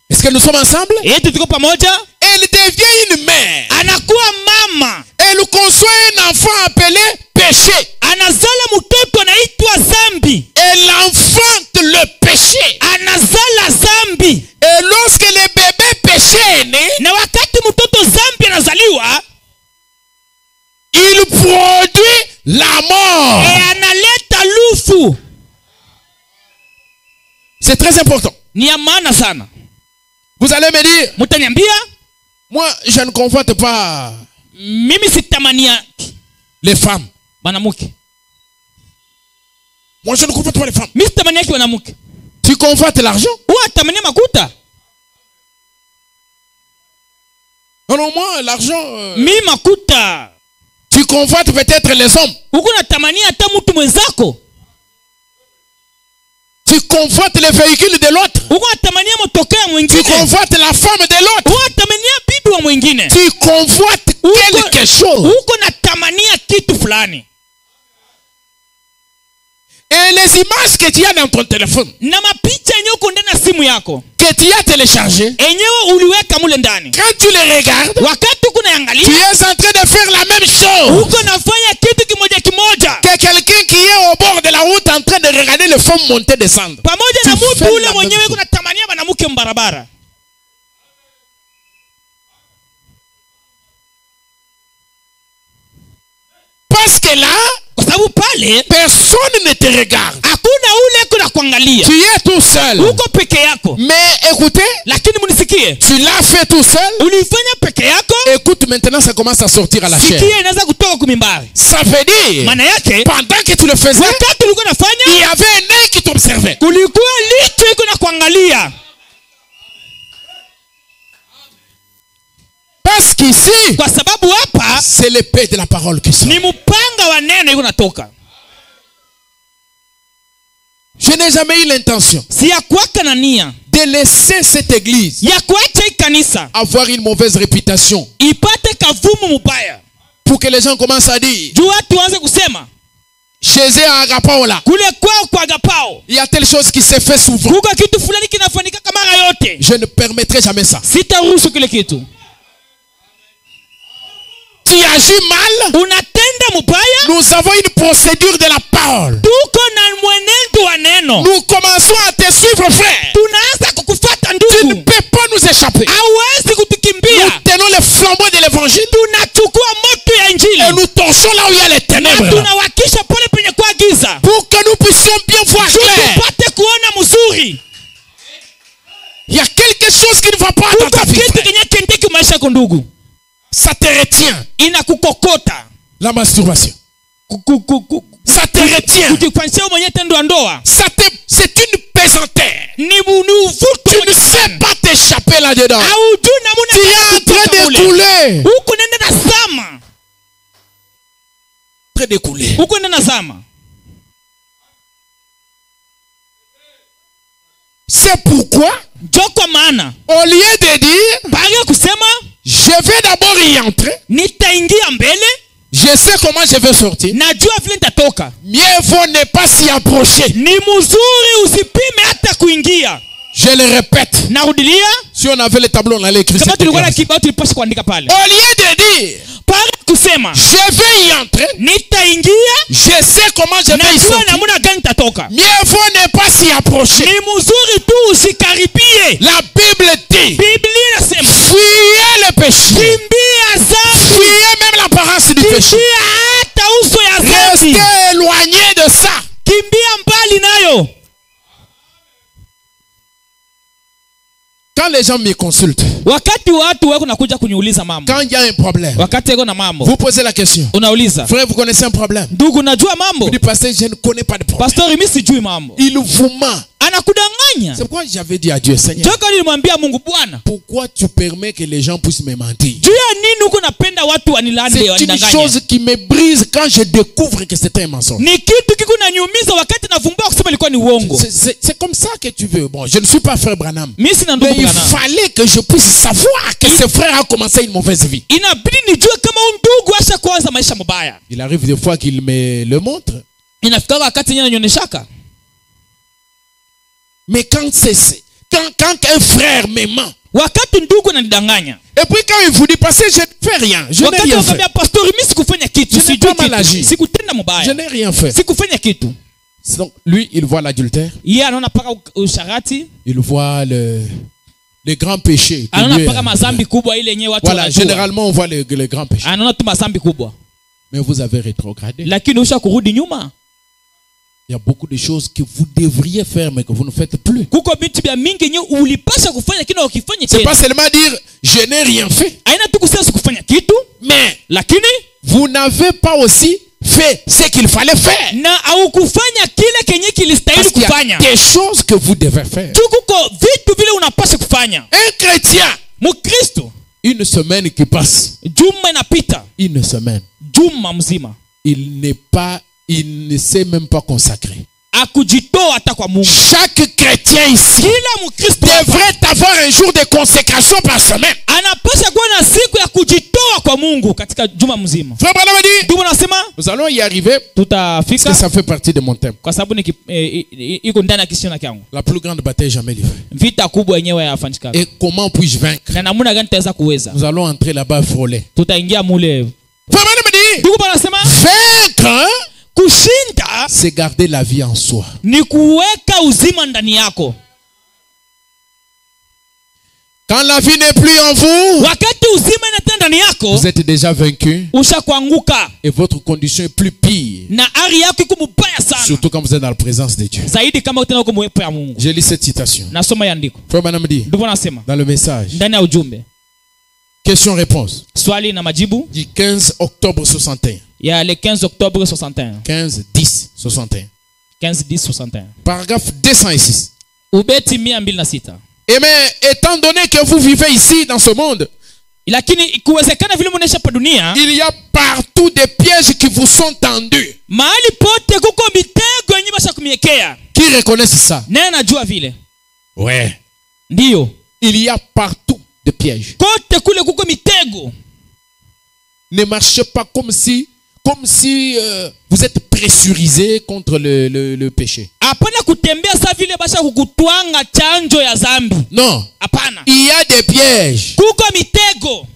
Est-ce que nous sommes ensemble?
Eti tuko pamoja?
Elle devient une mère.
Anakuwa mama.
Elle conçoit un enfant appelé péché.
Anazala mtoto anaitwa zambi.
Elle enfante le péché.
Anazala zambi.
Et lorsque le bébé péché est né,
na wakati mtoto zambi anazaliwa,
il produit la mort.
Et analeta lufu.
C'est très important.
Ni ya maana sana.
Vous allez me dire,
mutaniambia,
moi je ne convoite pas
mimi sitamania
les femmes.
Banamuke.
Moi je ne convoite pas les femmes.
Mimi sitamania ki banamuke.
Tu convoites l'argent?
Ou tamania makuta?
Non, moi l'argent.
Mi makuta.
Tu convoites peut-être les hommes.
Uko natamania hata mtu mwenzako.
Tu convoites les véhicules de l'autre. Tu convoites la femme de l'autre. Tu convoites quelque chose. Et les images que tu as dans ton téléphone, que tu as téléchargées, quand tu les regardes, tu es en train de faire la même chose que quelqu'un qui est au bord de la route en train de regarder les femmes monter et descendre. Parce que là, personne ne te regarde. Tu es tout seul. Mais écoutez, tu l'as fait tout seul. Écoute, maintenant ça commence à sortir à la chair. Ça veut dire, pendant que tu le faisais, il y avait un œil qui t'observait. Parce qu'ici, c'est l'épée de la parole qui sort. Je n'ai jamais eu l'intention de laisser cette église avoir une mauvaise réputation. Pour que les gens commencent à dire, chez eux à Agapaola, il y a telle chose qui s'est fait souvent. Je ne permettrai jamais ça.
tu agis mal,
unatenda mubaya,
nous avons une procédure de la parole.
tuko na mwenendo wa neno.
Nous commençons à te suivre, frère.
Tunaanza kukufuata
Tu ne
ndugu,
peux pas nous échapper.
hauwezi
Nous
kutukimbia.
tenons le flambeau de l'évangile
Tunachukua moto ya
et
injili
nous torchons là où il y a les
na
ténèbres.
tunawakisha pale penye kwa giza,
Pour que nous puissions bien voir clair.
tupate kuona mzuri.
Il y a quelque chose qui ne va pas dans ta
Kuko
vie,
kitu
frère.
kenye kendeki maisha yako ndugu,
Ça te retient.
inakukokota.
La masturbation. Ça te retient.
Kujifanyia mwenyewe tendo la ndoa
C'est une pesanteur.
ni uvuto.
Tu ne sais pas t'échapper là-dedans.
Haujui namna
Tu es en train de couler.
huku nenda na zama,
En train de couler.
huku nenda na zama.
C'est pourquoi,
Njo kwa maana
au lieu de dire,
baada ya kusema
je vais d'abord y entrer,
nitaingia mbele,
je sais comment je vais sortir,
najua vile nitatoka,
mieux vaut ne pas s'y approcher.
ni mzuri usipime hata kuingia.
Je le répète.
Narudilia,
Si on avait le tableau, on allait écrire
kama
cette
tulikuwa na
déclaration.
kibao tulipaswa kuandika pale.
Au lieu de dire,
Baada ya kusema
je vais y entrer,
nitaingia,
je sais comment je vais y
najua
sortir,
namna gani nitatoka,
mieux vaut ne pas s'y approcher.
ni mzuri tu usikaribie.
La Bible dit,
Biblia inasema
fuyez le péché.
kimbia dhambi,
Fuyez même l'apparence du péché.
kimbia hata uso ya dhambi,
Restez éloigné de ça.
kimbia mbali nayo.
Quand les gens me consultent,
Wakati watu wako nakuja kuniuliza mambo,
quand il y a un problème,
wakati iko na mambo,
vous posez la question.
unauliza
Frère, vous connaissez un problème?
ndugu, najua mambo.
Vous dites, pasteur, je ne connais pas de problème.
Pastori, mimi sijui mambo.
Il vous ment.
Anakudanganya.
C'est pourquoi j'avais dit à Dieu, Seigneur,
Joka nilimwambia Mungu, Bwana,
pourquoi tu permets que les gens puissent me mentir?
juu ya nini uko napenda watu wanilande,
C'est une
wanidanganye?
chose qui me brise quand je découvre que c'était un mensonge.
Ni kitu kiko naniumiza wakati navumbua kusema ilikuwa ni uongo.
C'est comme ça que tu veux. Bon, je ne suis pas frère Branham.
Mimi sina
Mais
ndugu
il
Branham.
fallait que je puisse savoir que ce frère a commencé une mauvaise vie.
Inabidi nijue kama huyu ndugu asha kuanza maisha mabaya.
Il arrive des fois qu'il me le montre.
Inafika wakati yeye ananyonyeshaka.
Mais quand un frère me ment,
Wakati ndugu ananidanganya.
et puis quand il vous dit, parce que je ne fais rien, je n'ai
Wakati
rien fait.
wakamwambia pastori, mimi sikufanya kitu,
Je n'ai
sijui
pas mal agi.
kitu, sikutenda
Je
mabaya,
n'ai rien fait.
sikufanya kitu.
Donc, lui, il voit l'adultère,
Yeye anaona paka usharati,
il voit le grand péché. que
anaona
lui-
paka mazambi kubwa ile yenyewe watu
Voilà,
wanajua.
généralement, on voit le grand péché.
Anaona tu mazambi kubwa.
Mais vous avez rétrogradé.
Lakini usha kurudi nyuma.
Il y a beaucoup de choses que vous devriez faire, mais que vous ne faites plus.
Kuko vitu vya mingi yenyewe ulipasha kufanya lakini ukifanya
C'est pas
tena.
seulement dire, je n'ai rien fait,
Haina tu kusema sikufanya kitu,
mais
lakini
vous n'avez pas aussi fait ce qu'il fallait faire.
na au kufanya kile kenye kilistahili
Parce qu'il y a
kufanya.
des choses que vous devez faire.
Tu kuko vitu vile unapasha kufanya.
Un chrétien,
Mkristo,
une semaine qui passe,
juma inapita,
une semaine,
juma mzima
il ne s'est même pas consacré.
akujitoa hata kwa Mungu.
Chaque chrétien ici
Kila Mkristo hapa
devrait avoir un jour de consécration par semaine.
anapasha kuwa na siku ya kujitoa kwa Mungu katika juma mzima.
Frère Branham a dit,
Ndio nasema
nous allons y arriver parce que
tutafika
ça fait partie de mon thème.
kwa sababu iko ndani ya kisiona kyangu.
La plus grande bataille jamais livrée.
Vita kubwa yenyewe yafanyika.
Et comment puis-je vaincre?
Na namna gani tutaweza kuweza?
Nous allons entrer là-bas frôler.
Tutaingia mule.
Frère Branham a dit,
Ndugu bwana nasema
vaincre,
kushinda
c'est garder la vie en soi.
ni kuweka uzima ndani yako.
Quand la vie n'est plus en vous,
Wakati uzima inatenda ndani yako,
vous êtes déjà vaincu
ushakuanguka
et votre condition est plus pire.
na ari yako iko mbaya sana.
Surtout quand vous êtes dans la présence de Dieu.
Zaidi kama utenda uko mwepo ya Mungu.
Je lis cette citation.
Nasoma ya andiko.
Frère Branham dit,
Ndugu nasema
dans le message,
ndani ya ujumbe,
question-réponse,
swali na majibu
du 15 octobre 61.
ya le 15 Oktobre 61.
15, 10, 61.
15-10-61.
Paragraphe 206.
Ubeti 206.
Et mais, étant donné que vous vivez ici, dans ce monde,
Lakini kuwezekana vile mnaisha hapa dunia,
il y a partout des pièges qui vous sont tendus.
mahali pote kuko mitego yenye basha kumiekea.
Qui reconnaissent ça?
Naye najua vile.
Ouais.
Ndiyo.
Il y a partout des pièges.
Kote kule kuko mitego.
Ne marchez pas comme si vous êtes pressurisé contre le péché.
Hapana kutembea sa vile basha kukutwanga chanjo ya zambi.
Non.
Hapana.
Il y a des pièges.
Kuko mitego.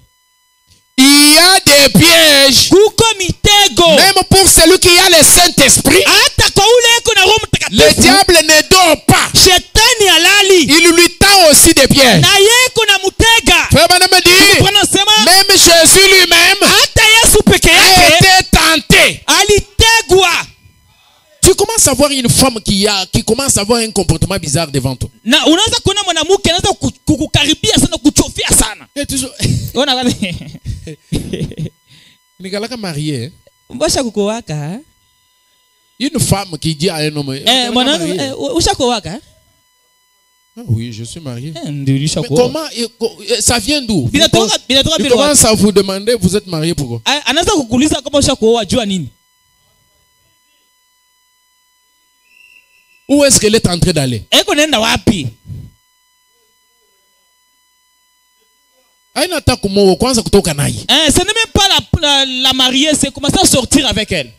il y a des pièges.
kuko mitego.
Même pour celui qui a le Saint-Esprit,
Hata kwa ule eko na Roho
le
Mtakatifu,
diable ne dort pas.
shetani halali.
Il lui tend aussi des pièges.
Na yeko na mutega.
Frère Branham dit,
Wanasema
même Jésus lui-même
hata Yesu peke
a
yake
été tenté.
alitegwa.
Tu commences à voir une femme qui commence à avoir un comportement bizarre devant toi.
Na unaweza kuona mwanamke anaweza kukukaribia sana, kuchofia sana.
Et toujours,
Ona wale.
Nigalaka marié.
Mbosha kukowaka.
Une femme qui dit à un homme,
Mwanamke ushakowaka?
Ah oui, je suis marié.
Ndio
Mais
ulishakoa.
comment ça vient d'où?
Binatoka
Il
bila.
commence à vous demander, vous êtes marié pourquoi?
Anaanza kukuuliza kama ushakoa jua nini?
Où est-ce qu'elle est en train d'aller?
Eko nenda wapi?
Aina hata kumoa kwanza kutoka naye.
Ce n'est même pas la mariée, c'est commencer à sortir avec elle.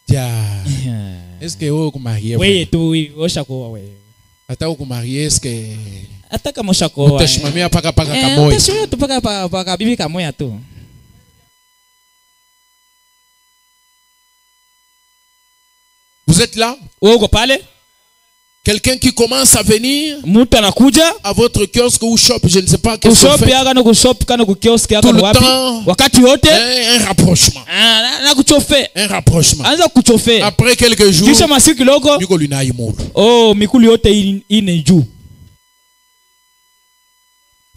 Tiens. Est-ce que vous êtes marié?
Oui, tu ushakoa wewe.
Hata uko marié, est-ce que
Hata kama ushakoa.
utashimamia paka kamoja?
Utashimamia tu paka bibi kamoja tu.
Vous êtes là?
Wewe uko pale?
Quelqu'un qui commence à venir
Mtu anakuja
à votre kiosque ou shop, je ne sais pas qu'est-ce qu'on
kushop
fait.
yaka na kushop kana kukioski yaka
Tout le
wapi?
temps.
Wakati wote
Un rapprochement.
na kuchofe.
Un rapprochement.
Anza kuchofe.
Après quelques jours,
Kisha masiku kidogo,
Niko lina imuru.
oh mikuli yote ine juu.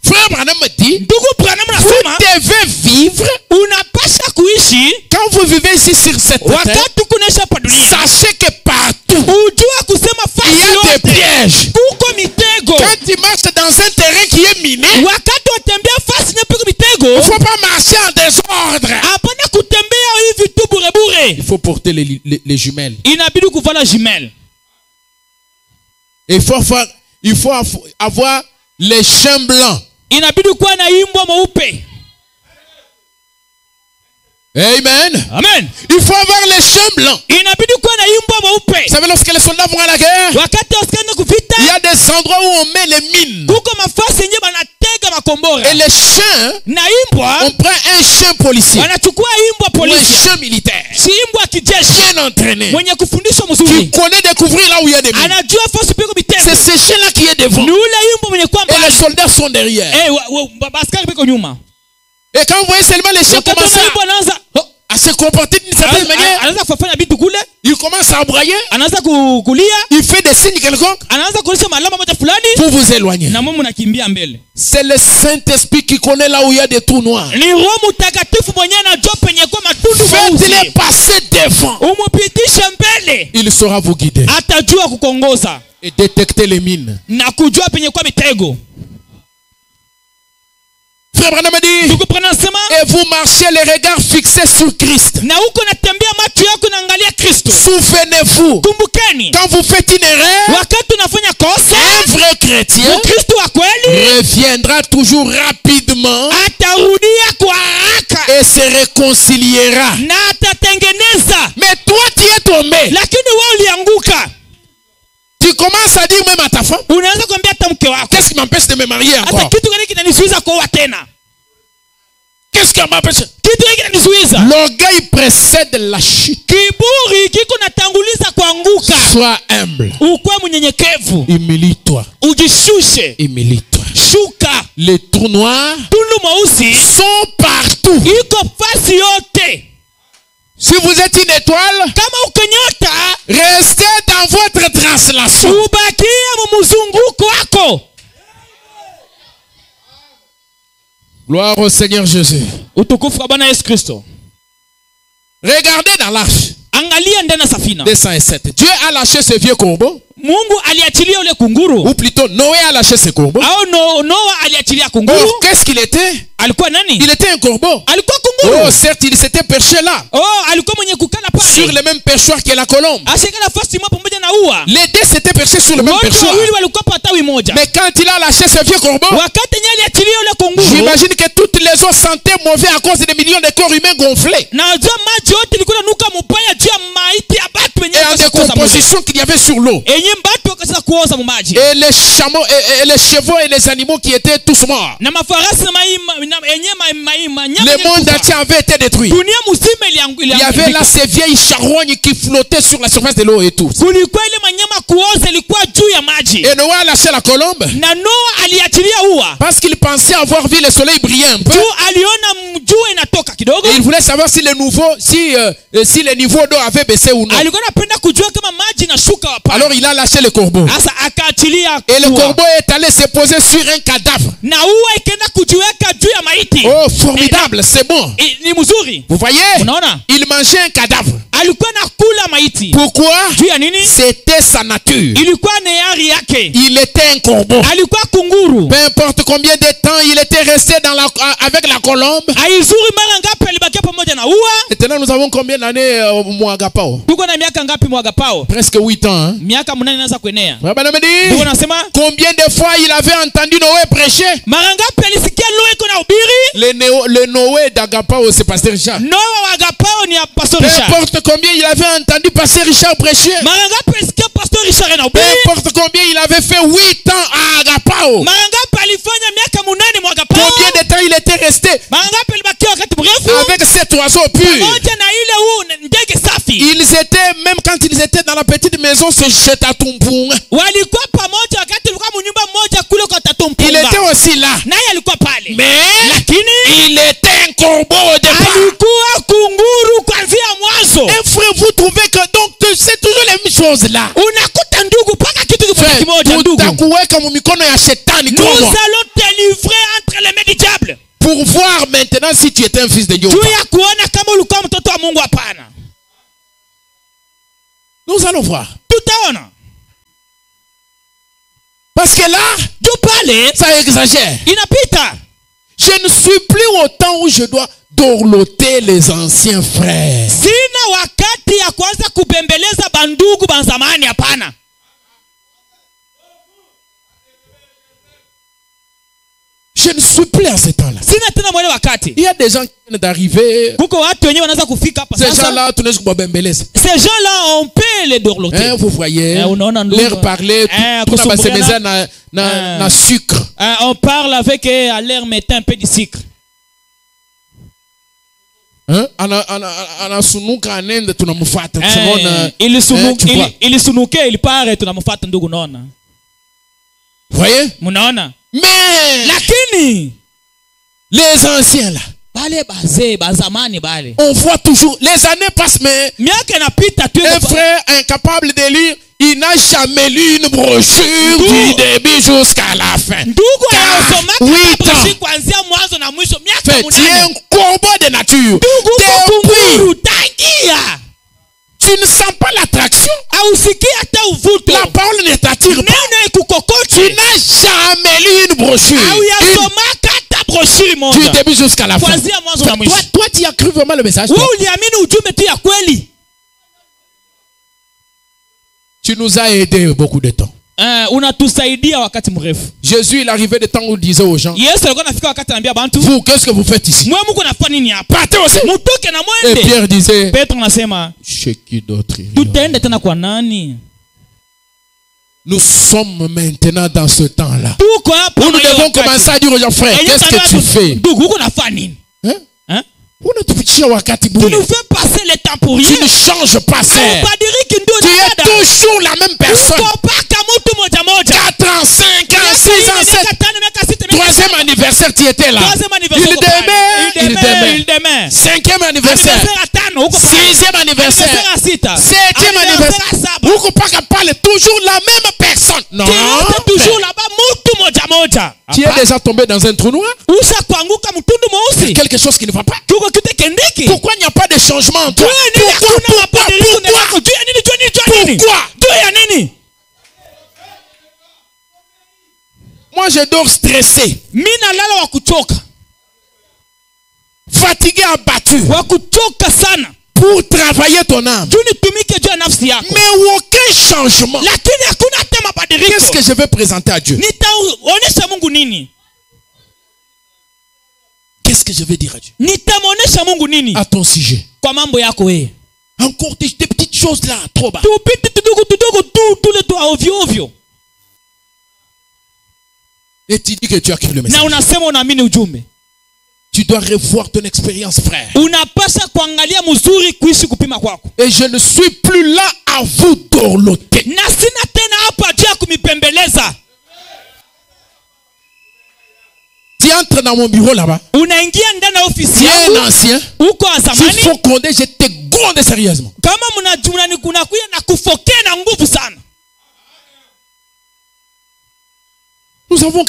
Frère Branham me dit,
Ndugu Branham
vous
anasema
devez vivre
unapasha kuishi
quand vous vivez ici sur cette terre.
wakati kunesha hapa dunia.
Sachez que partout
Ujua kusema
il
fasi
y a des
yote
pièges.
kuko mitego.
Quand tu marches dans un terrain qui est miné,
Wakati watembea fasi na piko
il
mitego,
ne faut pas marcher en désordre.
hapana kutembea hivi tu bure bure.
Il faut porter les jumelles.
Inabidi kuvala jumelle.
Et il faut avoir les chiens blancs.
Inabidi kuwa na imbwa mweupe.
Amen.
Amen.
Il faut avoir les chiens blancs.
Inabidi kuwa na imbwa mweupe.
Vous savez, lorsque les soldats vont à la guerre,
Wakati wasikana kuvita,
il y a des endroits où on met les mines.
kuko mafasi yenye banatega makombora.
Et les chiens,
Na imbwa
on prend un chien policier
wanachukua imbwa
ou un
polisi.
chien militaire,
Si imbwa kijeshi
bien entraîné,
mwenye kufundishwa
qui
mzuri.
connaît découvrir là où il y a des mines.
Anajua fasi piko mitego.
C'est ce chien-là qui est devant.
Ni ule imbwa mwenye kwamba
Et les soldats sont derrière.
baskari piko nyuma.
Et quand vous voyez seulement les chiens
Wakati
commencer
imbwa anaanza
à se comporter d'une certaine manière,
anaanza kufanya vitu kule,
il commence à broyer,
anaanza kulia,
il fait des signes quelconques
anaanza kuonyesha malama moja fulani
pour vous éloigner.
na mumu nakimbia mbele.
C'est le Saint-Esprit qui connaît là où il y a des trous noirs.
Ni Roho Mtakatifu mwenyewe anajua penye kwa matundu
Faites-les
meusi.
passer devant.
Umupitishe mbele,
Il saura vous guider
atajua kukongoza
et détecter les mines.
na kujua penye kwa mitego.
Frère Branham dit,
Ndugu Branham anasema,
et vous marchez les regards fixés sur Christ.
na huko natembea macho yako naangalia Kristo.
Souvenez-vous,
Kumbukeni,
quand vous faites une erreur,
wakati unafanya kosa,
un vrai chrétien
Mkristo wa kweli
reviendra toujours rapidement
atarudia kwa haraka
et se réconciliera.
na atatengeneza.
Mais toi, tu es tombé.
Lakini wewe ulianguka,
Tu commences à dire même à ta femme,
unaanza kuambia hata mke wako,
qu'est-ce qui m'empêche de me marier
hata
encore?
kitu gani kinanizuiza kuoa tena?
Qu'est-ce qui m'empêche?
Kitu gani kinanizuiza?
L'orgueil précède la chute.
Kiburi kiko natanguliza kuanguka.
Sois humble.
Ukuwe mnyenyekevu,
Humilie-toi.
ujishushe,
Humilie-toi.
shuka.
Les trous noirs
Tundu mweusi
sont partout.
iko fasi yote.
Si vous êtes une étoile,
Kama uko nyota,
restez dans votre translation.
ubakie mumuzunguko wako.
Gloire au Seigneur Jésus.
Utukufu kwa Bwana Yesu Kristo.
Regardez dans l'arche.
Angalia ndani ya safina.
207. Dieu a lâché ce vieux corbeau.
Mungu aliachilia ule kunguru,
Ou plutôt, Noé a lâché ce corbeau.
au Noa aliachilia kunguru.
Or, qu'est-ce qu'il était?
Alikuwa nani?
Il était un corbeau.
Alikuwa kunguru.
Oh, certes, il s'était perché là,
Alikuwa mwenye kukala
sur
pale.
le même perchoir que la colombe.
Ashikana fasi moja pamoja na ua.
Les deux s'étaient perchés sur le même
Wote
perchoir.
wawili walikuwa patawi moja.
Mais quand il a lâché ce vieux corbeau,
Wakati nye aliachilia ule kunguru,
j'imagine que toutes les eaux sentaient mauvais à cause des millions de corps humains gonflés
na wajua maji yote ilikuwa nuka mubaya juu ya maiti ya batu wenye
et en
wakakosa
décomposition. position qu'il y avait sur l'eau.
enye mbatu wakasa kuoza mu maji
Et les chameaux, et les chevaux et les animaux qui étaient tous morts.
na mafarasi na
Le monde entier avait été détruit.
dunia mzima
Il y avait là ces vieilles charognes qui flottaient sur la surface de l'eau et tout.
kulikuwa ile manyama kuoza ilikuwa juu ya maji
Et Noé a lâché la colombe
na Noa aliachilia ua
parce qu'il pensait avoir vu le soleil briller un peu.
juu aliona jua inatoka kidogo.
Et il voulait savoir si le niveau d'eau avait baissé ou non.
Alikuwa anapenda kujua kama maji inashuka wapi.
Alors il a lâché le corbeau.
Sasa akaachilia
et le corbeau est allé se poser sur un cadavre.
Na ua ikaenda kujiweka juu ya maiti.
Oh, formidable, c'est bon.
Ni mzuri.
Vous voyez?
Unaona?
Il mangeait un cadavre.
Alikuwa anakula maiti.
Pourquoi?
Juu ya nini?
C'était sa nature.
Ilikuwa ni hali yake.
Il était un corbeau.
Alikuwa kunguru.
Peu importe combien de temps il était resté avec la colombe.
Aizuri mara ngapi alibakia pamoja na ua?
Maintenant nous avons combien d'années Mwagapao?
Tuko na miaka ngapi Mwagapao?
Presque 8 ans. Hein?
Miaka 8 inaanza kuenea.
Ndio
nasema
combien de fois il avait entendu Noé prêcher?
Mara ngapi alisikia Noé kuna ubiri?
Le Noé d'Agapao c'est pasteur Richard.
Noé wa Agapao ni pasteur Richard.
Peu importe combien il avait entendu pasteur Richard prêcher.
Mara ngapi alisikia pasteur Richard na ubiri?
Peu importe combien il avait fait 8 ans à Agapao.
Mara ngapi alifanya miaka 8 mwa Agapao?
Combien de temps il était resté?
Mara ngapi alibakia wakati mrefu?
Avec cet oiseau pur.
Pamoja na ile ndege safi.
Ils étaient même quand ils étaient dans la petite maison se jeta tumpunga.
Walikuwa pamoja wakati walikuwa mnyumba moja kule kwa tatumpunga.
Il était aussi là.
Naye alikuwa pale.
Mais
lakini
il était un corbeau au départ.
Alikuwa kunguru kuanzia mwanzo.
Et frère, vous trouvez que donc c'est toujours les mêmes choses là.
Unakuta ndugu paka kitu kimoja ndugu.
Tutakuweka mu mikono ya shetani
kwa moi. Nous allons te livrer entre les mains du diable.
Pour voir maintenant si tu étais un fils de Dieu.
Tu ya kuona kama ulikuwa mtoto wa Mungu hapana.
Nous allons voir.
Tutaona.
Parce que là, ça exagère.
Inapita.
Je ne suis plus au temps où je dois dorloter les anciens frères.
Sina wakati ya kwanza kubembeleza bandugu banzamani hapana.
Je ne suis plus à ce temps-là.
Sina tena mwele wakati.
Il y a des gens qui viennent d'arriver.
Kuko watu wenyewe wanaanza kufika hapa sasa.
Ces gens-là tunaweza kubembeleza.
Ces gens-là on peut les dorloter.
Vous voyez. Leur parler tout na basemeza na sucre.
On parle avec à l'air mettant un peu de sucre.
Anasunuka anende tunamfuata.
Ili sunuke ili pare tunamfuata ndugu naona.
Voyez?
Munaona?
Mais
lakini
les anciens là,
bale bazee bazamani bale,
on voit toujours les années passent mais
miaka inapita tu.
Un frère incapable de lire, il n'a jamais lu une brochure du début jusqu'à la fin.
Ndugu anasomaka brochure kuanzia mwanzo na mwisho miaka 8.
Tu es un corbeau de nature.
Depuis tangia
tu ne sens pas l'attraction.
La
parole ne t'attire pas. Tu n'as jamais lu une brochure. Du début jusqu'à la fin. Toi, tu as cru vraiment le message. Tu nous as aidé beaucoup de temps. Jésus, il arrivait de temps où il disait aux gens, vous, qu'est-ce que vous faites ici? Partez aussi. Et Pierre disait, chez qui d'autre? Nous sommes maintenant dans ce temps-là où nous devons commencer à dire aux gens, frère, qu'est-ce que tu fais? Tu
nous fais passer le temps pour rien.
Tu ne changes pas, frère. Tu es toujours la même personne. 4 ans, 5 ans, 6 ans, 7. 3e anniversaire, tu étais là. Il demeure. 5e anniversaire. 6e anniversaire. 7e anniversaire. Vous parlez toujours la même personne. Non. Tu es déjà tombé dans un trou noir. C'est quelque chose qui ne va pas. Pourquoi il n'y a pas de changement en toi? Pourquoi? Moi je dors stressé, fatigué, abattu pour travailler ton âme. Mais aucun changement. Qu'est-ce que je vais présenter à Dieu? Qu'est-ce que je vais dire à Dieu? À ton sujet. Encore des petites choses choses là, trop bas.
tupite tudogo tudogo tu tule tu ovyo ovyo.
Et tu dis que tu as cru le message.
Na unasema unaamini ujumbe.
Tu dois revoir ton expérience, frère.
Unapasha kuangalia mzuri kuishi kupima kwako.
Et je ne suis plus là à vous dorloter.
Na sina tena hapa juu ya kumipembeleza.
Tu entres dans mon bureau là-bas.
Unaingia ndani ya ofisi
Tu es
yangu.
un ancien.
Uko wa
S'il
zamani.
faut gronder, je te gronde sérieusement.
Kama mnajua ni kunakuya na kufokea na nguvu sana.
Nous devons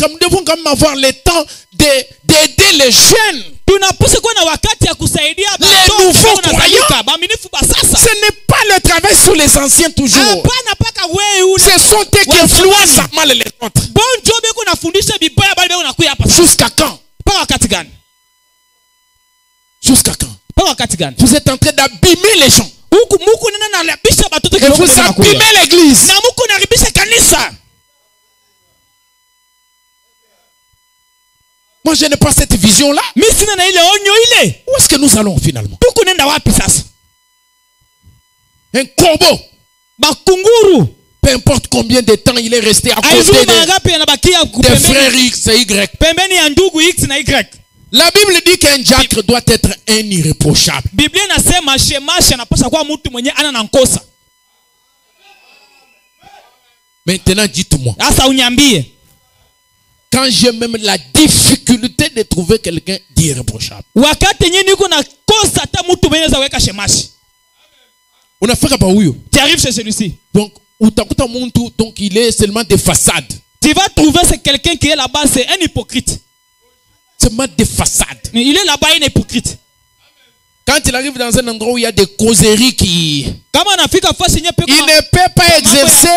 quand même avoir le temps d'aider les jeunes.
Tunapaswa kuwa na wakati ya kusaidia
Les nouveaux croyants.
baaminifu ba sasa.
Ce n'est pas le travail sur les anciens toujours.
Hapana paka wewe una.
Ce sont eux qui influencent mal les autres.
Bon job yako nafundisha bibaya bali wewe unakuja hapa.
Jusqu'à quand?
Paka wakati gani?
Jusqu'à quand?
Paka wakati gani?
Vous êtes en train d'abîmer les gens.
Huku muku nena na labisha batoto
Et
kidogo
vous
tena kuya.
abîmez l'église.
Na muku naribisha kanisa.
Moi, je n'ai pas cette vision-là.
Mimi sina na ile onyo ile.
Où est-ce que nous allons finalement?
Tuko nenda wapi sasa?
Un corbeau,
Bakunguru.
peu importe combien de temps il est resté à côté
Aizu mangapi yanabakia
des frères
kupembeni.
X et Y.
Pembeni ya ndugu X na Y.
La Bible dit qu'un diacre doit être un irréprochable.
Biblia inasema shemashi anapaswa kuwa mtu mwenye ana na nkosa.
Maintenant, dites-moi,
Sasa unyambie.
quand j'ai même la difficulté de trouver quelqu'un d'irréprochable,
Wakati yenyewe niko na kosa hata mtu mwenye anaweza weka shemashi.
unafika pa huyo.
Tu arrives chez celui-ci.
Donc, utakuta muntu, donc il est seulement des façades.
Tu vas trouver c'est quelqu'un qui est là-bas, c'est un hypocrite.
Seulement des façades.
Mais il est là-bas un hypocrite.
Quand il arrive dans un endroit où il y a des causeries qui...
Kama anafika fasi yenyewe
Il ne peut pas exercer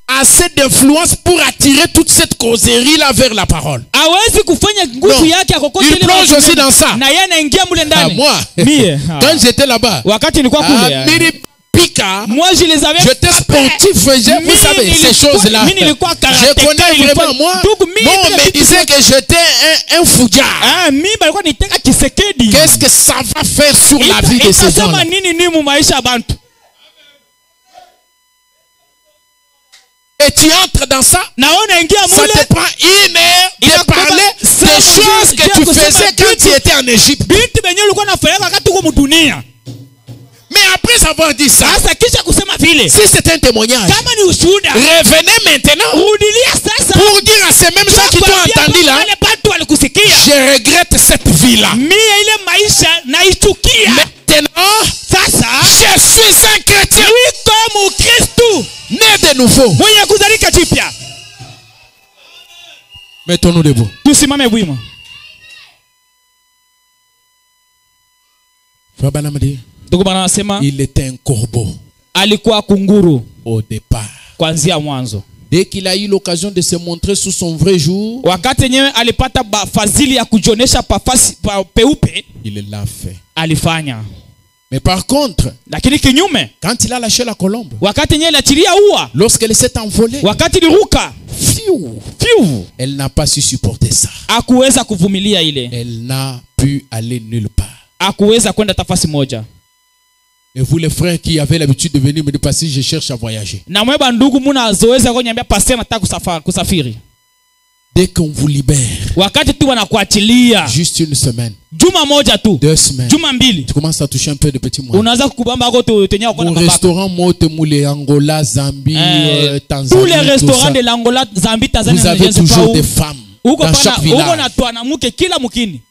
assez d'influence pour attirer toute cette causerie-là vers la parole.
hawezi kufanya nguvu yake akokote
Il plonge aussi dans ça.
na yeye anaingia mule
Ah,
ndani.
moi,
Mie.
quand j'étais là-bas,
Wakati nilikuwa kule.
Miri Pika,
Moi je les avais.
j'étais sportif, vous savez, ces choses-là. Je connais vraiment, moi, on me disait que j'étais un fouga.
Ah, mimi balikuwa niteka kisekedi.
Qu'est-ce que ça va faire sur la vie de ces gens-là?
Nini ni mu maisha bantu?
Et tu entres dans ça,
Naona ingia
ça
mule.
te prend une heure de parler des choses que tu faisais quand tu étais en Égypte.
Binti benye ulikuwa nafanya wakati uko mdunia.
Mais après avoir dit ça,
Sasa kisha kusema vile.
si c'est un témoignage,
Kama ni ushuhuda.
revenez maintenant
Rudilia sasa.
pour dire à ces mêmes gens qui t'ont entendu là,
Wale batu walikusikia.
je regrette cette vie-là.
Mie ile maisha naichukia.
Maintenant,
Sasa
je suis un chrétien
wiko mkristu
né de nouveau.
mwenye kuzalika jipya.
Mettons-nous debout.
Tusimame wima.
Frère Branham dit,
Ndugu bwana anasema
il était un corbeau
alikuwa kunguru
au départ.
kuanzia mwanzo.
Dès qu'il a eu l'occasion de se montrer sous son vrai jour,
Wakati yenyewe alipata fadhili ya kujionesha peupe,
il l'a fait.
alifanya.
Mais par contre,
Lakini kinyume,
quand il a lâché la colombe,
wakati yenyewe iliachilia ua,
lorsqu'elle s'est envolée,
wakati iliruka,
fiou, elle n'a pas su supporter ça.
hakuweza kuvumilia ile.
Elle n'a pu aller nulle part.
Hakuweza kwenda tafasi moja.
Et vous les frères qui avez l'habitude de venir me dire parce que je cherche à voyager.
Na mweba ndugu muna zoeza kuniambia pastor nataka kusafiri.
Dès qu'on vous libère,
Wakati tu wanakuachilia
juste une semaine,
juma moja tu,
2 semaines,
juma mbili,
tu commences à toucher un peu de petits moyens.
unaanza kukubamba ako tenya
Au restaurant Mote Moule, Angola, Zambie, Tanzanie,
tous les
tout
restaurants
ça,
de l'Angola, Zambie, Tanzanie,
vous avez toujours des femmes dans chaque
uko
village.
na twana muke kila mukini.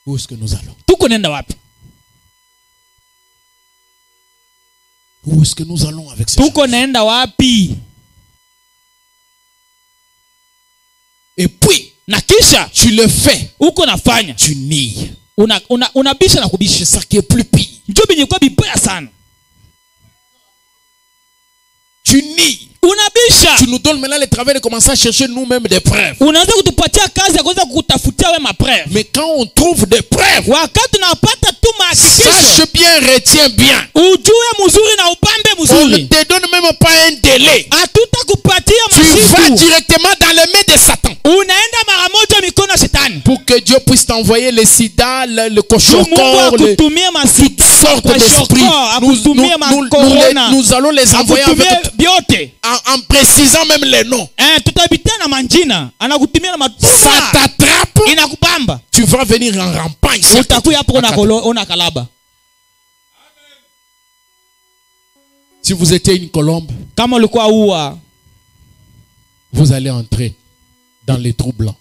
Où est-ce que nous allons?
Tuko nenda wapi?
Où est-ce que nous allons avec ces
Tuko
choses?
nenda wapi?
Et puis,
Na kisha
tu le fais,
uko nafanya
tu nies.
unabisha na kubisha.
C'est ça qui est plus pire.
Ndio binyi kwa bibaya sana.
Tu nies.
Unabisha.
Tu nous donnes maintenant le travail de commencer à chercher nous-mêmes des preuves.
Unaanza kutupatia kazi ya kuweza kutafutia wewe mapreuve.
Mais quand on trouve des preuves,
Wakati unapata tu mahakikisho,
sache bien, retiens bien.
ujue mzuri na upambe
On ne
mzuri.
te donne même pas un délai.
Hatutakupatia
Tu vas
masiku.
directement dans les mains de Satan.
Unaenda mara moja mikono ya shetani.
Pour que Dieu puisse t'envoyer le sida, le cochon-corps, toutes sortes d'esprits. Nous allons les envoyer en précisant même les noms. Ça t'attrape. Tu vas venir en rampant ici. Si vous étiez une colombe, vous allez entrer dans les trous blancs.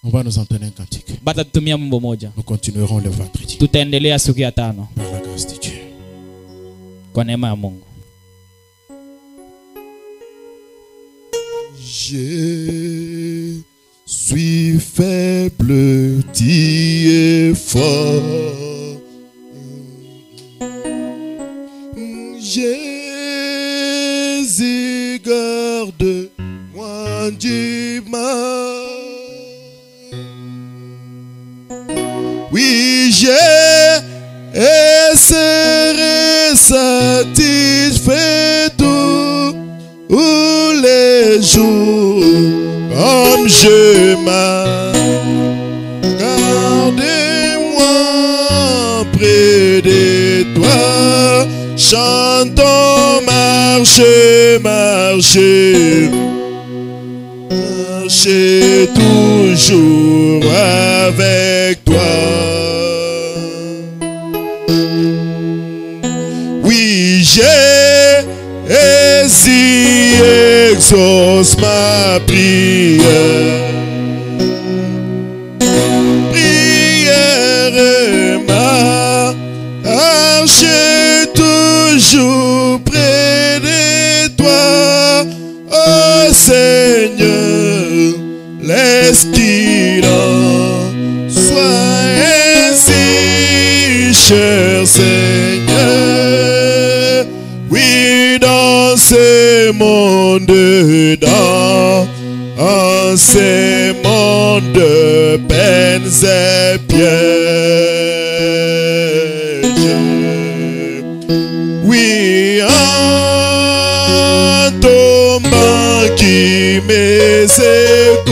On va nous entonner un cantique. Nous continuerons le vendredi. Par la grâce de Dieu.
Je suis faible, tu es fort. Jésus, garde-moi du mal. Oui, je serai satisfait tous les jours comme je m'aime. Gardez-moi près de toi. Chantons, marcher, marcher, marcher toujours avec toi. Oui, Jésus exauce ma prière. Prière, marcher toujours près de toi, oh Seigneur, laisse qu'il en soit ainsi, cher Seigneur. Oui, dans ce monde, dans ce monde de peines et pièges. Oui, en tombant qui me secoue.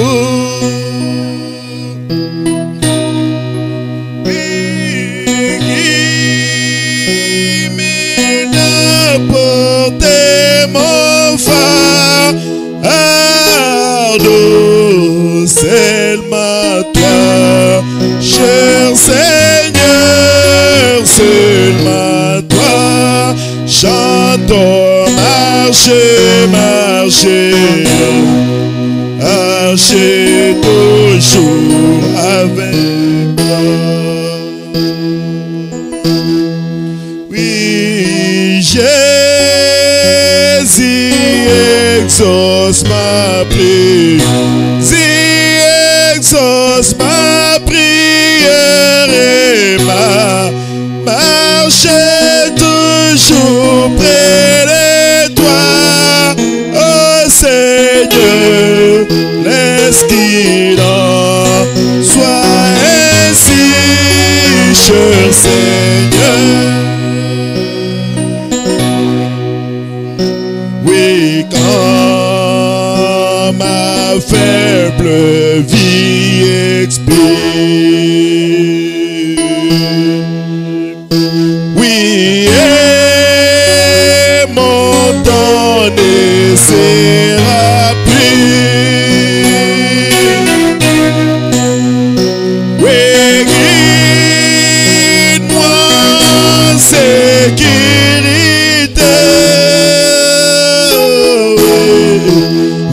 Oui, qui m'aide à porter mon fardeau. Seulement toi, cher Seigneur, seulement toi. Chantons, marcher, marcher, marcher toujours avec toi. Oui, Jésus exauce ma prière. Jésus exauce ma prière et ma marcher toujours près de toi, oh Seigneur, laisse qu'il en soit ainsi, cher Seigneur. Oui, quand ma faible vie expire, oui, et mon temps ne sera plus. Oui, guide-moi en sécurité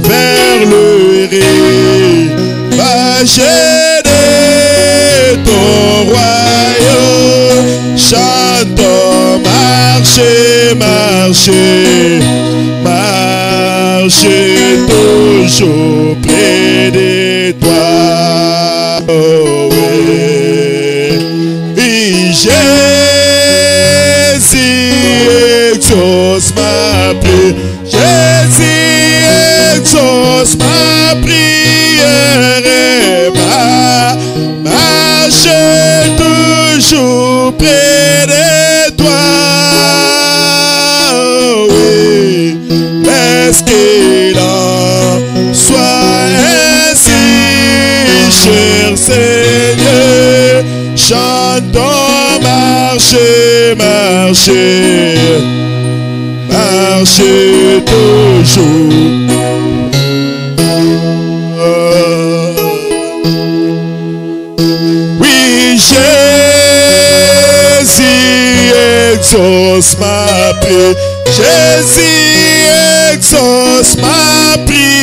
vers le rivage de ton royaume. Chantons, marcher, marcher, marcher toujours près de toi. Oh, oui. Et Jésus exauce ma prière. Jésus exauce ma prière et marcher toujours près de toi. Oh, oui, laisse qu'il en soit ainsi, chantons, marcher, marcher, marcher toujours. Oui, Jésus exauce ma prière. Jésus exauce ma prière.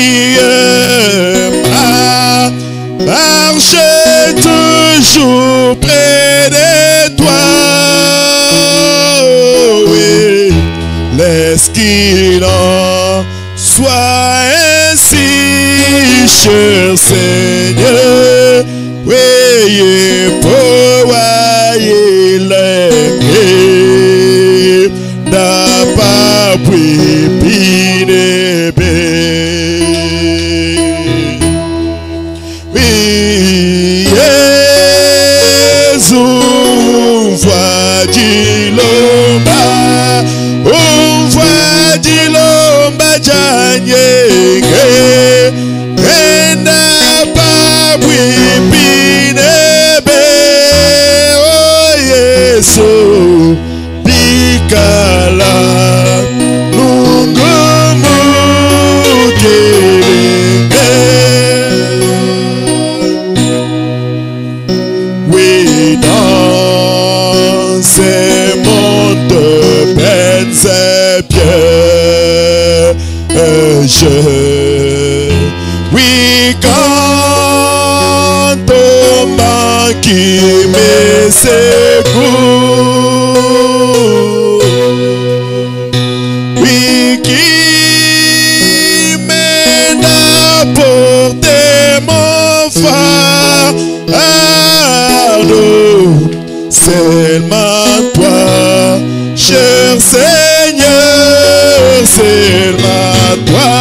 Marcher toujours près de toi. Oui, laisse qu'il en soit ainsi, cher Seigneur. Oui, pour l'aimer, n'a pas pris bébé. Oui, Jésus, voix du lomba, voix du lomba, Janyenge, n'a pas pris bébé. Oh, Yesu, Bikala, Nungumu, oui, dans ces mondes de peine, c'est piège. Oui, quand on manque mes secours, oui, qui m'aide à porter mon fardeau. Seulement toi, cher Seigneur, seulement toi,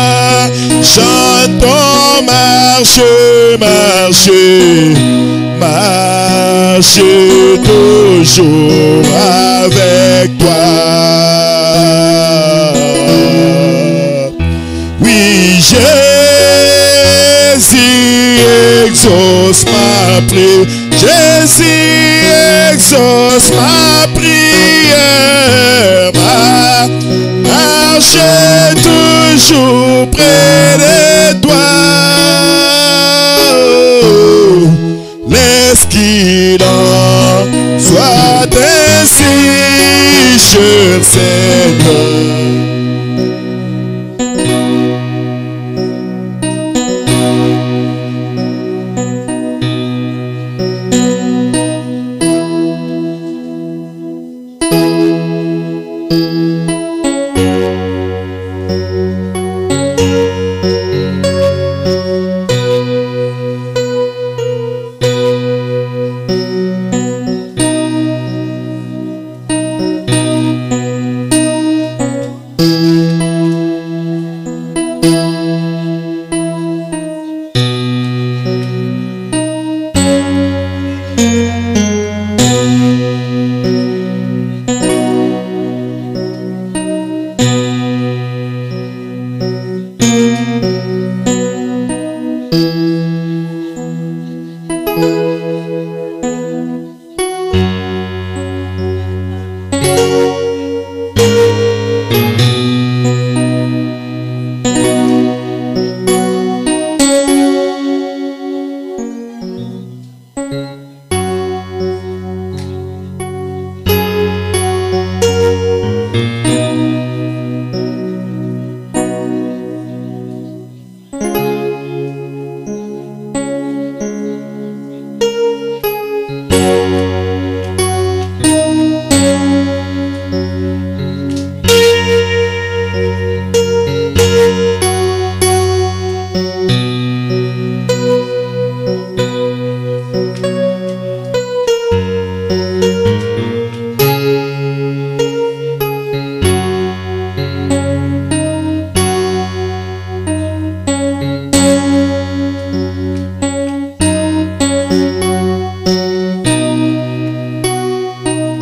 chantons, marcher, marcher, marcher toujours avec toi. Oui, Jésus exauce ma prière. Jésus exauce ma prière. Marcher toujours près de toi. Laisse qu'il en soit ainsi, cher Seigneur.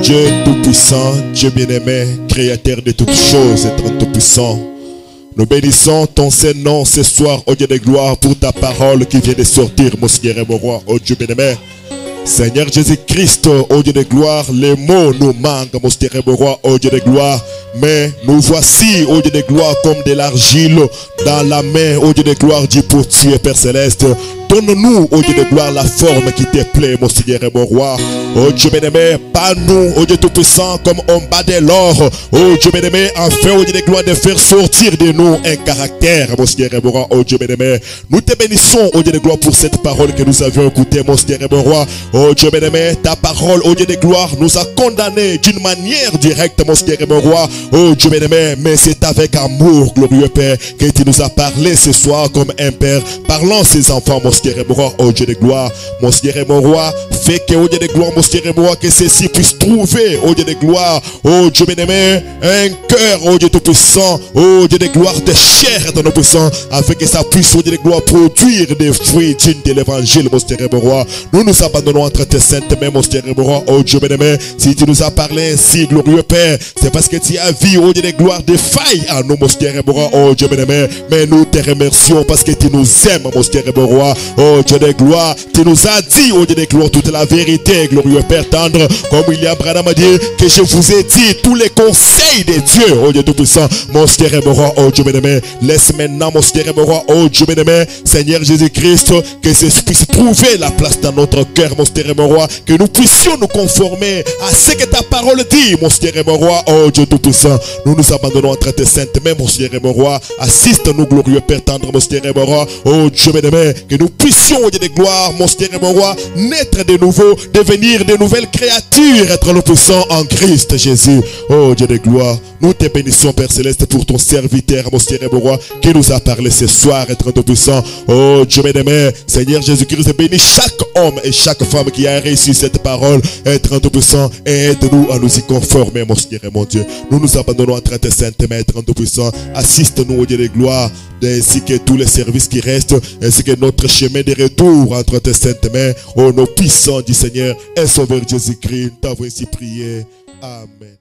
Dieu tout-puissant, Dieu bien-aimé, créateur de toutes choses, étant tout-puissant. Nous bénissons ton Saint-Nom ce soir, au Dieu de gloire, pour ta parole qui vient de sortir, mon Seigneur et mon roi, oh Dieu bien-aimé. Seigneur Jésus-Christ, ô Dieu de gloire, les mots nous manquent, mon terrible roi, ô Dieu de gloire. Mais nous voici, ô Dieu de gloire, comme de l'argile dans la main, ô Dieu de gloire, du potier, Père Céleste. Donne-nous, ô Dieu de gloire, la forme qui te plaît, mon Seigneur et mon roi. Ô Dieu bien-aimé, pas nous, ô Dieu tout-puissant, comme on bat de l'or. Ô Dieu bien-aimé, enfin, ô Dieu de gloire, de faire sortir de nous un caractère, mon Seigneur et mon roi. Ô Dieu bien-aimé, nous te bénissons, ô Dieu de gloire, pour cette parole que nous avions écoutée, mon Seigneur et mon roi. Ô Dieu bien-aimé, ta parole, ô Dieu de gloire, nous a condamnés d'une manière directe, mon Seigneur et mon roi. Ô Dieu bien-aimé, mais c'est avec amour, glorieux Père, que tu nous as parlé ce soir comme un Père, parlant ses enfants, mon Seigneur et mon roi, ô Dieu de gloire, mon Seigneur et mon roi, fais que, ô Dieu de gloire, mon Seigneur et mon roi, que ceux-ci puissent trouver, ô Dieu de gloire, ô Dieu bien-aimé, un cœur, ô Dieu tout-puissant, ô Dieu de gloire, de chair dans nos puissants, afin que ça puisse, ô Dieu de gloire, produire des fruits dignes de l'évangile, mon Seigneur et mon roi. Nous nous abandonnons entre tes saintes mains, mon Seigneur et mon roi, ô Dieu bien-aimé. Si tu nous as parlé ainsi, glorieux Père, c'est parce que tu as vu, ô Dieu de gloire, des failles à nous, mon Seigneur et mon roi, ô Dieu bien-aimé. Mais nous te remercions parce que tu nous aimes, mon Seigneur et mon roi, ô Dieu de gloire. Tu nous as dit, ô Dieu de gloire, toute la vérité, glorieux Père tendre, comme William Branham a dit, que je vous ai dit tous les conseils de Dieu, ô Dieu tout-puissant, mon Seigneur et mon roi, ô Dieu bien-aimé. Laisse maintenant, mon Seigneur et mon roi, ô Dieu bien-aimé, Seigneur Jésus-Christ, que ce puisse trouver la place dans notre cœur, mon Seigneur et mon roi, que nous puissions nous conformer à ce que ta parole dit, mon Seigneur et mon roi, ô Dieu tout-puissant. Nous nous abandonnons entre tes saintes mains, mon Seigneur et mon roi. Assiste-nous, glorieux Père tendre, mon Seigneur et mon roi, ô Dieu bien-aimé, que nous puissions, ô Dieu de gloire, mon Seigneur et mon roi, naître de nouveau, devenir de nouvelles créatures, être le puissant en Christ Jésus, ô Dieu de gloire. Nous te bénissons, Père Céleste, pour ton serviteur, mon Seigneur et mon roi, qui nous a parlé ce soir, être tout puissant, ô Dieu bien-aimé, Seigneur Jésus-Christ, bénis chaque homme et chaque femme qui a reçu cette parole, être tout puissant, et aide-nous à nous y conformer, mon Seigneur et mon Dieu. Nous nous abandonnons entre tes saintes mains, être tout puissant. Assiste-nous, ô Dieu de gloire, ainsi que tous les services qui restent, ainsi que notre chemin de retour entre tes saintes mains, ô nom puissant du Seigneur et Sauveur Jésus-Christ, t'avons ainsi prié. Amen.